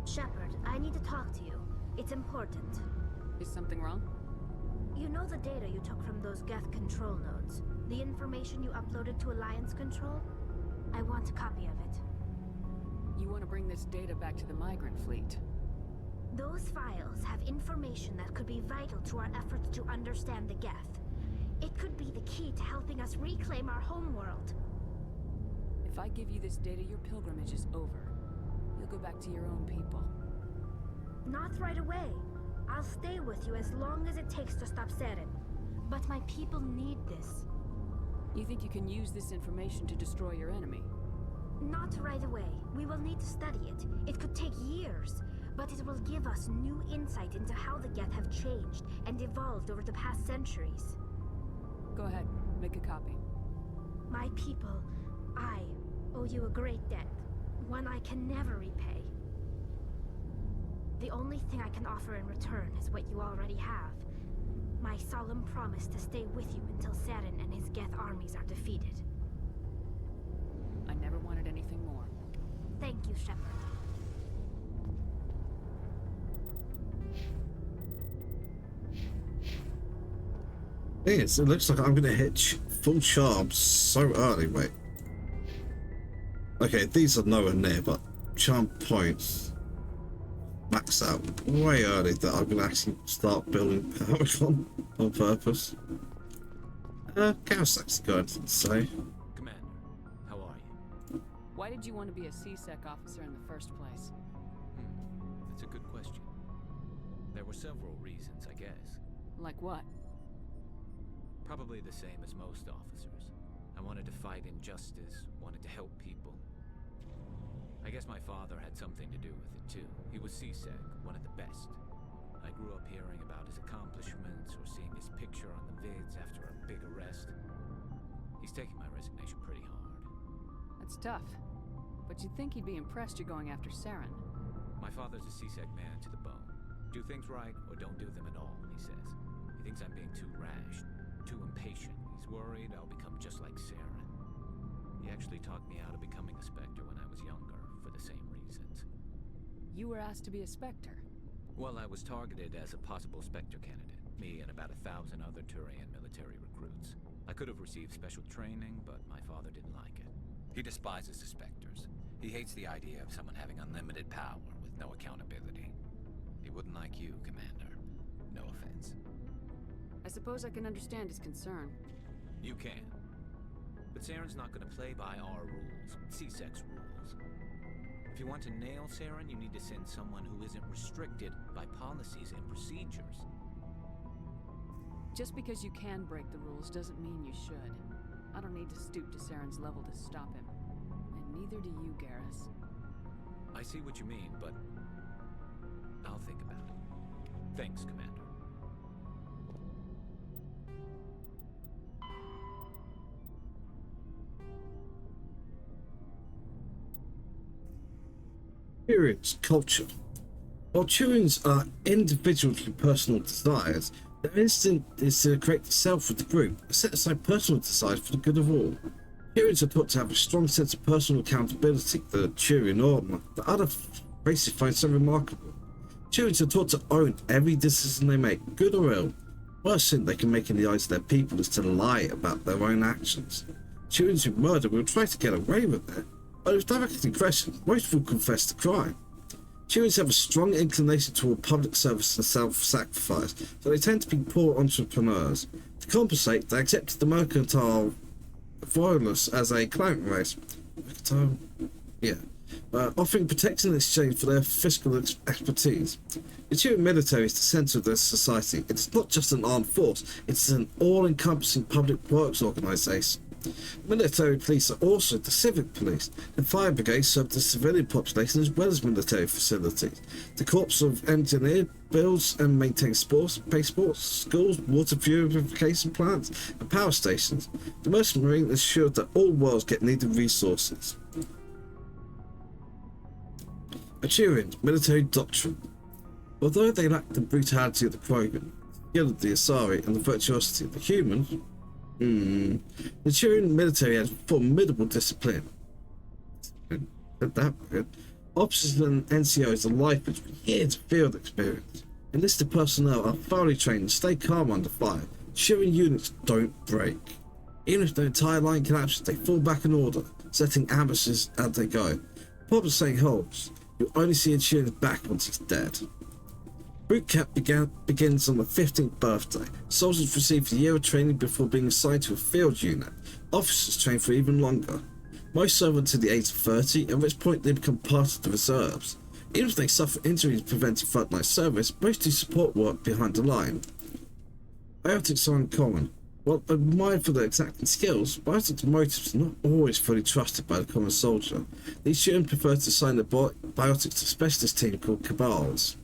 Shepard, I need to talk to you. It's important. Is something wrong? You know the data you took from those Geth control nodes? The information you uploaded to Alliance Control? I want a copy of it. You want to bring this data back to the migrant fleet? Those files have information that could be vital to our efforts to understand the Geth. It could be the key to helping us reclaim our homeworld. If I give you this data, your pilgrimage is over. You'll go back to your own people. Not right away. I'll stay with you as long as it takes to stop Saren. But my people need this. You think you can use this information to destroy your enemy? Not right away. We will need to study it. It could take years, but it will give us new insight into how the Geth have changed and evolved over the past centuries. Go ahead, make a copy. My people, I owe you a great debt, one I can never repay. The only thing I can offer in return is what you already have. My solemn promise to stay with you until Saren and his Geth armies are defeated. I never wanted anything more. Thank you, Shepard. Thing is, it looks like I'm gonna hit full charm so early. Wait. Okay, these are nowhere near, but charm points max out way early that I'm gonna actually start building Paragon on purpose. Chaos actually got anything to say. Commander, how are you? Why did you want to be a C-Sec officer in the first place? That's a good question. There were several reasons, I guess. Like what? Probably the same as most officers. I wanted to fight injustice, wanted to help people. I guess my father had something to do with it too. He was C-Sec, one of the best. I grew up hearing about his accomplishments or seeing his picture on the vids after a big arrest. He's taking my resignation pretty hard. That's tough. But you'd think he'd be impressed you're going after Saren. My father's a C-Sec man to the bone. Do things right or don't do them at all, he says. He thinks I'm being too rash, too impatient. He's worried I'll become just like Saren. He actually talked me out of becoming a Spectre when I was younger, for the same reasons. You were asked to be a Spectre. Well, I was targeted as a possible Spectre candidate. Me and about 1,000 other Turian military recruits. I could have received special training, but my father didn't like it. He despises the Spectres. He hates the idea of someone having unlimited power with no accountability. He wouldn't like you, Commander. No offense. I suppose I can understand his concern. You can. But Saren's not going to play by our rules, C-Sec's rules. If you want to nail Saren, you need to send someone who isn't restricted by policies and procedures. Just because you can break the rules doesn't mean you should. I don't need to stoop to Saren's level to stop him. And neither do you, Garrus. I see what you mean, but I'll think about it. Thanks, Commander. Turian's culture. While Turians are individually personal desires, their instinct is to create the self of the group, set aside personal desires for the good of all. Turians are taught to have a strong sense of personal accountability, the Turian Order. The other Gracie finds so remarkable. Children are taught to own every decision they make, good or ill. Worst thing they can make in the eyes of their people is to lie about their own actions. Children who murder will try to get away with it, but if directly questioned, most will confess to crime. Children have a strong inclination toward public service and self-sacrifice, so they tend to be poor entrepreneurs. To compensate, they accepted the mercantile violence as a climate race. Offering protection in exchange for their fiscal expertise. The Turin military is the centre of their society. It's not just an armed force, it's an all-encompassing public works organisation. Military police are also the civic police. The fire brigade serve the civilian population as well as military facilities. The Corps of Engineers builds and maintains spaceports, schools, water purification plants, and power stations. The Merchant Marine ensures that all worlds get needed resources. Achurian's military doctrine. Although they lack the brutality of the Krogan, the skill of the Asari, and the virtuosity of the humans, the Achurian military has formidable discipline. Officers and NCOs alike with years of field experience. Enlisted personnel are thoroughly trained and stay calm under fire. Achurian units don't break. Even if the entire line collapses, they fall back in order, setting ambushes as they go. The problem saying holds. You'll only see Achurian's back once he's dead. Boot camp begins on the 15th birthday. Soldiers receive a year of training before being assigned to a field unit. Officers train for even longer. Most serve until the age of 30, at which point they become part of the reserves. Even if they suffer injuries preventing frontline service, most do support work behind the line. Biotics are uncommon. While admired for their exacting skills, Biotic's motives are not always fully trusted by the common soldier. These students prefer to assign their Biotics to a specialist team called Cabals.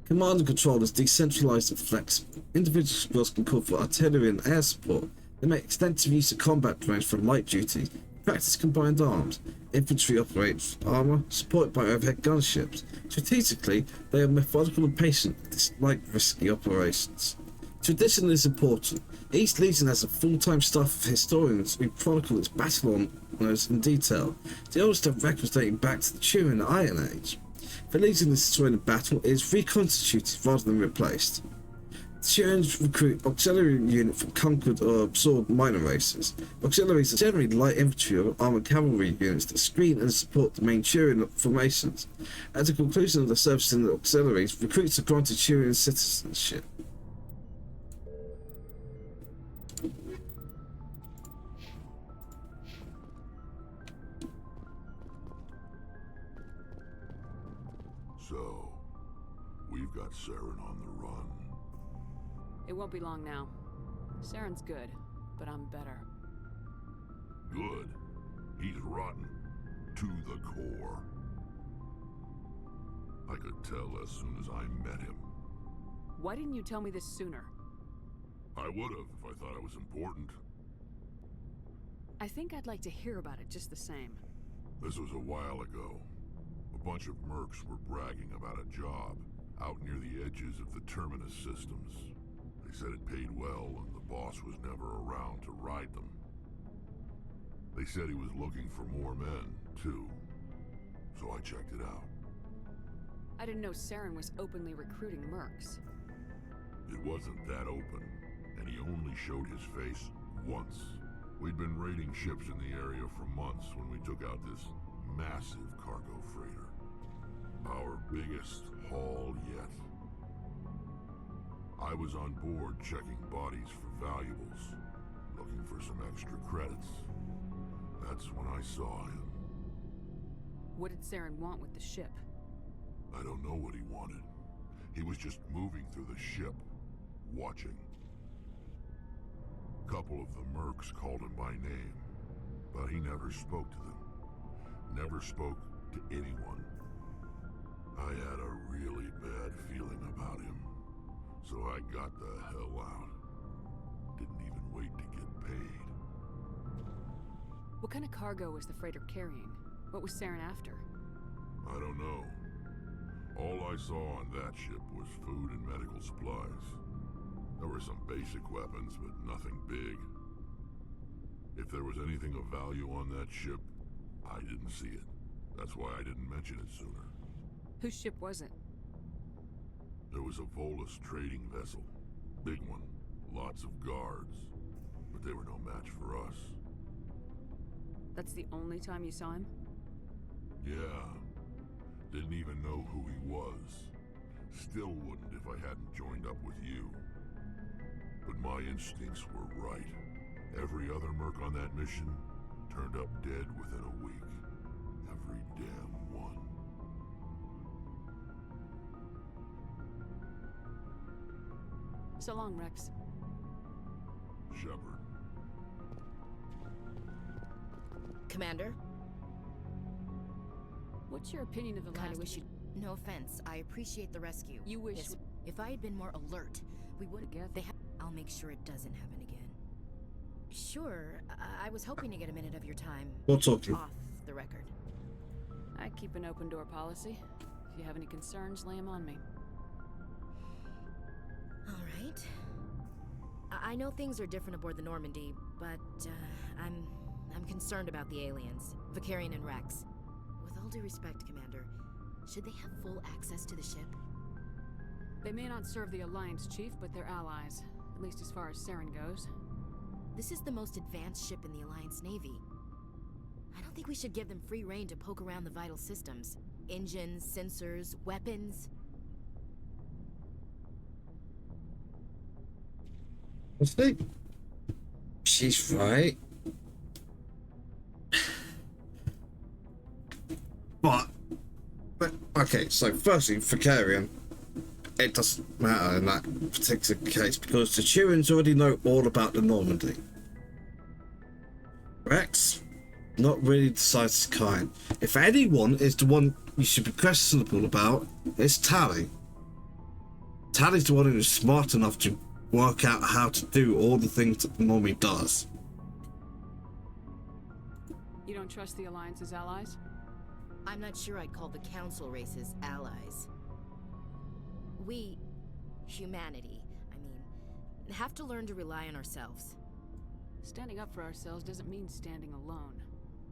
Command and control is decentralized and flexible. Individual squads can call for artillery and air support. They make extensive use of combat drones for light duty, practice combined arms. Infantry operates armor, supported by overhead gunships. Strategically, they are methodical and patient, dislike risky operations. Tradition is important. Each legion has a full-time staff of historians who chronicle its battle honours in detail. The oldest have records dating back to the Turin Iron Age. If a legion is destroyed in battle, it is reconstituted rather than replaced. The Turins recruit auxiliary unit from conquered or absorbed minor races. Auxiliaries are generally light infantry or armoured cavalry units that screen and support the main Turin formations. At the conclusion of the service in the auxiliaries, recruits are granted Turin citizenship. So, we've got Saren on the run. It won't be long now. Saren's good, but I'm better. Good. He's rotten. To the core. I could tell as soon as I met him. Why didn't you tell me this sooner? I would've if I thought it was important. I think I'd like to hear about it just the same. This was a while ago. A bunch of mercs were bragging about a job out near the edges of the Terminus systems. They said it paid well and the boss was never around to ride them. They said he was looking for more men, too. So I checked it out. I didn't know Saren was openly recruiting mercs. It wasn't that open, and he only showed his face once. We'd been raiding ships in the area for months when we took out this massive cargo freighter. Our biggest haul yet. I was on board checking bodies for valuables, looking for some extra credits. That's when I saw him. What did Saren want with the ship? I don't know what he wanted. He was just moving through the ship, watching. A couple of the mercs called him by name, but he never spoke to them. Never spoke to anyone. I had a really bad feeling about him, so I got the hell out. Didn't even wait to get paid. What kind of cargo was the freighter carrying? What was Saren after? I don't know. All I saw on that ship was food and medical supplies. There were some basic weapons, but nothing big. If there was anything of value on that ship, I didn't see it. That's why I didn't mention it sooner. Whose ship was it? There was a Volus trading vessel. Big one. Lots of guards. But they were no match for us. That's the only time you saw him? Yeah. Didn't even know who he was. Still wouldn't if I hadn't joined up with you. But my instincts were right. Every other merc on that mission turned up dead within a week. Every damn one. So long, Rex. Shepard. Commander? What's your opinion of the Kinda last... wish you... No offense, I appreciate the rescue. You wish... Yes, if I had been more alert, we would... Together. I'll make sure it doesn't happen again. Sure, I was hoping to get a minute of your time. We'll talk to you. Off the record. I keep an open door policy. If you have any concerns, lay them on me. Alright. I know things are different aboard the Normandy, but, I'm concerned about the aliens, Vicarian and Rex. With all due respect, Commander, should they have full access to the ship? They may not serve the Alliance, Chief, but they're allies. At least as far as Saren goes. This is the most advanced ship in the Alliance Navy. I don't think we should give them free rein to poke around the vital systems. Engines, sensors, weapons. I think she's right. But okay, so firstly, Vicarian, it doesn't matter in that particular case because the Turins already know all about the Normandy. Rex, not really the size kind. If anyone is the one you should be questionable about, it's Tally. Tally's the one who's smart enough to work out how to do all the things that the Normie does. You don't trust the Alliance's allies? I'm not sure I'd call the Council races allies. We, humanity, have to learn to rely on ourselves. Standing up for ourselves doesn't mean standing alone.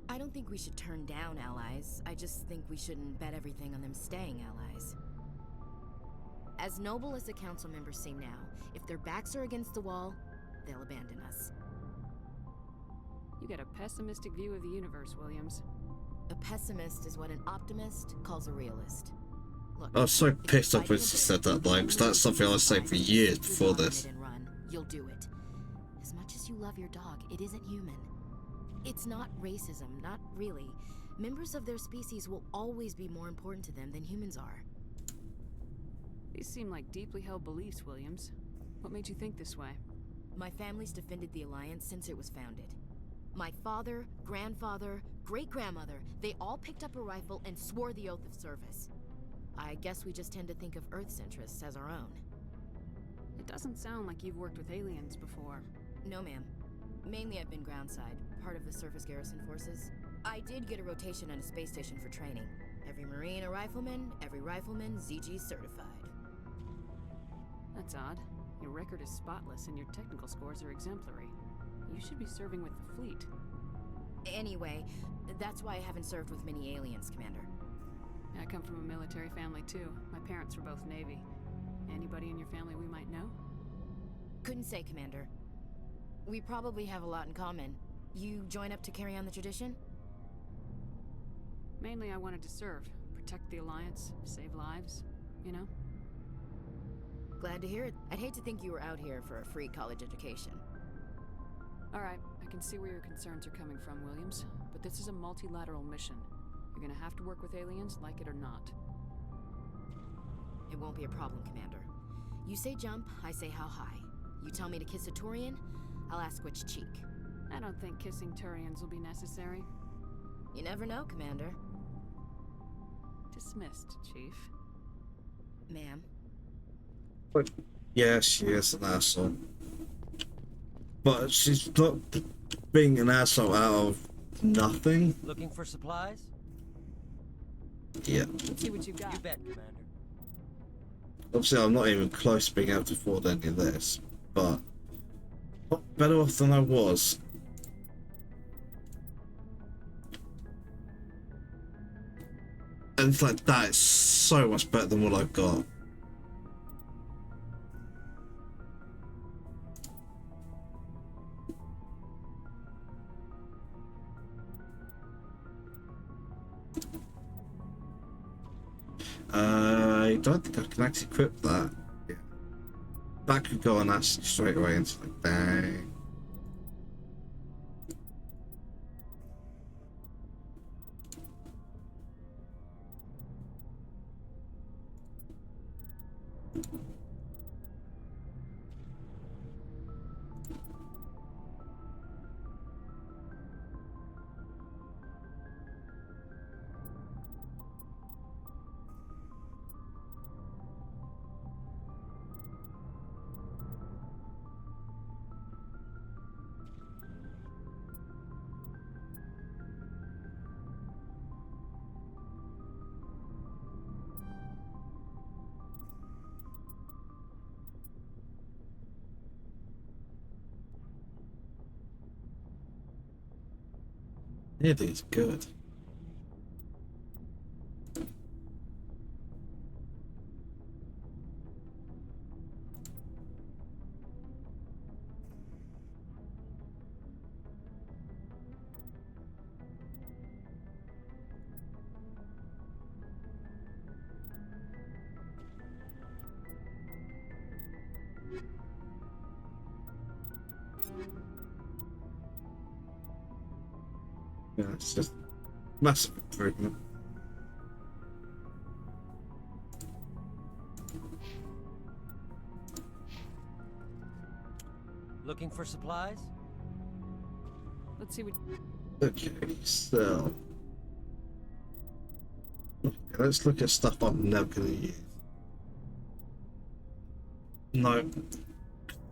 I don't think we should turn down allies. I just think we shouldn't bet everything on them staying allies. As noble as the council members seem now, if their backs are against the wall, they'll abandon us. You get a pessimistic view of the universe, Williams. A pessimist is what an optimist calls a realist. Look, I was so if pissed you're off when fighting she a said bear, that, like, 'cause that's something I was saying for years before this. And run, you'll do it. As much as you love your dog, it isn't human. It's not racism, not really. Members of their species will always be more important to them than humans are. These seem like deeply held beliefs, Williams. What made you think this way? My family's defended the Alliance since it was founded. My father, grandfather, great-grandmother, they all picked up a rifle and swore the oath of service. I guess we just tend to think of Earth's interests as our own. It doesn't sound like you've worked with aliens before. No, ma'am. Mainly I've been groundside, part of the surface garrison forces. I did get a rotation on a space station for training. Every Marine a rifleman, every rifleman ZG certified. That's odd. Your record is spotless and your technical scores are exemplary. You should be serving with the fleet. Anyway, that's why I haven't served with many aliens, Commander. I come from a military family too. My parents were both Navy. Anybody in your family we might know? Couldn't say, Commander. We probably have a lot in common. You join up to carry on the tradition? Mainly I wanted to serve. Protect the Alliance, save lives, you know? Glad to hear it. I'd hate to think you were out here for a free college education. Alright, I can see where your concerns are coming from, Williams. But this is a multilateral mission. You're gonna have to work with aliens, like it or not. It won't be a problem, Commander. You say jump, I say how high. You tell me to kiss a Turian, I'll ask which cheek. I don't think kissing Turians will be necessary. You never know, Commander. Dismissed, Chief. Ma'am. But yeah, she is an asshole. But she's not being an asshole out of nothing. Looking for supplies? Yeah. Let's see what you got. You bet, Commander. Obviously, I'm not even close to being able to afford any of this, but better off than I was. anything like that, it's so much better than what I've got. I don't think I can actually equip that. Yeah. That could go on that straight away into the bang. It is good. Yeah, it's just massive improvement. Looking for supplies? Let's see what. Okay, so let's look at stuff I'm never gonna use. No,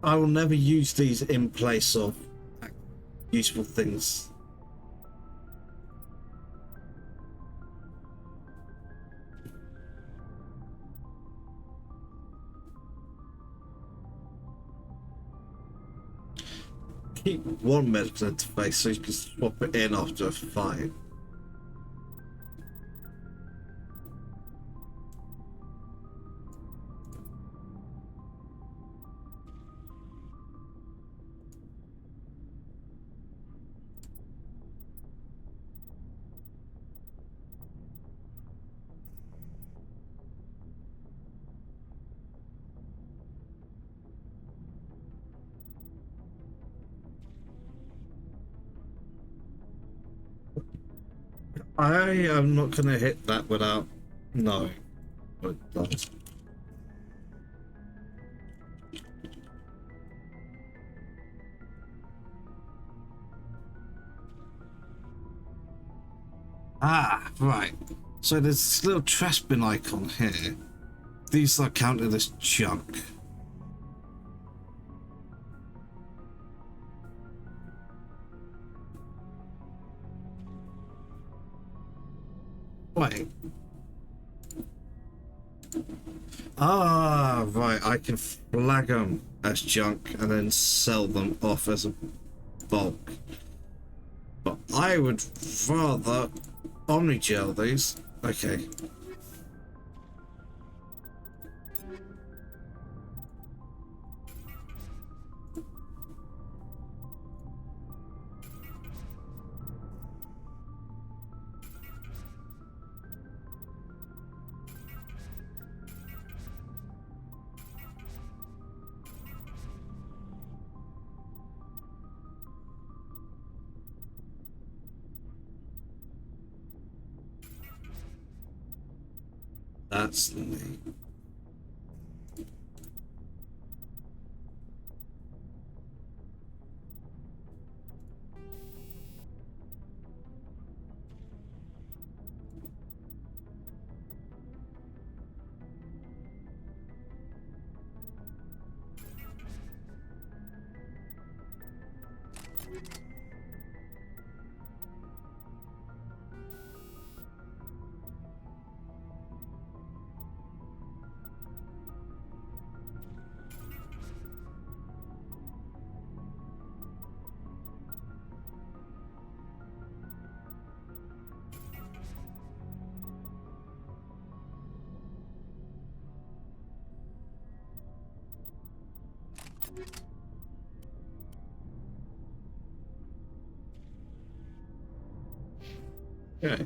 I will never use these in place of useful things. Keep one medical interface so you can swap it in after a fight. I am not going to hit that without knowing what it does. Ah, right. So there's this little trash bin icon here. These are counted as junk. Wait. Ah, right. I can flag them as junk and then sell them off as a bulk. But I would rather omni-gel these. Okay. That's neat. Okay.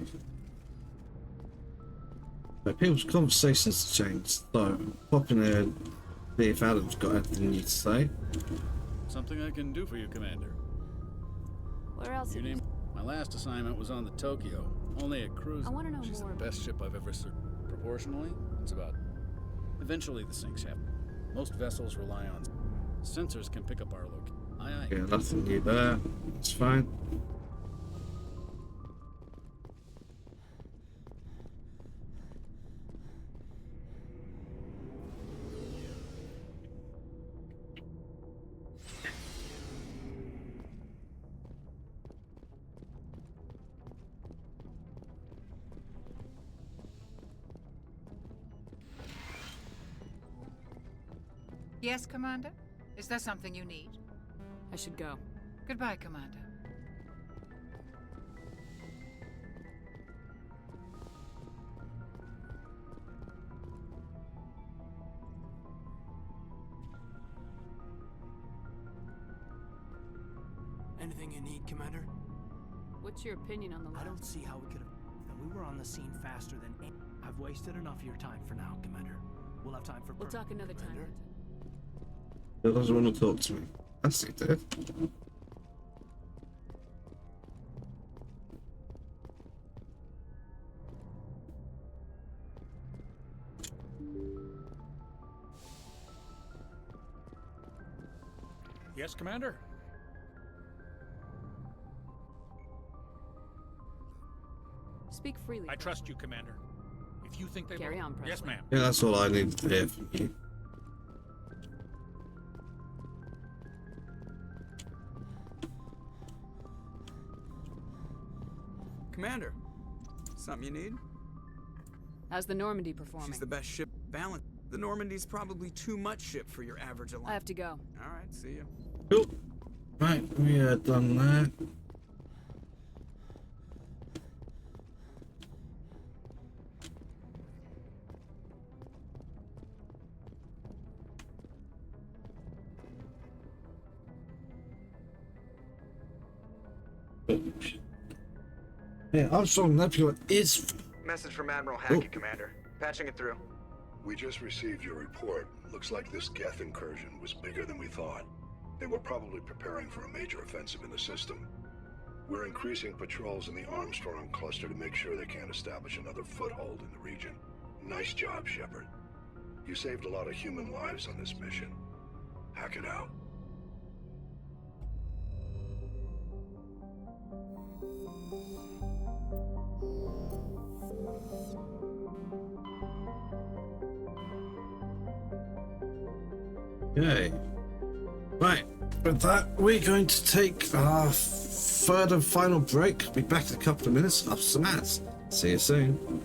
But people's conversations have changed, so pop in there and see if Adam's got anything new to say. Something I can do for you, Commander. Where else? Your name? My last assignment was on the Tokyo. Only a cruise. I want to know She's more the about... best ship I've ever served. Proportionally, it's about... Eventually the sinks happen. Most vessels rely on... Sensors can pick up our location. Aye, aye. Yeah, nothing new there. It's fine. Yes, Commander? Is there something you need? I should go. Goodbye, Commander. Anything you need, Commander? What's your opinion on the I don't see how we could have... We were on the scene faster than... I've wasted enough of your time for now, Commander. We'll have time for... We'll talk another time. Commander. He doesn't want to talk to me. That's it, dude. Yes, Commander? Speak freely. I trust you, Commander. If you think they... Carry on, Presley. Yes, ma'am. Yeah, that's all I need to hear from you. Commander, something you need? How's the Normandy performing? She's the best ship balance. The Normandy's probably too much ship for your average alliance. I have to go. All right, see you. Cool. Right, we are done there. Hey, Armstrong Nebula is... Message from Admiral Hackett, Commander. Patching it through. We just received your report. Looks like this Geth incursion was bigger than we thought. They were probably preparing for a major offensive in the system. We're increasing patrols in the Armstrong cluster to make sure they can't establish another foothold in the region. Nice job, Shepard. You saved a lot of human lives on this mission. Hack it out. Okay. Right, with that, we're going to take our third and final break. Be back in a couple of minutes after some ads. See you soon.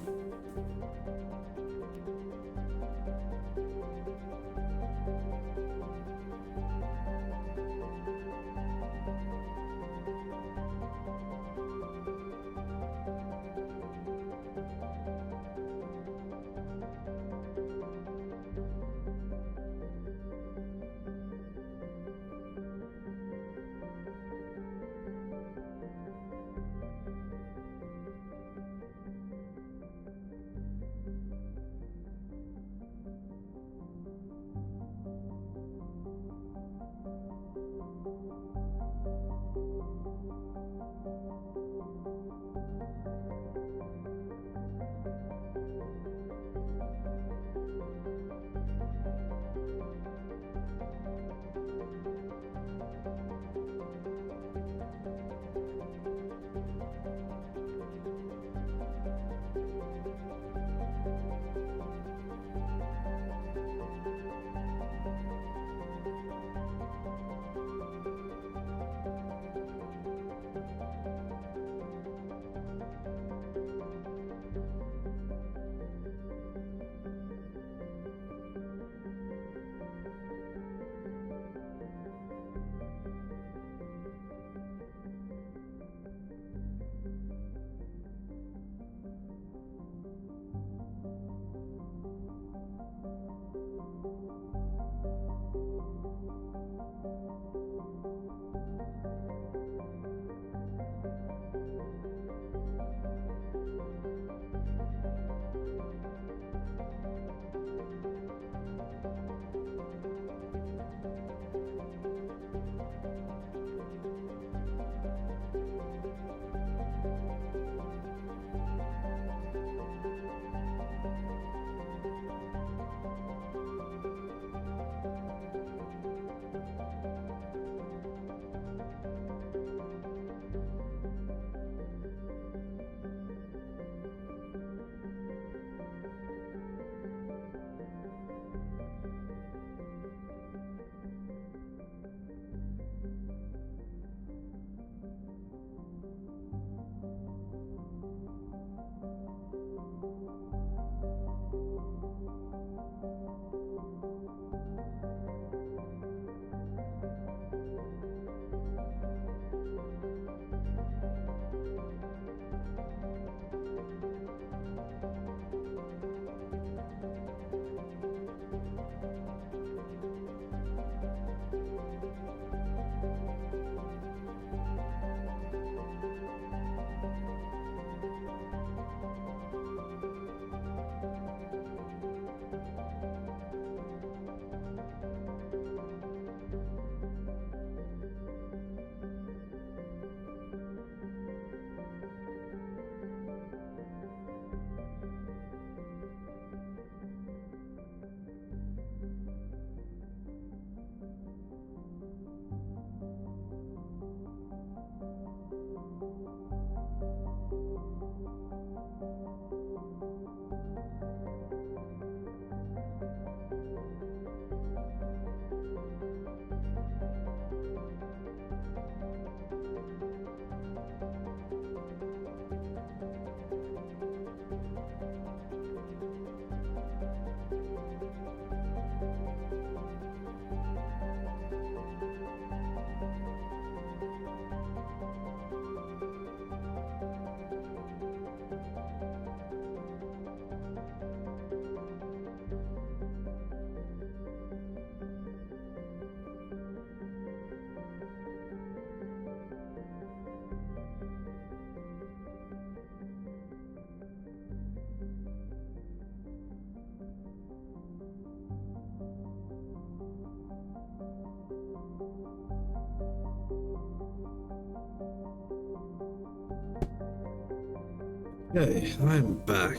Okay, I'm back.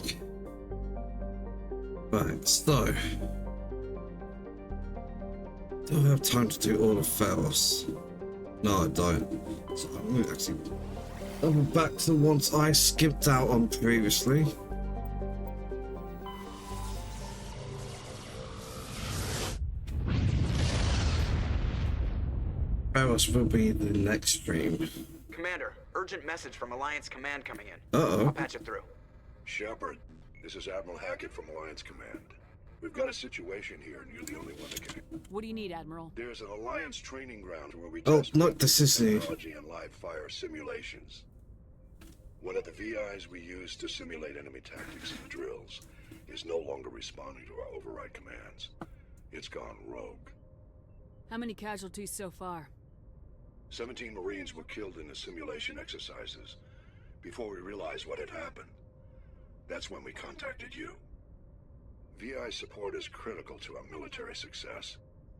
Right, so do I have time to do all of Faros? No, I don't. So I'm gonna actually double back to the ones I skipped out on previously. Faros will be the next stream. Commander, urgent message from Alliance Command coming in. Uh-oh. I'll patch it through. Shepard, this is Admiral Hackett from Alliance Command. We've got a situation here, and you're the only one that can... What do you need, Admiral? There's an Alliance training ground where we Oh, test look, this is the... technology and live fire simulations. One of the VIs we use to simulate enemy tactics in the drills is no longer responding to our override commands. It's gone rogue. How many casualties so far? 17 Marines were killed in the simulation exercises before we realized what had happened. That's when we contacted you. VI support is critical to our military success.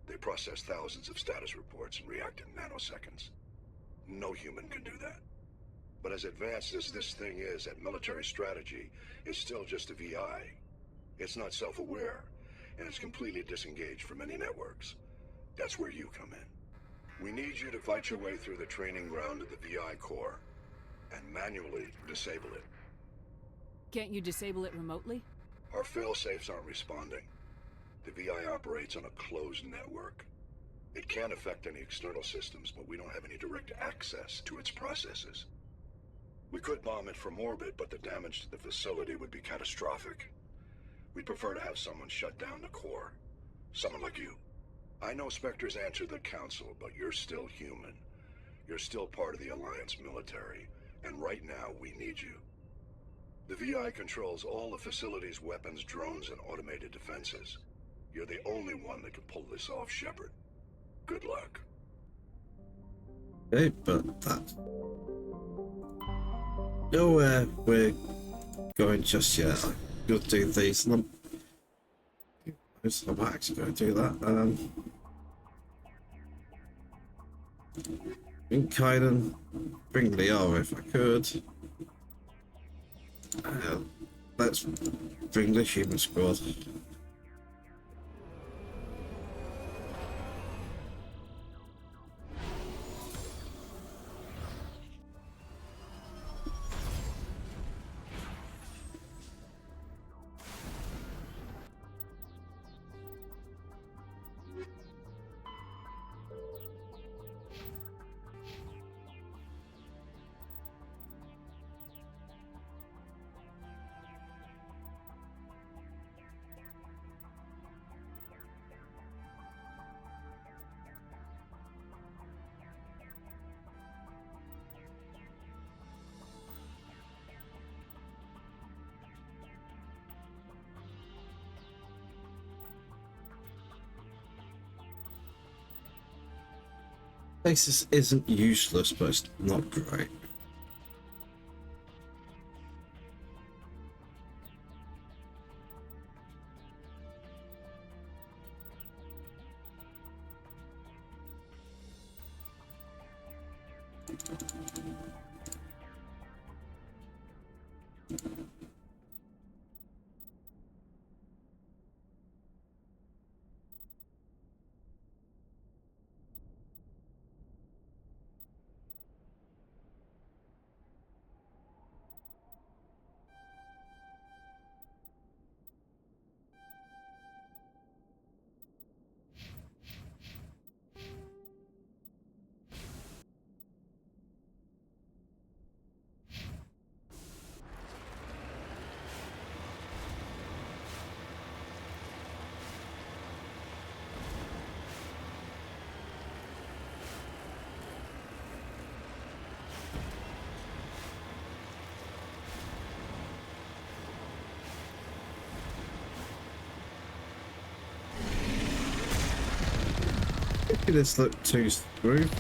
They process thousands of status reports and react in nanoseconds. No human can do that. But as advanced as this thing is at military strategy, it's still just a VI. It's not self-aware, and it's completely disengaged from any networks. That's where you come in. We need you to fight your way through the training ground of the VI core and manually disable it. Can't you disable it remotely? Our fail-safes aren't responding. The VI operates on a closed network. It can affect any external systems, but we don't have any direct access to its processes. We could bomb it from orbit, but the damage to the facility would be catastrophic. We'd prefer to have someone shut down the core. Someone like you. I know Spectres answer the Council, but you're still human. You're still part of the Alliance military, and right now we need you. The VI controls all the facility's weapons, drones, and automated defenses. You're the only one that can pull this off, Shepard. Good luck. Okay, but that... Nowhere we're going just yet. We'll do these. I'm actually going to do that. Bring Kaiden, bring Liara if I could. Let's bring the human squad. Basis isn't useless, but it's not great. This look too smooth.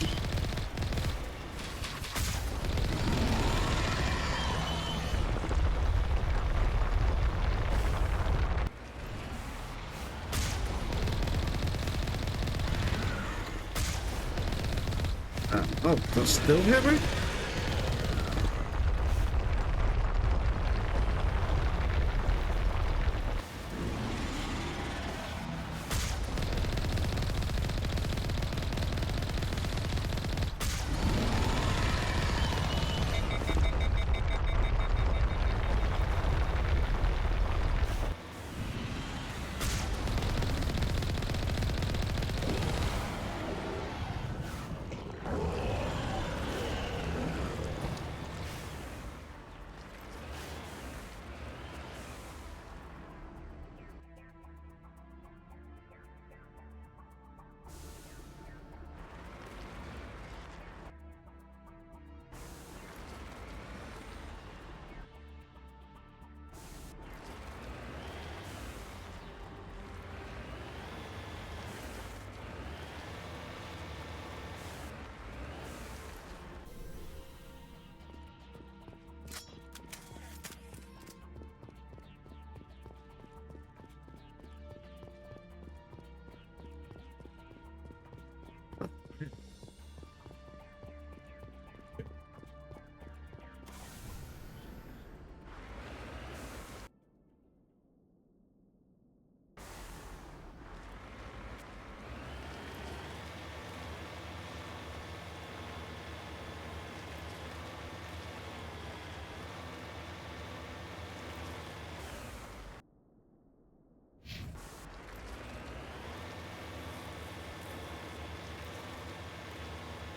Oh, that's still heavy?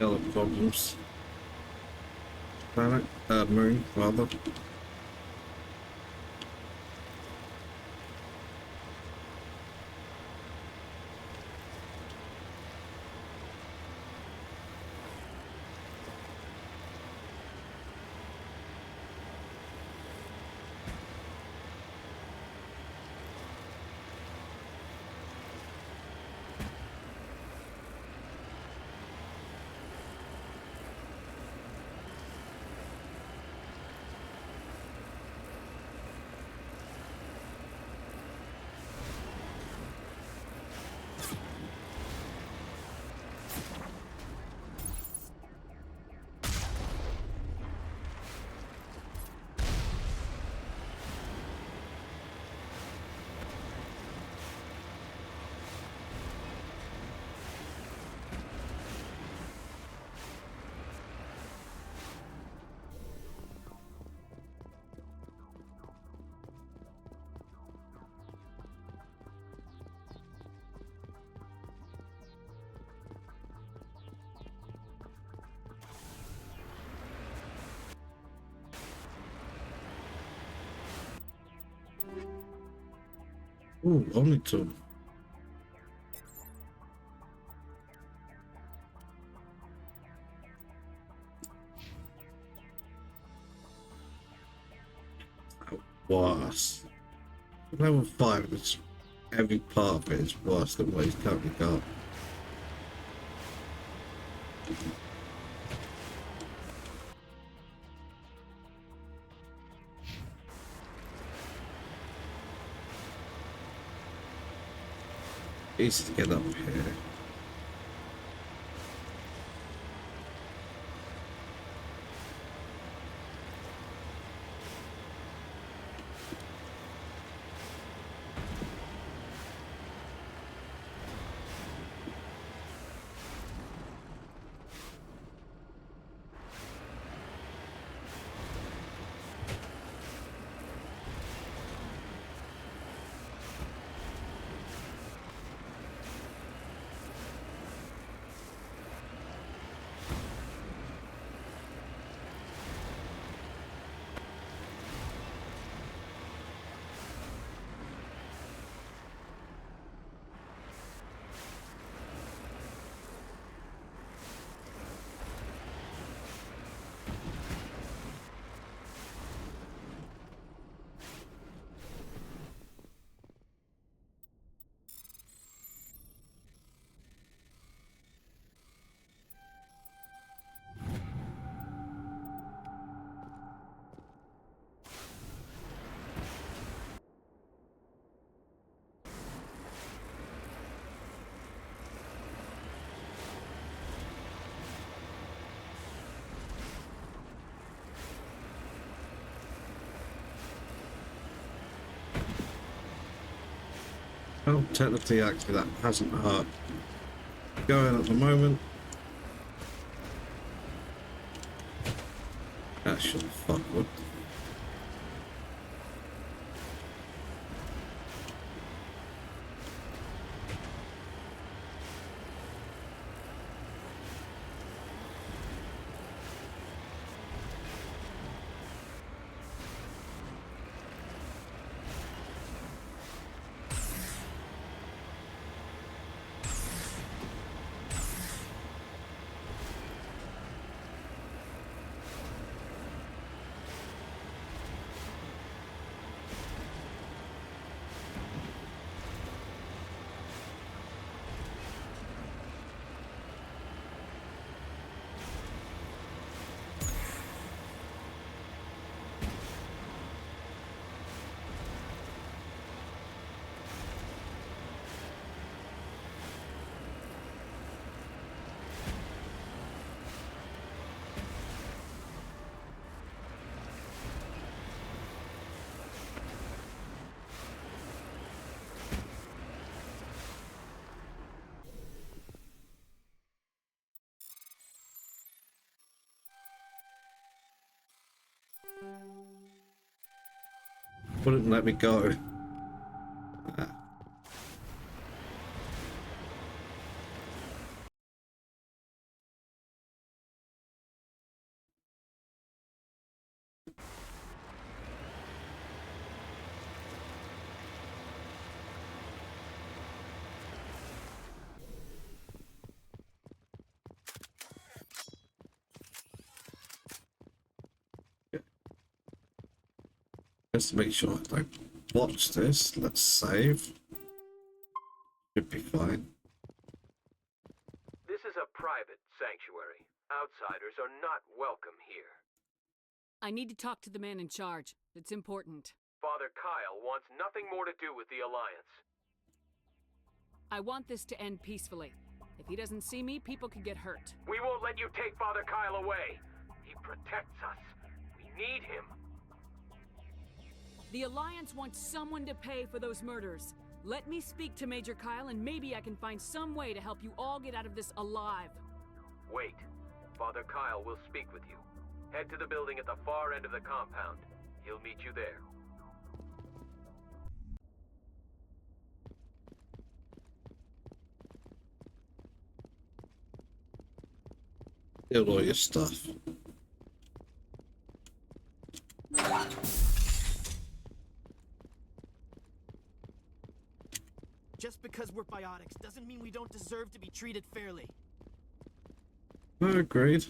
Other problems. Planet, moon, rather. Ooh, only two. Worse. Level 5 is every part of it is worse than what he's currently got. Easy to get up here. Well, technically, actually, that hasn't hurt. Going at the moment. That should fuck with. Wouldn't let me go. Just to make sure I don't watch this. Let's save. Should be fine. This is a private sanctuary. Outsiders are not welcome here. I need to talk to the man in charge. It's important. Father Kyle wants nothing more to do with the Alliance. I want this to end peacefully. If he doesn't see me, people could get hurt. We won't let you take Father Kyle away. He protects us. We need him. The Alliance wants someone to pay for those murders. Let me speak to Major Kyle and maybe I can find some way to help you all get out of this alive. Wait. Father Kyle will speak with you. Head to the building at the far end of the compound. He'll meet you there. Steal all your stuff. Just because we're biotics doesn't mean we don't deserve to be treated fairly. Agreed.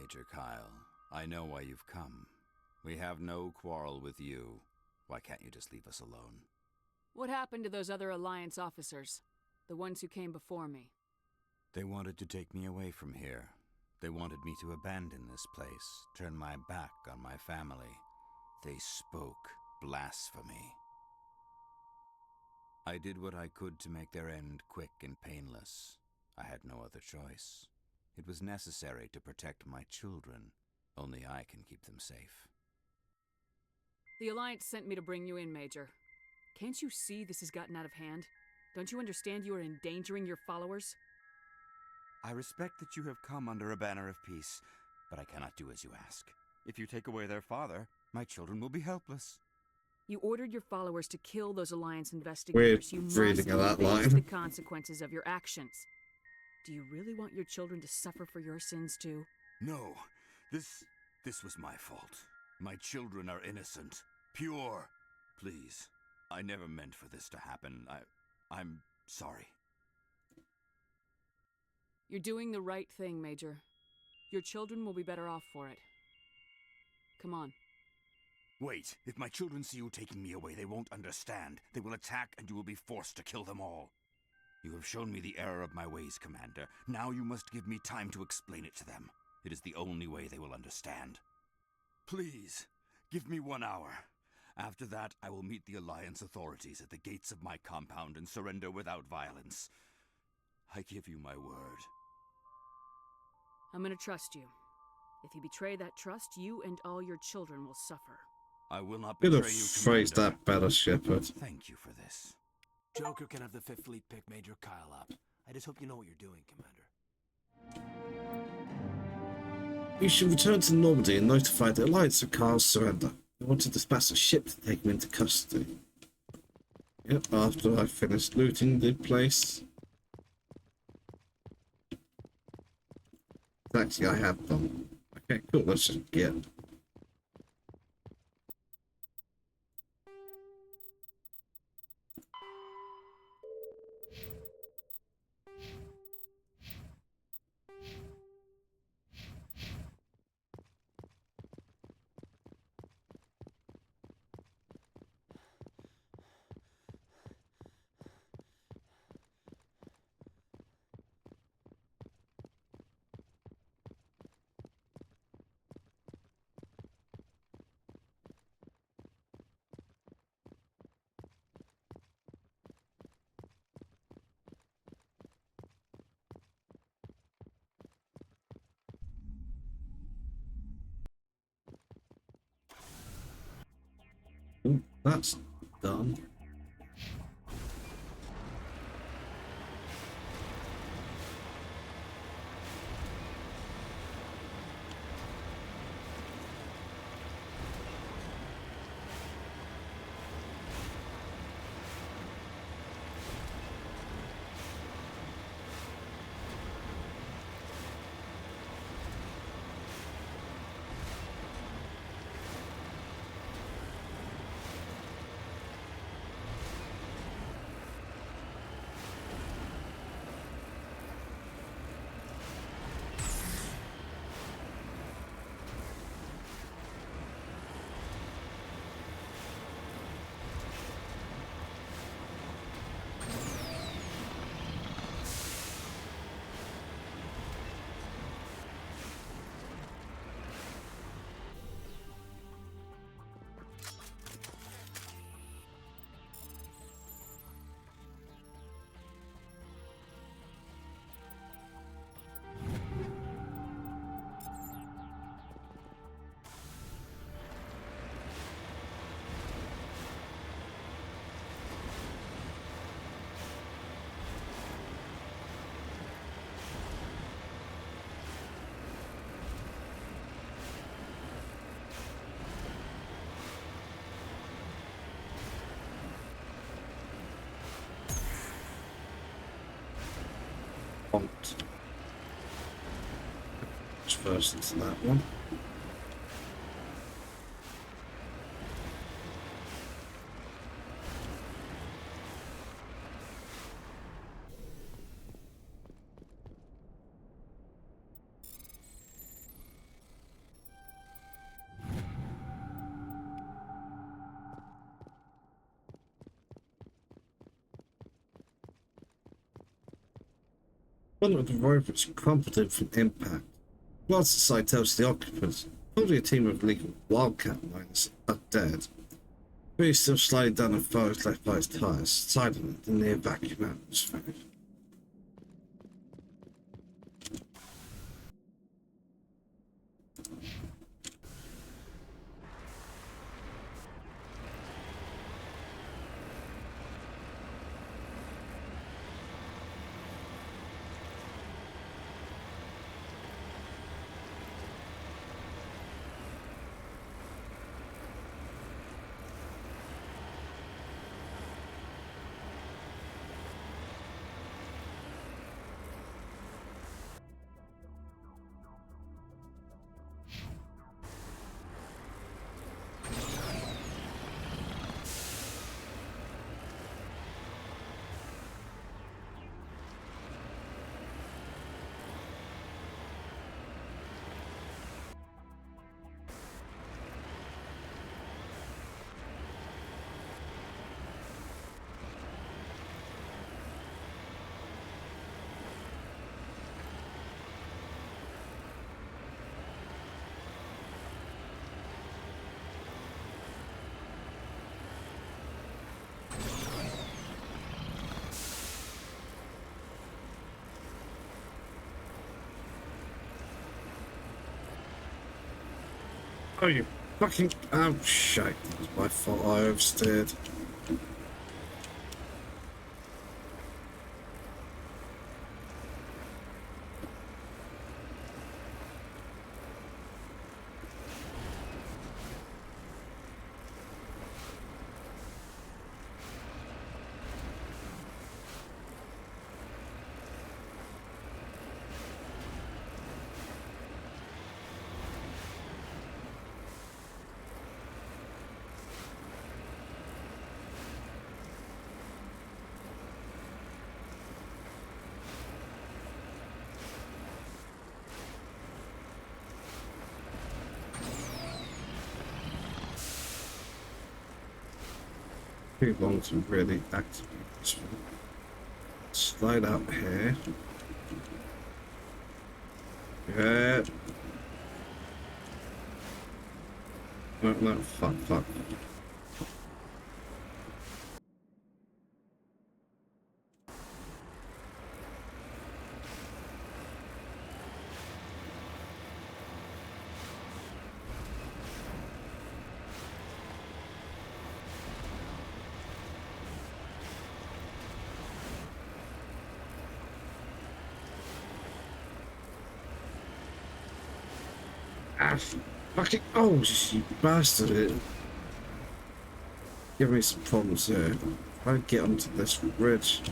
Major Kyle. I know why you've come. We have no quarrel with you. Why can't you just leave us alone? What happened to those other Alliance officers? The ones who came before me? They wanted to take me away from here. They wanted me to abandon this place, turn my back on my family. They spoke blasphemy. I did what I could to make their end quick and painless. I had no other choice. It was necessary to protect my children. Only I can keep them safe. The Alliance sent me to bring you in, Major. Can't you see this has gotten out of hand? Don't you understand you are endangering your followers? I respect that you have come under a banner of peace, but I cannot do as you ask. If you take away their father, my children will be helpless. You ordered your followers to kill those Alliance We're investigators. You must reading of that face line. the consequences of your actions. Do you really want your children to suffer for your sins too? No, this was my fault. My children are innocent, pure. Please, I never meant for this to happen. I'm sorry. You're doing the right thing, Major. Your children will be better off for it. Come on. Wait, if my children see you taking me away, they won't understand. They will attack and you will be forced to kill them all. You have shown me the error of my ways, Commander. Now you must give me time to explain it to them. It is the only way they will understand. Please, give me 1 hour. After that, I will meet the Alliance authorities at the gates of my compound and surrender without violence. I give you my word. I'm gonna trust you. If you betray that trust, you and all your children will suffer. I will not Could betray have you, phrased Commander. that better, Shepard. Thank you for this. Joker can have the 5th Fleet pick Major Kyle up. I just hope you know what you're doing, Commander. You should return to Normandy and notify the Alliance of Kyle's surrender. I want to dispatch a ship to take him into custody. Yep, after I finished looting the place. Actually, I have done. Okay, cool, let's just get. Ooh, that's done. Which version's that one? One of the robots crumpled him from impact. Whilst the site tells the occupants, probably a team of illegal wildcat miners, are dead. But he's still sliding down the forest left by his tires, silent in the vacuum atmosphere. Oh, you fucking... Oh, shit. That was my fault. I oversteered. Too long to really activate this one. Slide up here. Yeah. No, fuck. Ah, fucking... Oh, you bastard. Give me some problems here. If I get onto this bridge...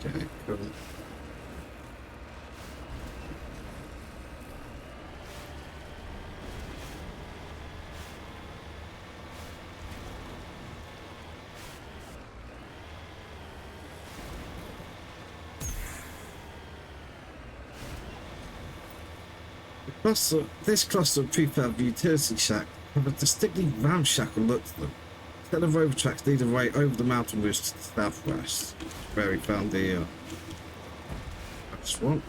Okay, cool. This cluster of prefab utility shack have a distinctly ramshackle look to them. Instead of rover tracks lead a way over the mountain ridge to the southwest, where we found the swamp.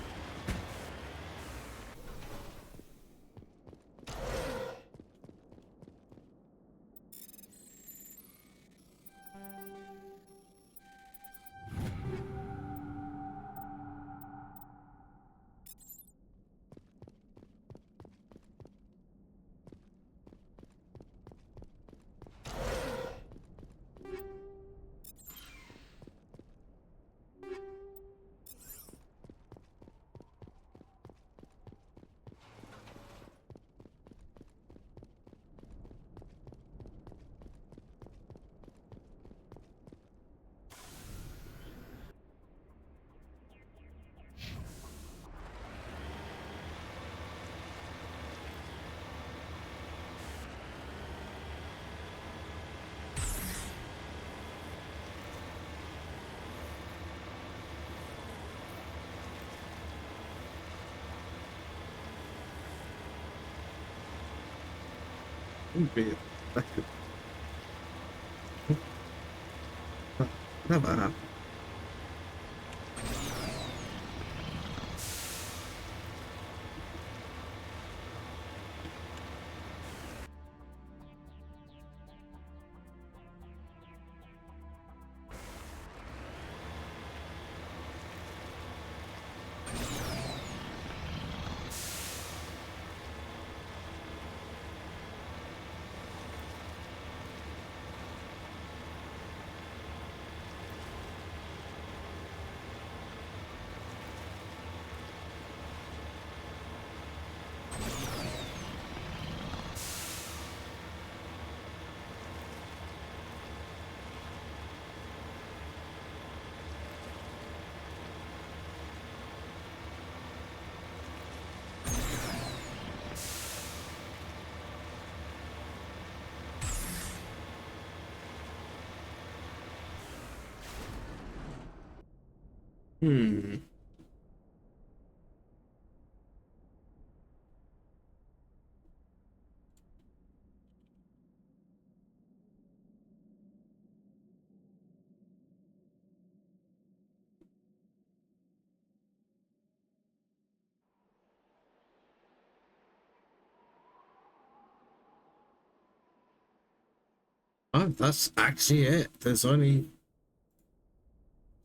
Wouldn't be a second. Never happened. Hmm. Oh, that's actually it. There's only...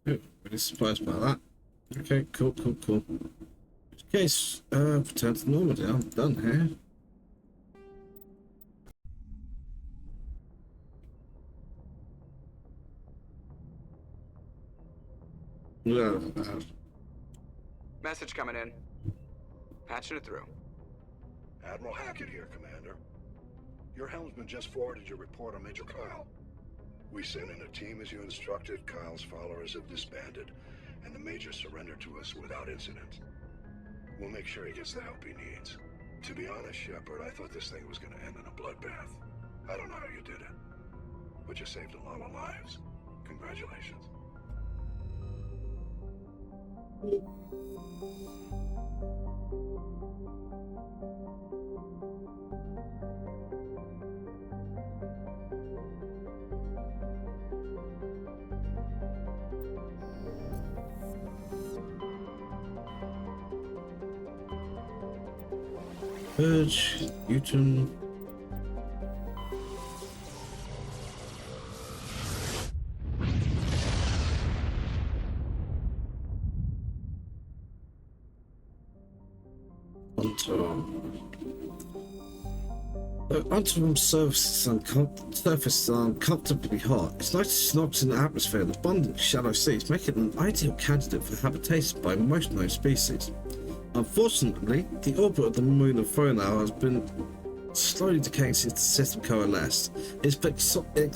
Oh, really surprised by that. Okay, cool, cool, cool. In case, return to normal. I'm done here. Yeah. Message coming in. Patching it through. Admiral Hackett here, Commander. Your helmsman just forwarded your report on Major Kyle. We sent in a team as you instructed. Kyle's followers have disbanded, and the Major surrendered to us without incident. We'll make sure he gets the help he needs. To be honest, Shepard, I thought this thing was going to end in a bloodbath. I don't know how you did it, but you saved a lot of lives. Congratulations. Purge, Newton. Onto surface is uncomfortably hot. It's like snogs in the atmosphere and abundant shallow seas, making it an ideal candidate for habitation by most known species. Unfortunately, the orbit of the moon of Phronau has been slowly decaying since the system coalesced. Its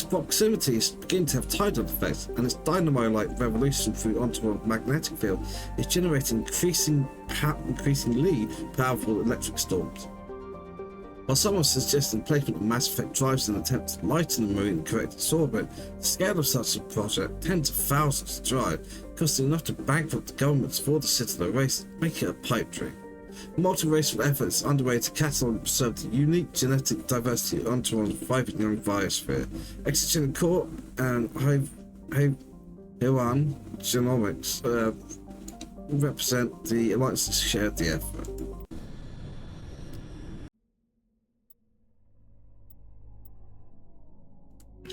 proximity is beginning to have tidal effects, and its dynamo-like revolution through onto a magnetic field is generating increasingly powerful electric storms. While some have suggested placement of Mass Effect drives in an attempt to lighten the moon and correct its orbit, the scale of such a project, tens of thousands to drive, costing enough to bankrupt the governments for the Citadel race, make it a pipe dream. Multi-racial efforts underway to catalogue and preserve the unique genetic diversity of Entoron's vibrant young biosphere. Exogenic Core and Hiran Genomics represent the alliances shared the effort.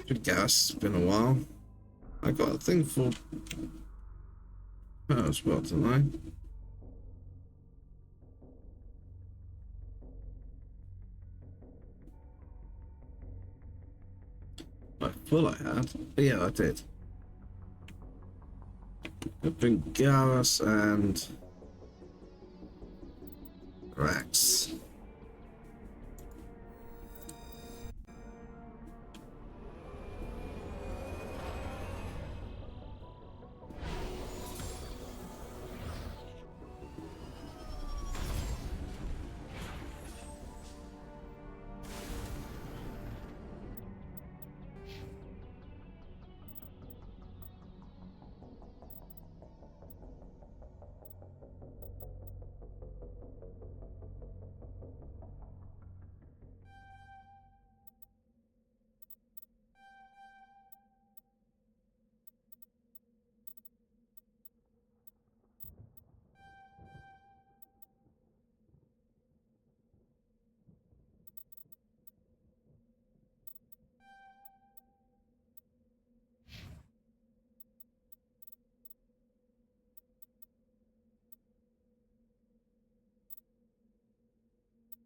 Good guess. It's been a while. I got a thing for her as well, didn't I thought I had. But yeah, I did. I've been Garrus and Rex.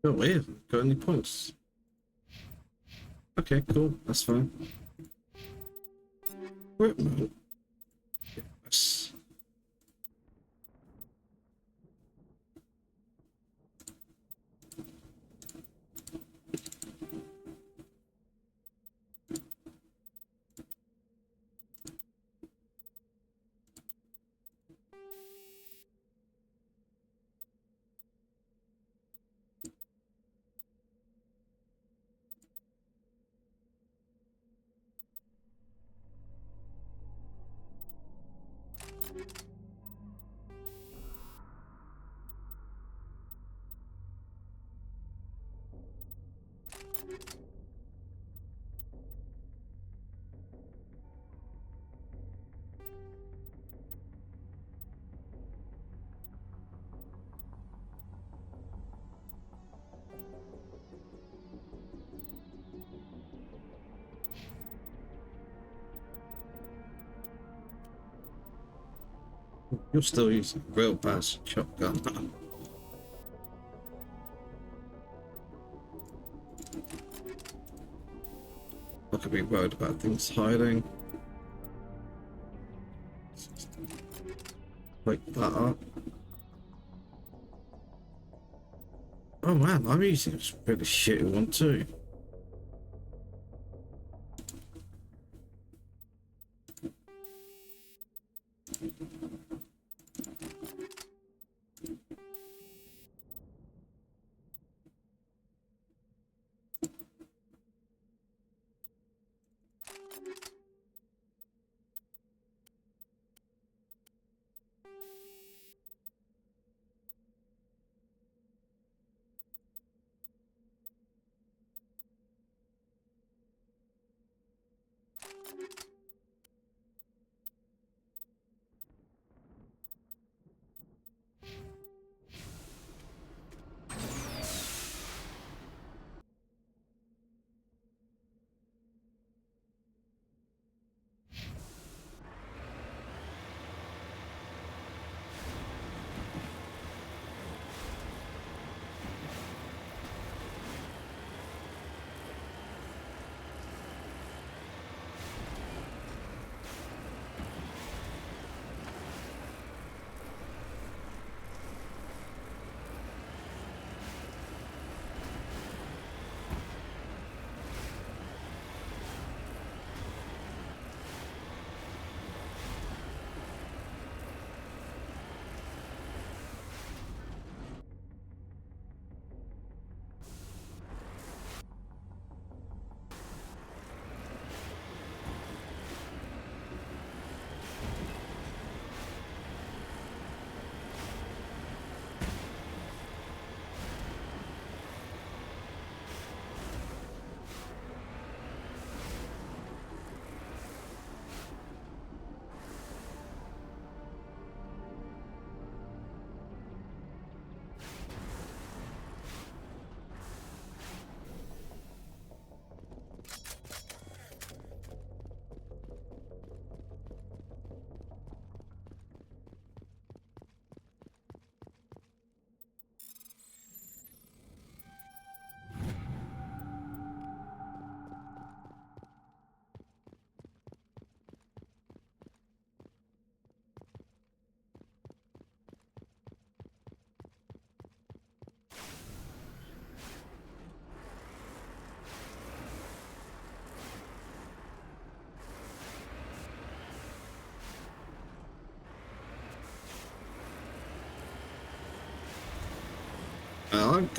Oh, weird. Got any points? Okay, cool. That's fine. Equipment. Yes. You're still using real fast shotgun. I could be worried about things hiding. Like that up. Oh man, I'm using a really shitty one too.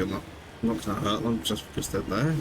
I'm not gonna hurt them just because they're there.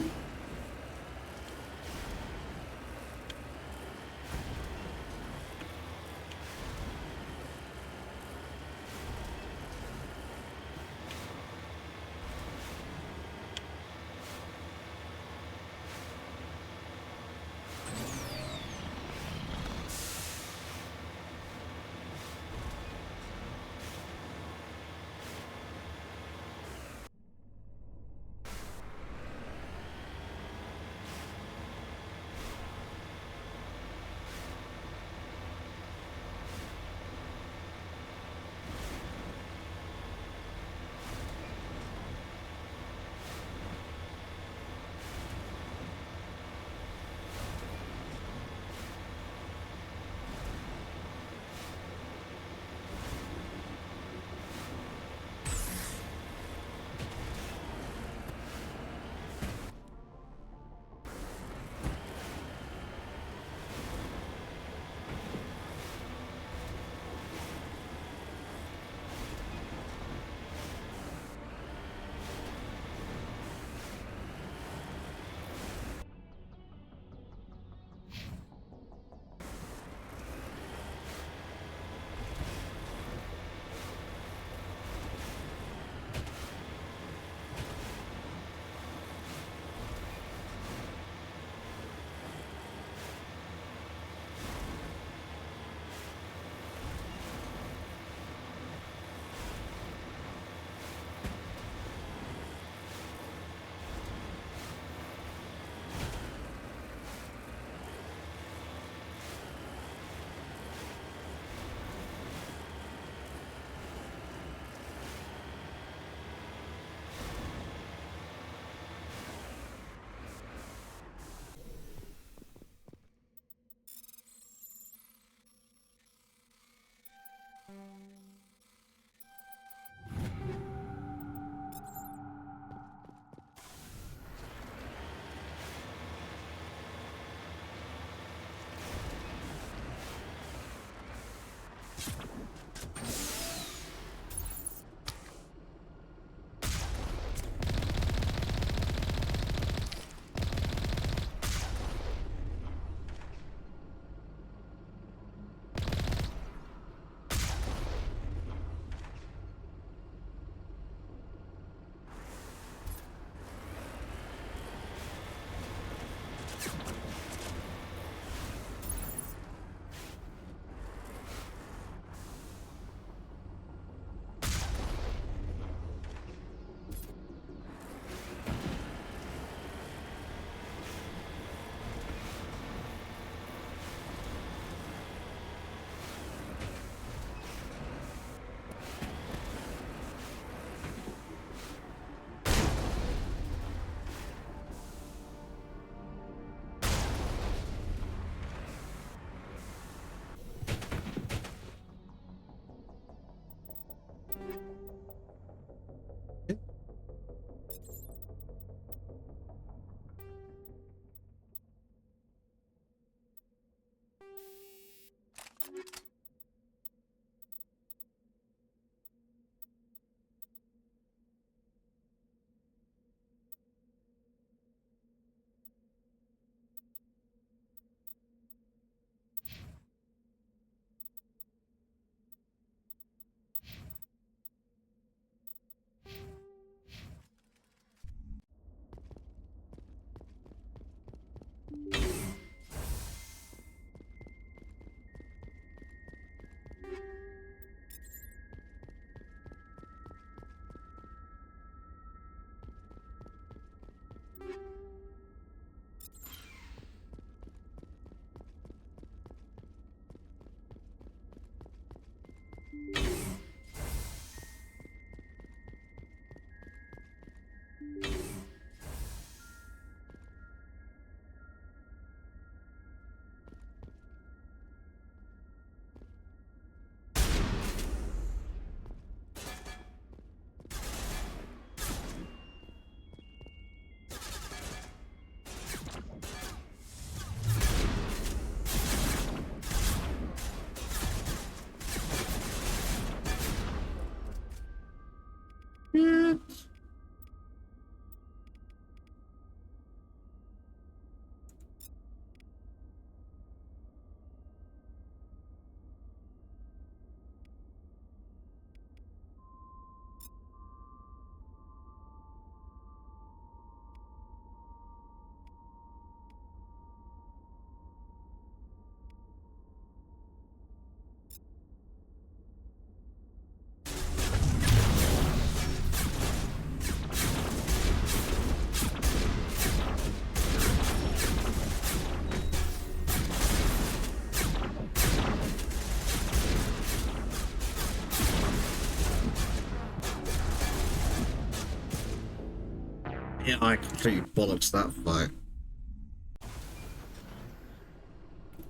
Yeah, I completely bollocks that fight.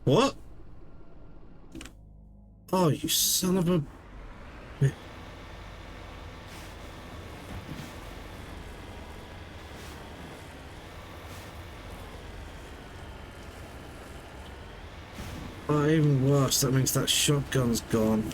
What? Oh, you son of a... Oh, even worse, that means that shotgun's gone.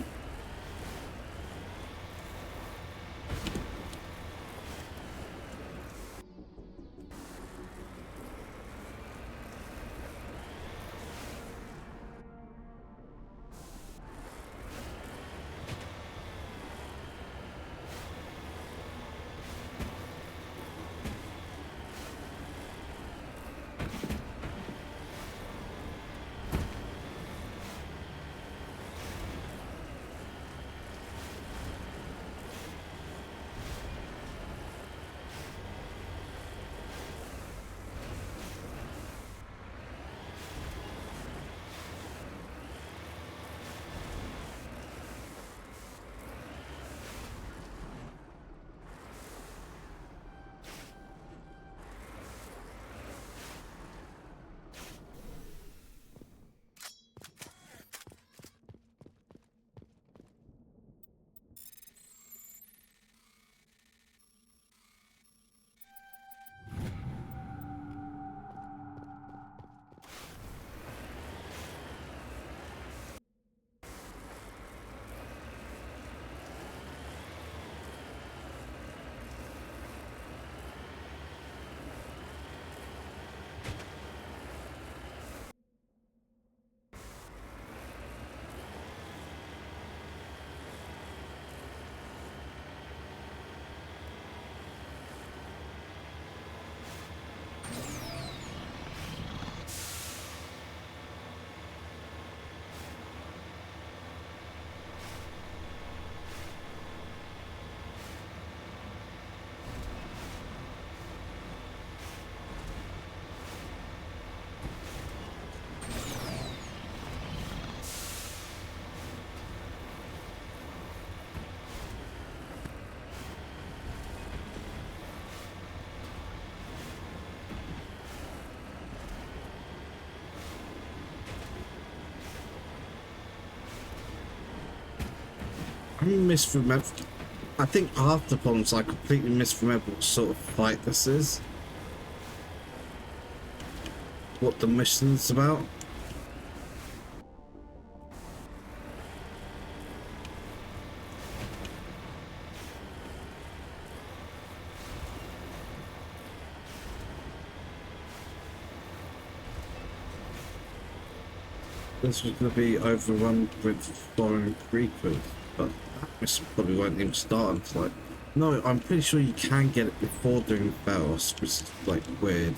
misremembered. I think half the problems I completely misremember what sort of fight this is. What the mission's about. This was going to be overrun with foreign creepers, but that mission probably won't even start until like... No, I'm pretty sure you can get it before doing Faros, which is like weird.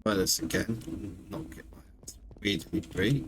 Try this again. Not get my hands immediately free.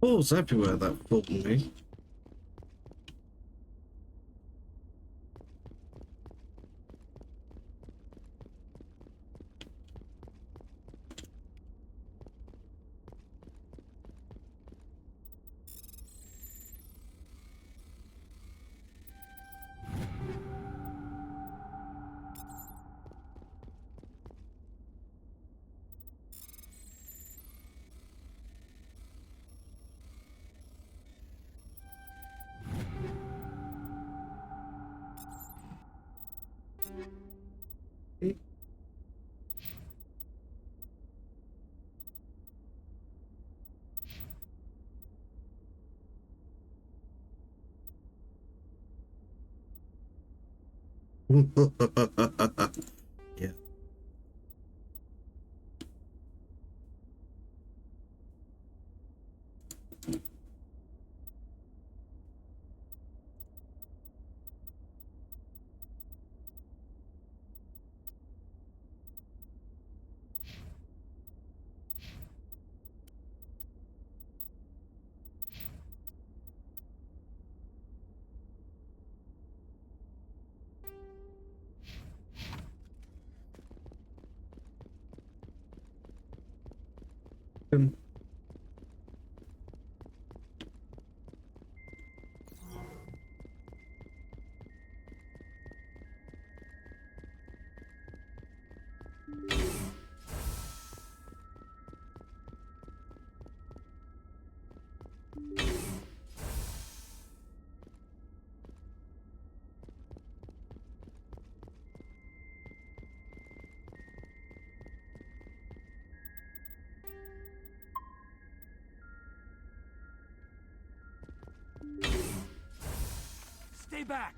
Balls everywhere that fooled me. Yeah. Stay back!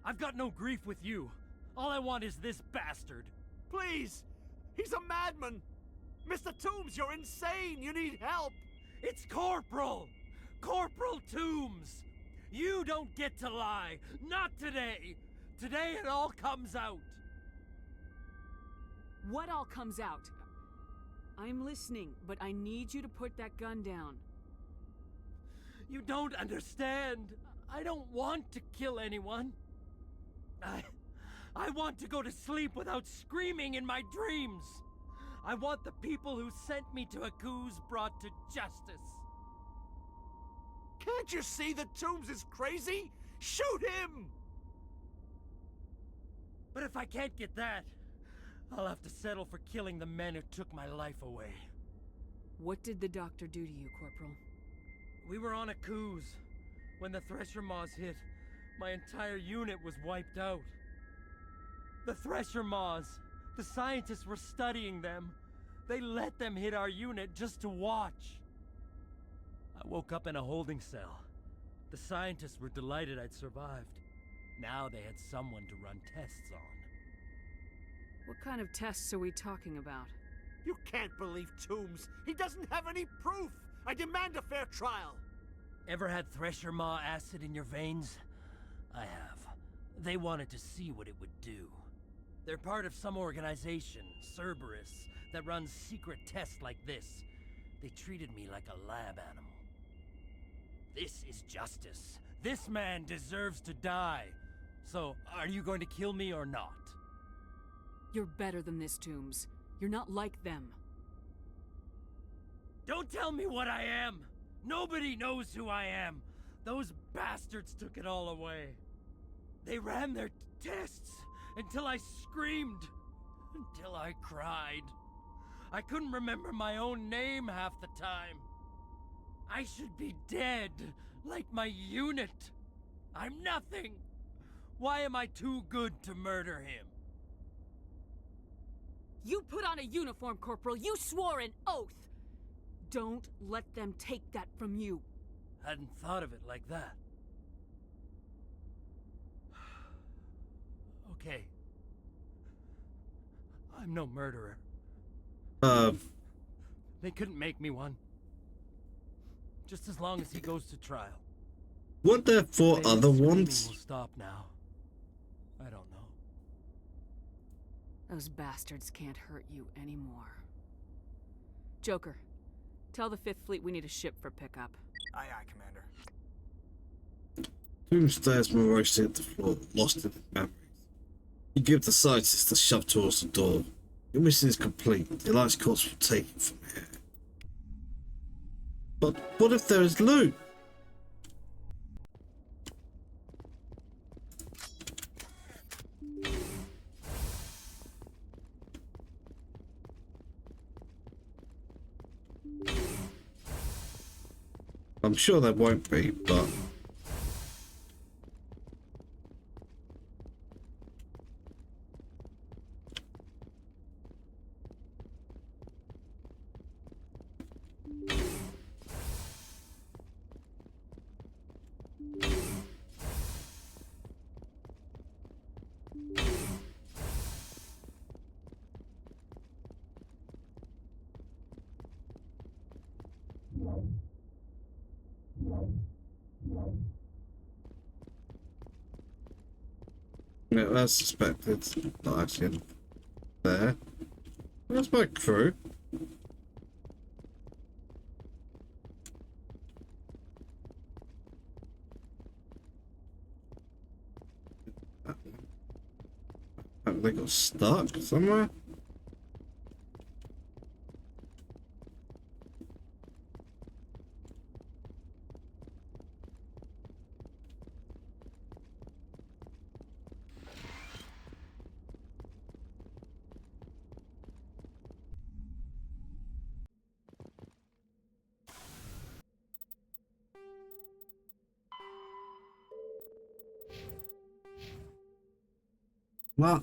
I've got no grief with you. All I want is this bastard. Please! He's a madman! Mr. Toombs, you're insane! You need help! It's Corporal! Corporal Toombs! You don't get to lie! Not today! Today it all comes out! What all comes out? I'm listening, but I need you to put that gun down. You don't understand! I don't want to kill anyone. I want to go to sleep without screaming in my dreams. I want the people who sent me to Akuz brought to justice. Can't you see that Toombs is crazy? Shoot him! But if I can't get that, I'll have to settle for killing the men who took my life away. What did the doctor do to you, Corporal? We were on Akuz. When the Thresher Maws hit, my entire unit was wiped out. The Thresher Maws, the scientists were studying them. They let them hit our unit just to watch. I woke up in a holding cell. The scientists were delighted I'd survived. Now they had someone to run tests on. What kind of tests are we talking about? You can't believe Toombs! He doesn't have any proof! I demand a fair trial! Ever had Thresher Maw acid in your veins? I have. They wanted to see what it would do. They're part of some organization, Cerberus, that runs secret tests like this. They treated me like a lab animal. This is justice. This man deserves to die. So, are you going to kill me or not? You're better than this, Toombs. You're not like them. Don't tell me what I am! Nobody knows who I am! Those bastards took it all away. They ran their tests until I screamed, until I cried. I couldn't remember my own name half the time. I should be dead, like my unit. I'm nothing. Why am I too good to murder him? You put on a uniform, Corporal. You swore an oath. Don't let them take that from you. Hadn't thought of it like that. Okay. I'm no murderer. They couldn't make me one. Just as long as he goes to trial. What there four Maybe other screaming ones? will stop now. I don't know. Those bastards can't hurt you anymore. Joker, tell the 5th Fleet we need a ship for pickup. Aye, aye, Commander. Doomsday's morosely at the floor, lost in his memories. You give the scientist a shove towards the door. Your mission is complete. The Alliance course will take it from here. But what if there is loot? I'm sure there won't be, but... Yeah, as suspected. Not actually there. Where's my crew? Have they got stuck somewhere? What?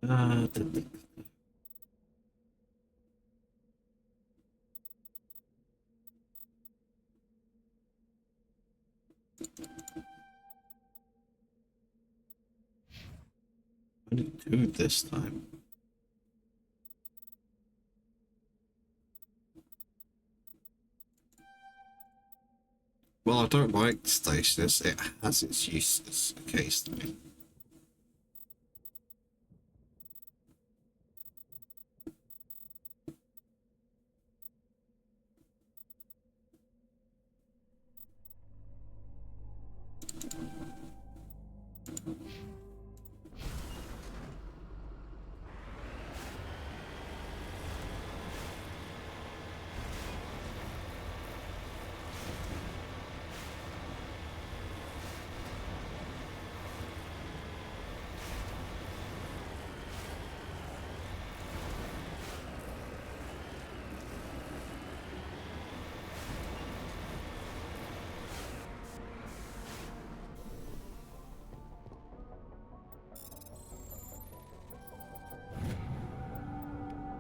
Uh, What did it do this time? Well, I don't like stasis. It has its uses occasionally.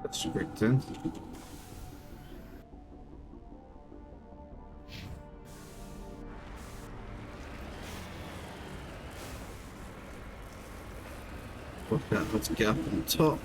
That's restricted. Work out how to get up on top.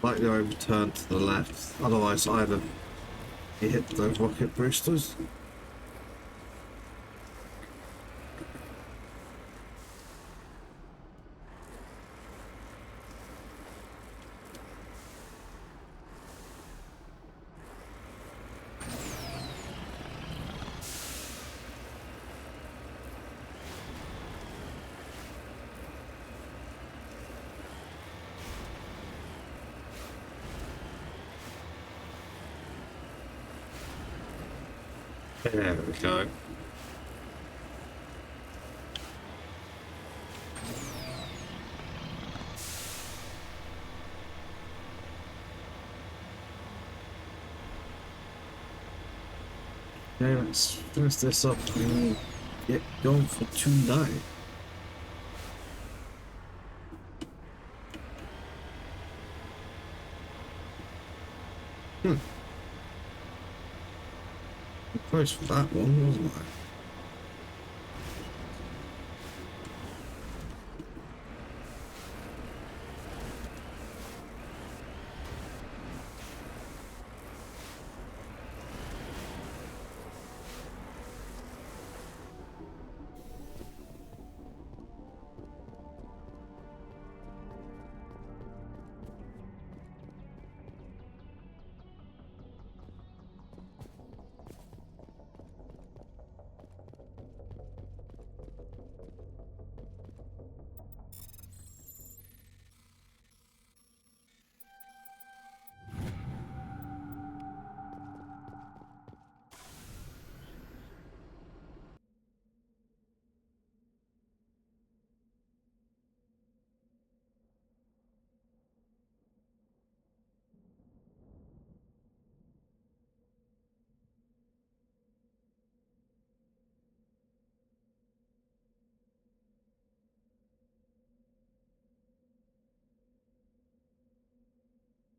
Slightly overturned to the left, otherwise I'd have hit those rocket boosters. There we go. Okay, let's finish this up and get going for tonight. Close for that one, wasn't I?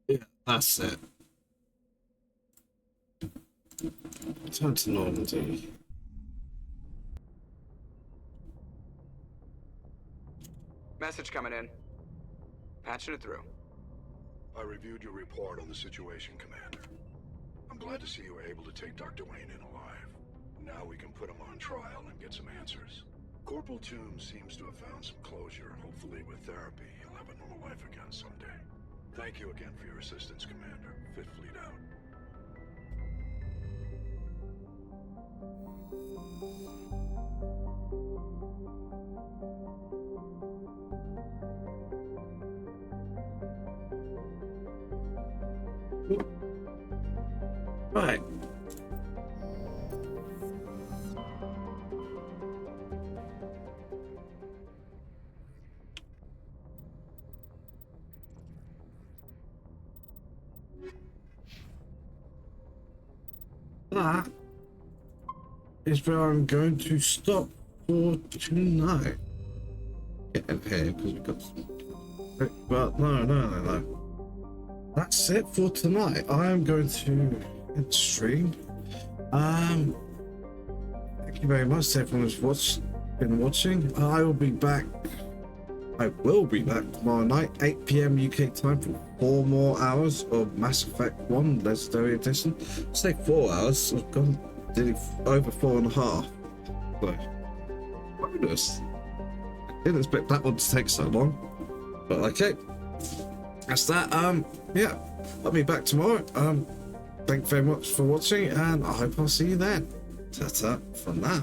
Yeah, that's it. Turn to Normandy. Message coming in. Patching it through. I reviewed your report on the situation, Commander. I'm glad to see you were able to take Dr. Wayne in alive. Now we can put him on trial and get some answers. Corporal Toombs seems to have found some closure, and hopefully with therapy, he'll have a normal life again someday. Thank you again for your assistance, Commander. Fifth Fleet out. Right. That is where I'm going to stop for tonight. Get in here because we've got some... But no. That's it for tonight. I am going to end stream. Thank you very much to everyone who's been watching. I will be back tomorrow night, 8 PM UK time for 4 more hours of Mass Effect 1 Legendary Edition. Say 4 hours. I've gone nearly over 4.5. So, bonus. I didn't expect that one to take so long. But okay. That's that. Yeah. I'll be back tomorrow. Thank you very much for watching, and I hope I'll see you then. Ta-ta for now.